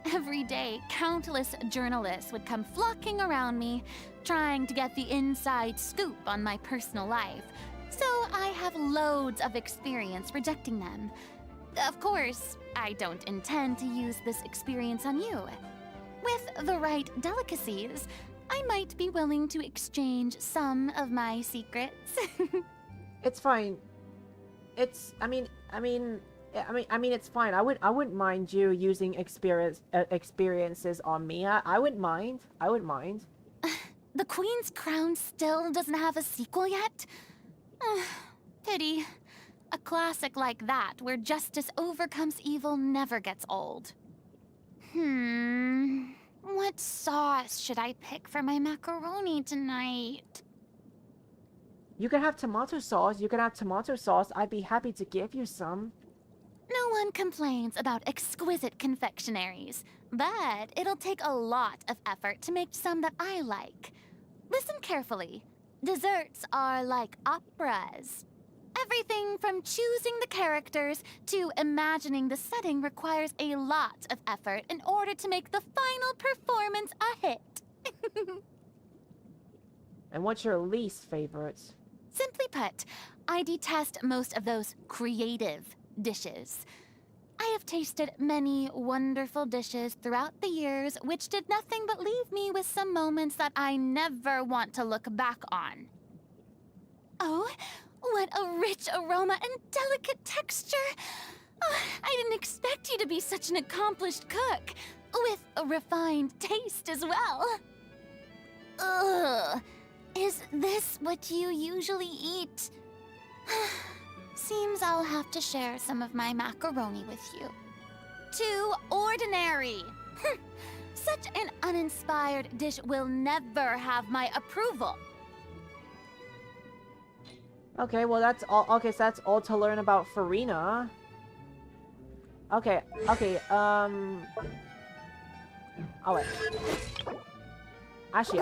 Every day, countless journalists would come flocking around me, trying to get the inside scoop on my personal life. So I have loads of experience rejecting them. Of course, I don't intend to use this experience on you. With the right delicacies, I might be willing to exchange some of my secrets. It's fine. It's it's fine. I wouldn't mind you using experiences on me. I wouldn't mind. The Queen's Crown still doesn't have a sequel yet? Pity. A classic like that, where justice overcomes evil, never gets old. What sauce should I pick for my macaroni tonight? You can have tomato sauce. I'd be happy to give you some. No one complains about exquisite confectionaries, but it'll take a lot of effort to make some that I like. Listen carefully. Desserts are like operas. Everything from choosing the characters to imagining the setting requires a lot of effort in order to make the final performance a hit. And what's your least favorite? Simply put, I detest most of those creative dishes. I have tasted many wonderful dishes throughout the years which did nothing but leave me with some moments that I never want to look back on. Oh, what a rich aroma and delicate texture! Oh, I didn't expect you to be such an accomplished cook, with a refined taste as well. Ugh, is this what you usually eat? Seems I'll have to share some of my macaroni with you. Too ordinary! Such an uninspired dish will never have my approval. Okay, well that's all. Okay, so that's all to learn about Furina. Okay, Oh wait. Actually.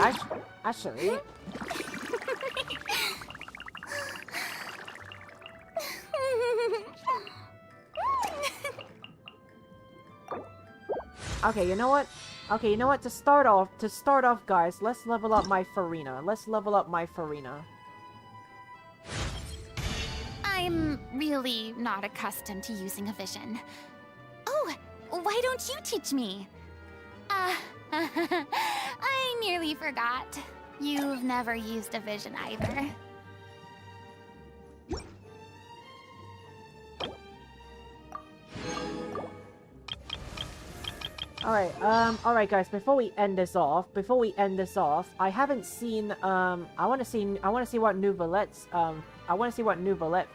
Okay, you know what? Okay, you know what? To start off, guys, let's level up my furina. Let's level up my furina. I'm really not accustomed to using a vision. Oh, why don't you teach me? I nearly forgot. You've never used a vision either. Alright guys, before we end this off, I haven't seen, I wanna see what Nouvelette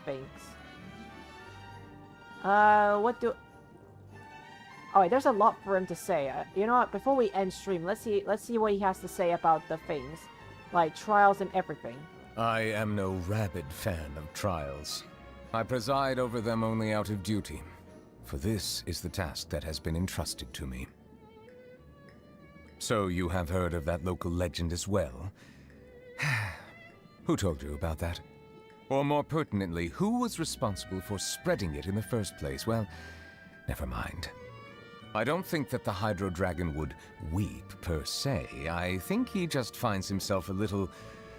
thinks. Alright, there's a lot for him to say. You know what, before we end stream, let's see what he has to say about the things. Like, trials and everything. I am no rabid fan of trials. I preside over them only out of duty, for this is the task that has been entrusted to me. So you have heard of that local legend as well? Who told you about that? Or more pertinently, who was responsible for spreading it in the first place? Well, never mind. I don't think that the Hydro Dragon would weep per se. I think he just finds himself a little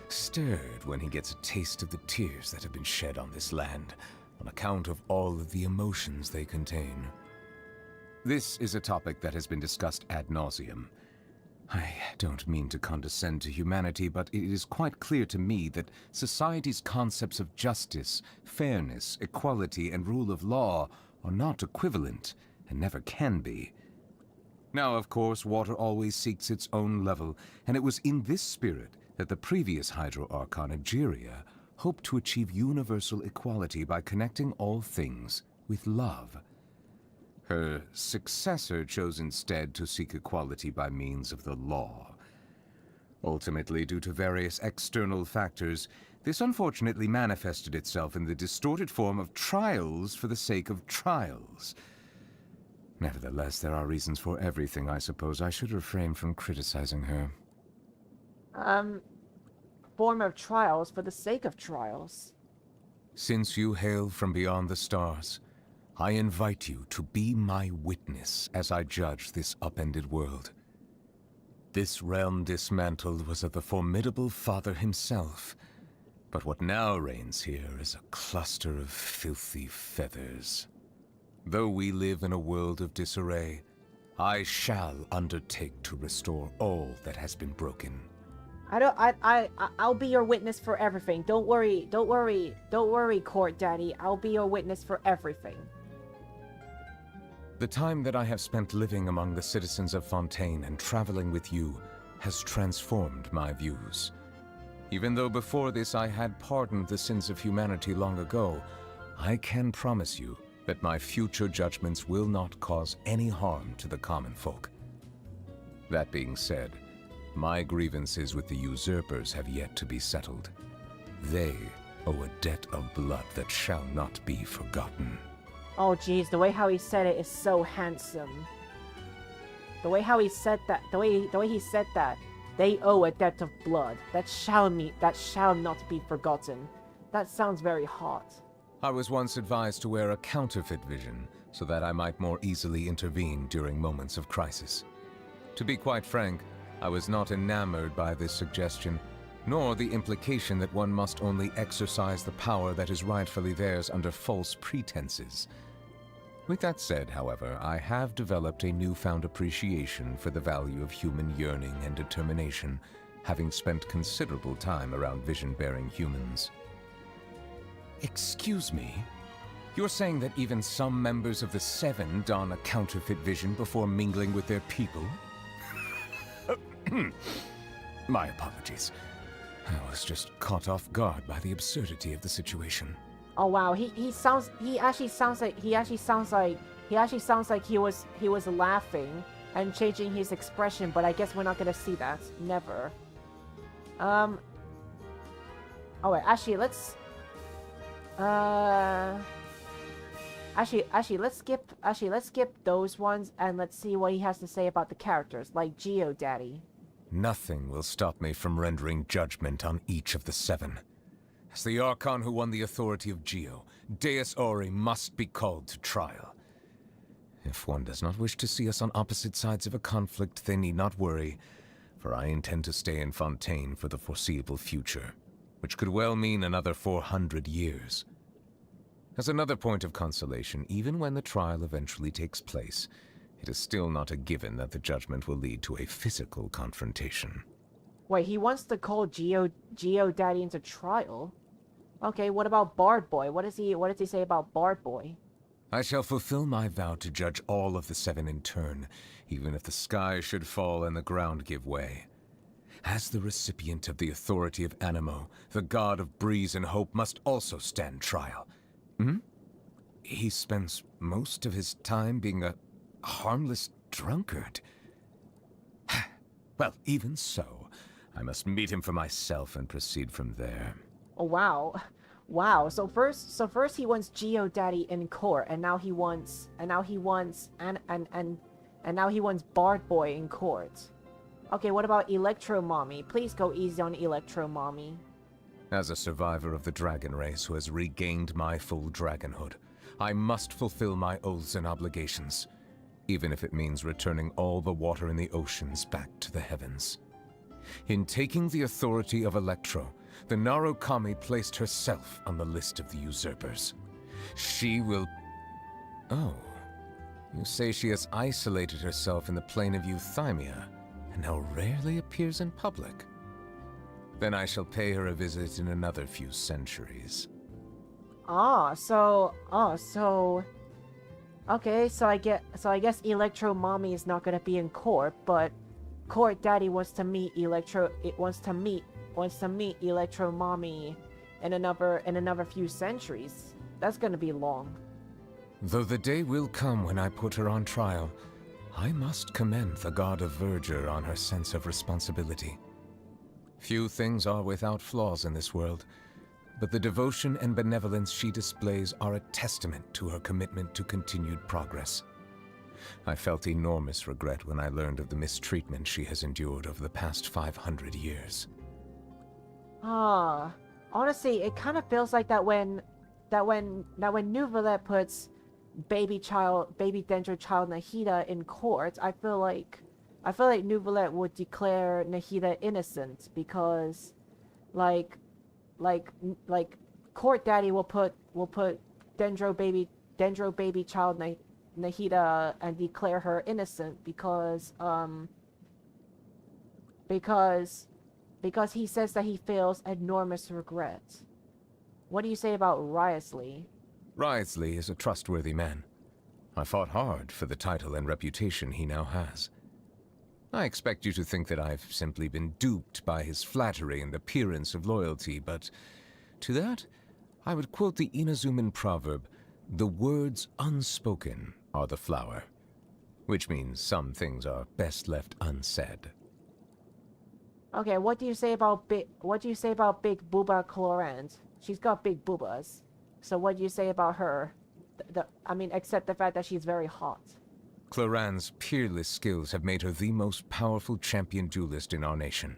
stirred when he gets a taste of the tears that have been shed on this land, on account of all of the emotions they contain. This is a topic that has been discussed ad nauseum. I don't mean to condescend to humanity, but it is quite clear to me that society's concepts of justice, fairness, equality, and rule of law are not equivalent, and never can be. Now, of course, water always seeks its own level, and it was in this spirit that the previous Hydro Archon, Egeria, hoped to achieve universal equality by connecting all things with love. Her successor chose instead to seek equality by means of the law. Ultimately, due to various external factors, this unfortunately manifested itself in the distorted form of trials for the sake of trials. Nevertheless, there are reasons for everything. I suppose I should refrain from criticizing her. Form of trials for the sake of trials. Since you hail from beyond the stars, I invite you to be my witness as I judge this upended world. This realm dismantled was of the formidable Father himself, but what now reigns here is a cluster of filthy feathers. Though we live in a world of disarray, I shall undertake to restore all that has been broken. I'll be your witness for everything. Don't worry, Court Daddy. I'll be your witness for everything. The time that I have spent living among the citizens of Fontaine and traveling with you has transformed my views. Even though before this I had pardoned the sins of humanity long ago, I can promise you that my future judgments will not cause any harm to the common folk. That being said, my grievances with the usurpers have yet to be settled. They owe a debt of blood that shall not be forgotten. Oh jeez, the way how he said it is so handsome. The way how he said that, the way he said that, they owe a debt of blood that shall not be forgotten. That sounds very hot. I was once advised to wear a counterfeit vision so that I might more easily intervene during moments of crisis. To be quite frank, I was not enamored by this suggestion, nor the implication that one must only exercise the power that is rightfully theirs under false pretenses. With that said, however, I have developed a newfound appreciation for the value of human yearning and determination, having spent considerable time around vision-bearing humans. Excuse me? You're saying that even some members of the Seven don a counterfeit vision before mingling with their people? My apologies. I was just caught off guard by the absurdity of the situation. Oh wow, he actually sounds like he was laughing and changing his expression, but I guess we're not gonna see that. Never. Oh wait, actually let's let's skip those ones and let's see what he has to say about the characters, like Geo Daddy. Nothing will stop me from rendering judgment on each of the 7. As the Archon who won the authority of Geo, Deus Ori must be called to trial. If one does not wish to see us on opposite sides of a conflict, they need not worry, for I intend to stay in Fontaine for the foreseeable future, which could well mean another 400 years. As another point of consolation, even when the trial eventually takes place, it is still not a given that the judgment will lead to a physical confrontation. Wait, he wants to call Geo Daddy into trial? Okay, what about Bard Boy? What does he say about Bard Boy? I shall fulfill my vow to judge all of the 7 in turn, even if the sky should fall and the ground give way. As the recipient of the authority of Animo, the god of breeze and hope must also stand trial. He spends most of his time being a harmless drunkard. Well, even so, I must meet him for myself and proceed from there. Oh wow. Wow. So first he wants Geo Daddy in court, and now he wants Bard Boy in court. Okay, what about Electro Mommy? Please go easy on Electro Mommy. As a survivor of the dragon race who has regained my full dragonhood, I must fulfill my oaths and obligations, even if it means returning all the water in the oceans back to the heavens. In taking the authority of Electro, the Narukami placed herself on the list of the usurpers. She will... Oh. You say she has isolated herself in the plane of Euthymia, and now rarely appears in public. Then I shall pay her a visit in another few centuries. Okay, so I guess Electro Mommy is not gonna be in court, but Court Daddy wants to meet Electro Mommy in another few centuries. That's gonna be long. Though the day will come when I put her on trial, I must commend the god of verdure on her sense of responsibility. Few things are without flaws in this world, but the devotion and benevolence she displays are a testament to her commitment to continued progress. I felt enormous regret when I learned of the mistreatment she has endured over the past 500 years. Honestly, it kind of feels like that when Nouvellette puts baby Dendro child Nahida in court, I feel like Nouvellette would declare Nahida innocent because, like Court Daddy will put Dendro baby child Nahida and declare her innocent because he says that he feels enormous regret. What do you say about Wriothesley? Wriothesley is a trustworthy man. I fought hard for the title and reputation he now has. I expect you to think that I've simply been duped by his flattery and appearance of loyalty, but to that, I would quote the Inazuman proverb, "The words unspoken are the flower," which means some things are best left unsaid. Okay, what do you say about big Booba Clorant? She's got big boobas. So what do you say about her? Except the fact that she's very hot. Cloran's peerless skills have made her the most powerful champion duelist in our nation.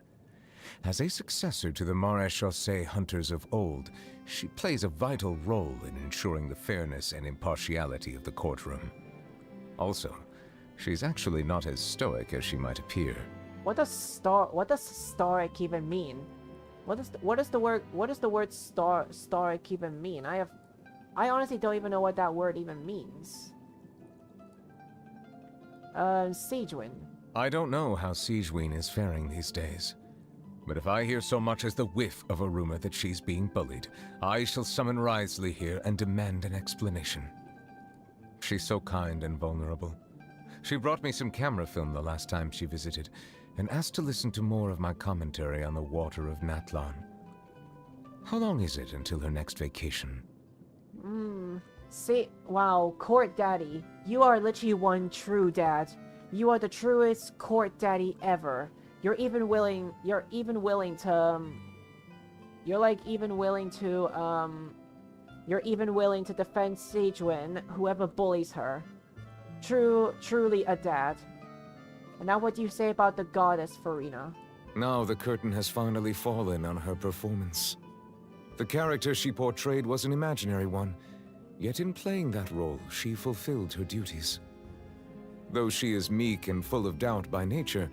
As a successor to the Maréchaussée hunters of old, she plays a vital role in ensuring the fairness and impartiality of the courtroom. Also, she's actually not as stoic as she might appear. What does stoic even mean? What does the word stoic even mean? I honestly don't even know what that word even means. Sigewinne. I don't know how Sigewinne is faring these days. But if I hear so much as the whiff of a rumor that she's being bullied, I shall summon Wriothesley here and demand an explanation. She's so kind and vulnerable. She brought me some camera film the last time she visited, and asked to listen to more of my commentary on the water of Natlan. How long is it until her next vacation? Wow, Court Daddy. You are literally one true dad. You are the truest Court Daddy ever. You're even willing to You're even willing to defend Sejuan, whoever bullies her. Truly a dad. And now what do you say about the goddess, Furina? Now the curtain has finally fallen on her performance. The character she portrayed was an imaginary one, yet in playing that role, she fulfilled her duties. Though she is meek and full of doubt by nature,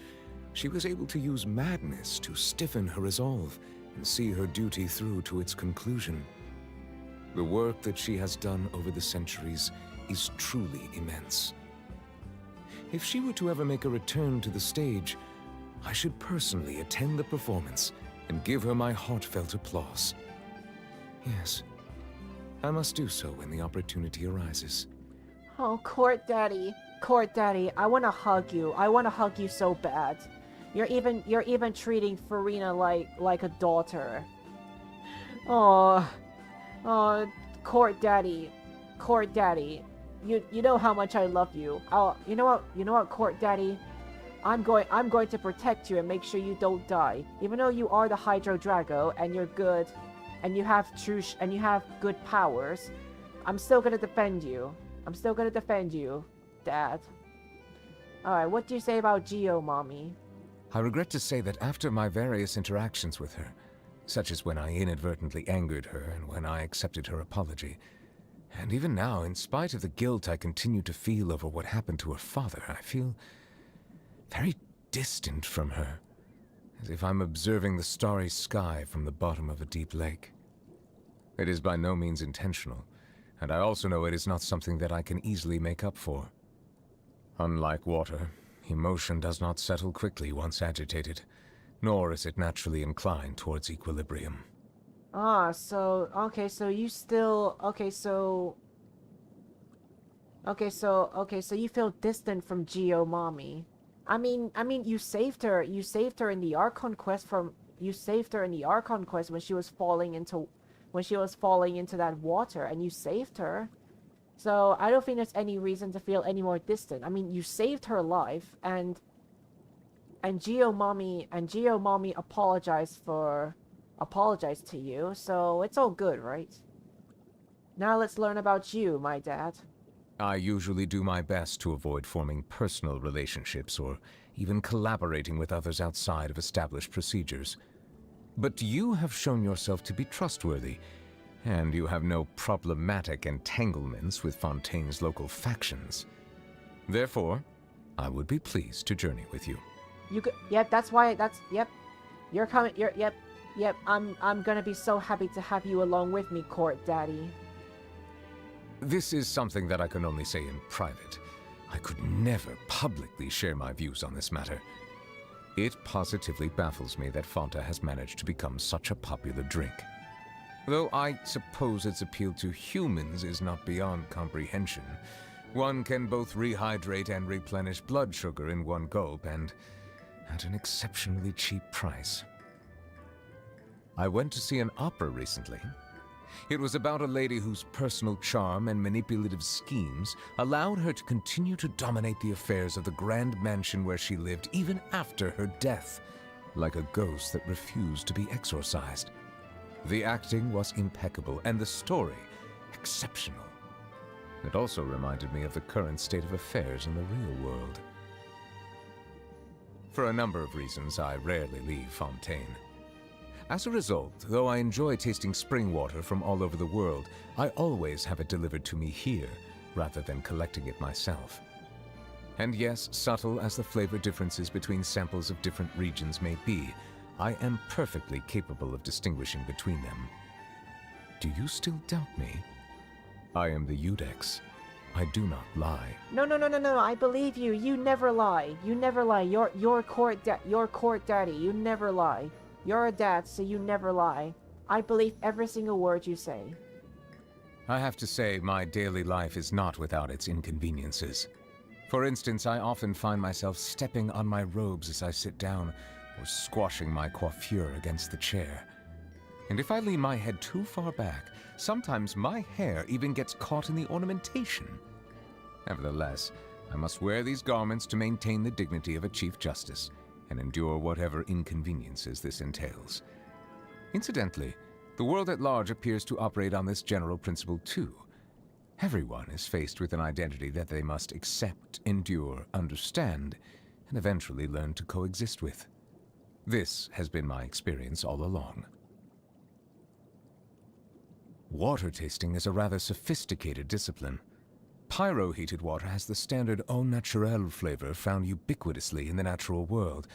she was able to use madness to stiffen her resolve and see her duty through to its conclusion. The work that she has done over the centuries is truly immense. If she were to ever make a return to the stage, I should personally attend the performance and give her my heartfelt applause. Yes, I must do so when the opportunity arises. Oh, Court Daddy, I wanna hug you. I wanna hug you so bad. You're even treating Furina like a daughter. Oh, Court Daddy, you know how much I love you. You know what, Court Daddy, I'm going to protect you and make sure you don't die. Even though you are the Hydro Drago and you're good, and you have good powers, I'm still gonna defend you. Dad. Alright, what do you say about Geo, Mommy? I regret to say that after my various interactions with her, such as when I inadvertently angered her and when I accepted her apology, and even now, in spite of the guilt I continue to feel over what happened to her father, I feel very distant from her, as if I'm observing the starry sky from the bottom of a deep lake. It is by no means intentional, and I also know it is not something that I can easily make up for. Unlike water, emotion does not settle quickly once agitated, nor is it naturally inclined towards equilibrium. So you feel distant from Geo, Mommy. I mean, you saved her in the Archon quest when she was falling into that water, and you saved her. So I don't think there's any reason to feel any more distant. I mean, you saved her life, and Geo Mommy apologized to you, so it's all good, right? Now let's learn about you, my dad. I usually do my best to avoid forming personal relationships or even collaborating with others outside of established procedures. But you have shown yourself to be trustworthy, and you have no problematic entanglements with Fontaine's local factions. Therefore, I would be pleased to journey with you. Yep. You're coming. Yep. I'm gonna be so happy to have you along with me, Court Daddy. This is something that I can only say in private. I could never publicly share my views on this matter. It positively baffles me that Fanta has managed to become such a popular drink. Though I suppose its appeal to humans is not beyond comprehension. One can both rehydrate and replenish blood sugar in one gulp, and at an exceptionally cheap price. I went to see an opera recently. It was about a lady whose personal charm and manipulative schemes allowed her to continue to dominate the affairs of the grand mansion where she lived even after her death, like a ghost that refused to be exorcised. The acting was impeccable, and the story exceptional. It also reminded me of the current state of affairs in the real world. For a number of reasons, I rarely leave Fontaine. As a result, though I enjoy tasting spring water from all over the world, I always have it delivered to me here, rather than collecting it myself. And yes, subtle as the flavor differences between samples of different regions may be, I am perfectly capable of distinguishing between them. Do you still doubt me? I am the Udex. I do not lie. No, I believe you. You never lie. You're Court Daddy. You never lie. You're a dad, so you never lie. I believe every single word you say. I have to say, my daily life is not without its inconveniences. For instance, I often find myself stepping on my robes as I sit down, or squashing my coiffure against the chair. And if I lean my head too far back, sometimes my hair even gets caught in the ornamentation. Nevertheless, I must wear these garments to maintain the dignity of a Chief Justice, and endure whatever inconveniences this entails. Incidentally, The world at large appears to operate on this general principle too. Everyone is faced with an identity that they must accept, endure, understand, and eventually learn to coexist with. This has been my experience all along. Water tasting is a rather sophisticated discipline. Pyro-heated water has the standard au naturel flavor found ubiquitously in the natural world,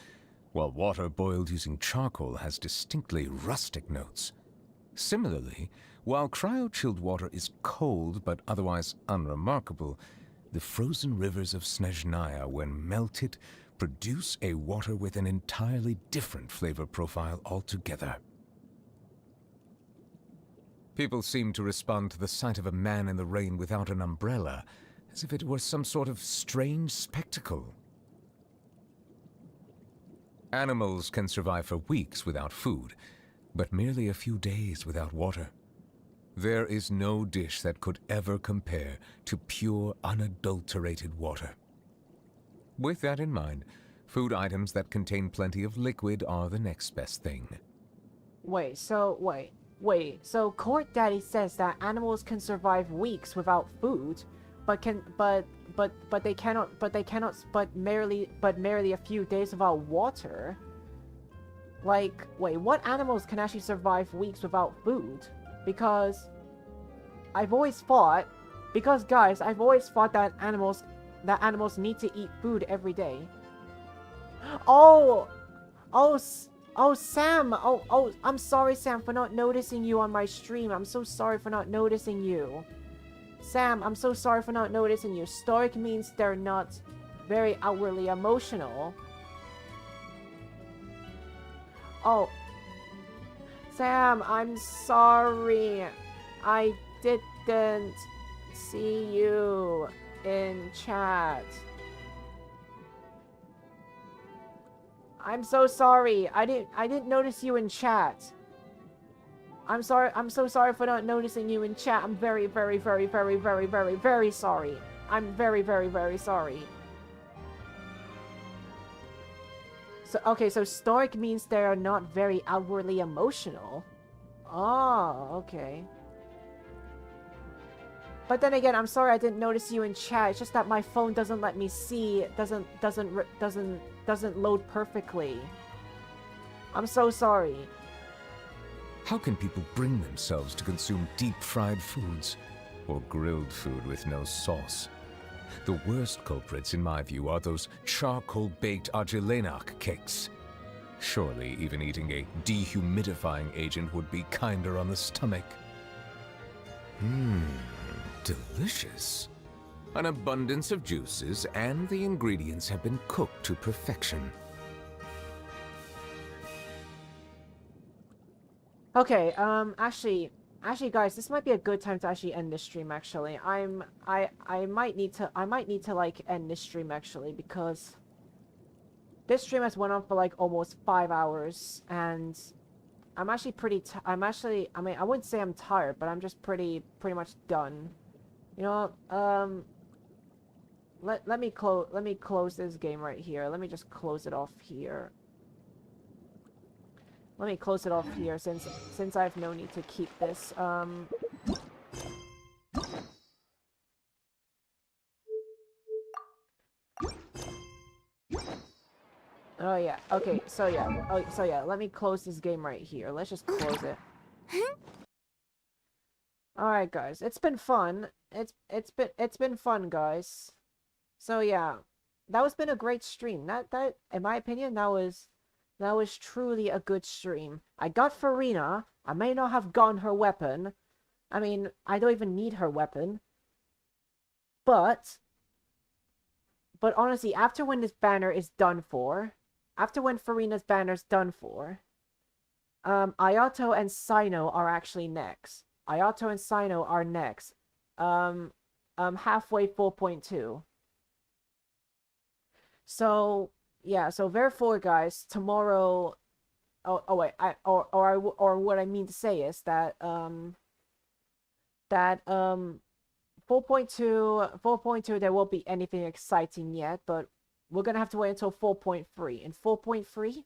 while water boiled using charcoal has distinctly rustic notes. Similarly, while cryo-chilled water is cold but otherwise unremarkable, the frozen rivers of Snezhnaya, when melted, produce a water with an entirely different flavor profile altogether. People seem to respond to the sight of a man in the rain without an umbrella, as if it were some sort of strange spectacle. Animals can survive for weeks without food, but merely a few days without water. There is no dish that could ever compare to pure, unadulterated water. With that in mind, food items that contain plenty of liquid are the next best thing. Wait, so Court Daddy says that animals can survive weeks without food, but merely a few days without water. Like, wait, what animals can actually survive weeks without food? Because guys, I've always thought that animals need to eat food every day. Oh, Sam! I'm sorry, Sam, for not noticing you on my stream. I'm so sorry for not noticing you. Sam, I'm so sorry for not noticing you. Stoic means they're not very outwardly emotional. Oh. Sam, I'm sorry. I didn't see you in chat. I'm so sorry. I didn't notice you in chat. I'm sorry. I'm so sorry for not noticing you in chat. I'm very, very, very, very, very, very, very sorry. I'm very, very, very sorry. So, okay, so stoic means they are not very outwardly emotional. Oh, okay. But then again, I'm sorry I didn't notice you in chat. It's just that my phone doesn't let me see. Doesn't load perfectly. I'm so sorry. How can people bring themselves to consume deep-fried foods or grilled food with no sauce? The worst culprits, in my view, are those charcoal-baked Argilenac cakes. Surely even eating a dehumidifying agent would be kinder on the stomach. Delicious. An abundance of juices, and the ingredients have been cooked to perfection. Okay, actually, guys, this might be a good time to actually end this stream, actually. I might need to, like, end this stream, actually, because this stream has went on for, like, almost 5 hours, and I'm actually I mean, I wouldn't say I'm tired, but I'm just pretty much done. You know, let me close this game right here. Let me just close it off here. Let me close it off here since I have no need to keep this. Oh yeah. Okay. So yeah. Oh, so yeah. Let me close this game right here. Let's just close it. All right, guys. It's been fun. It's been fun, guys. So yeah, that was been a great stream. That in my opinion, that was truly a good stream. I got Furina. I may not have gotten her weapon. I mean, I don't even need her weapon. But honestly, after when this banner is done for, after when Furina's banner's done for, Ayato and Sino are actually next. Ayato and Sino are next. Halfway 4.2. So yeah, so therefore, guys, tomorrow. Oh wait, or what I mean to say is that 4.2 there won't be anything exciting yet, but we're gonna have to wait until 4.3. In 4.3,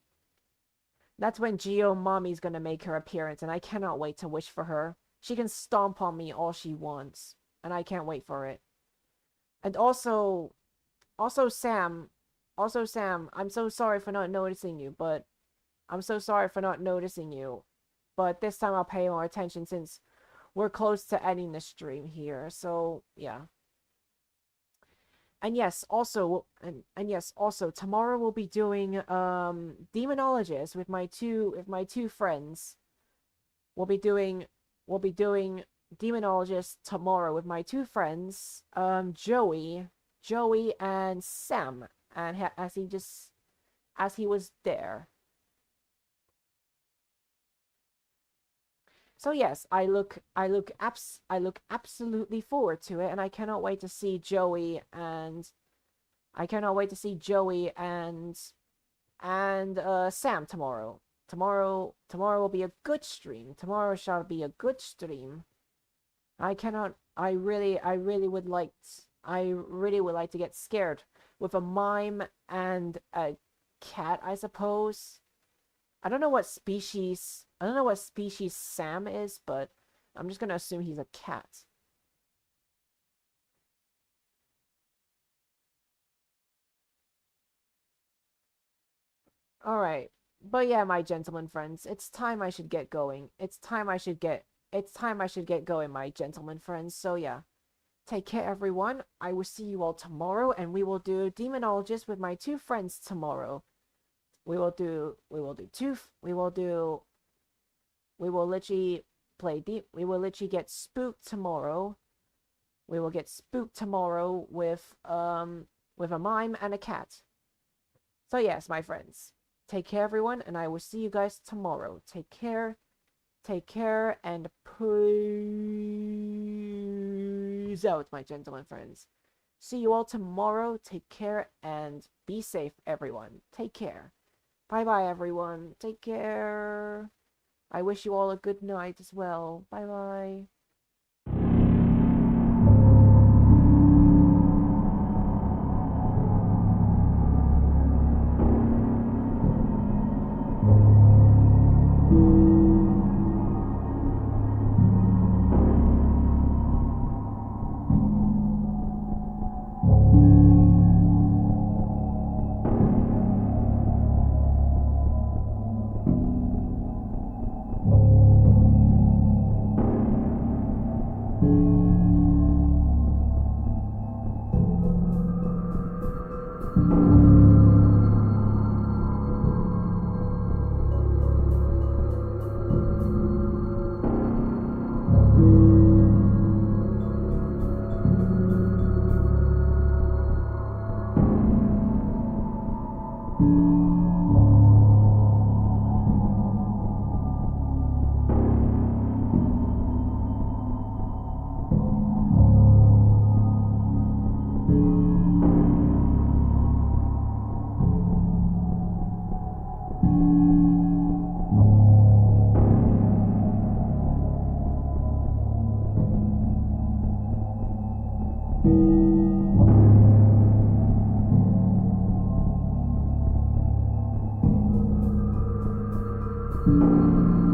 That's when Geo Mommy's gonna make her appearance, and I cannot wait to wish for her. She can stomp on me all she wants, and I can't wait for it. And also Sam, I'm so sorry for not noticing you, but I'm so sorry for not noticing you. But this time I'll pay more attention since we're close to ending the stream here. So, yeah. And yes, also tomorrow we'll be doing demonologist with my two friends. We'll be doing demonologist tomorrow with my two friends, Joey and Sam, and as he was there. So yes, I look absolutely forward to it, and I cannot wait to see Joey and Sam tomorrow. Tomorrow will be a good stream. Tomorrow shall be a good stream. I really would like to get scared with a mime and a cat, I suppose. I don't know what species Sam is, but I'm just gonna assume he's a cat. Alright. But yeah, my gentlemen friends, it's time I should get going. It's time I should get going, my gentlemen friends. So yeah. Take care, everyone. I will see you all tomorrow, and we will do Demonologist with my two friends tomorrow. We will literally get spooked tomorrow. We will get spooked tomorrow with a mime and a cat. So yes, my friends. Take care, everyone, and I will see you guys tomorrow. Take care, and peace out, my gentlemen friends. See you all tomorrow. Take care, and be safe, everyone. Take care. Bye-bye, everyone. Take care. I wish you all a good night as well. Bye-bye. you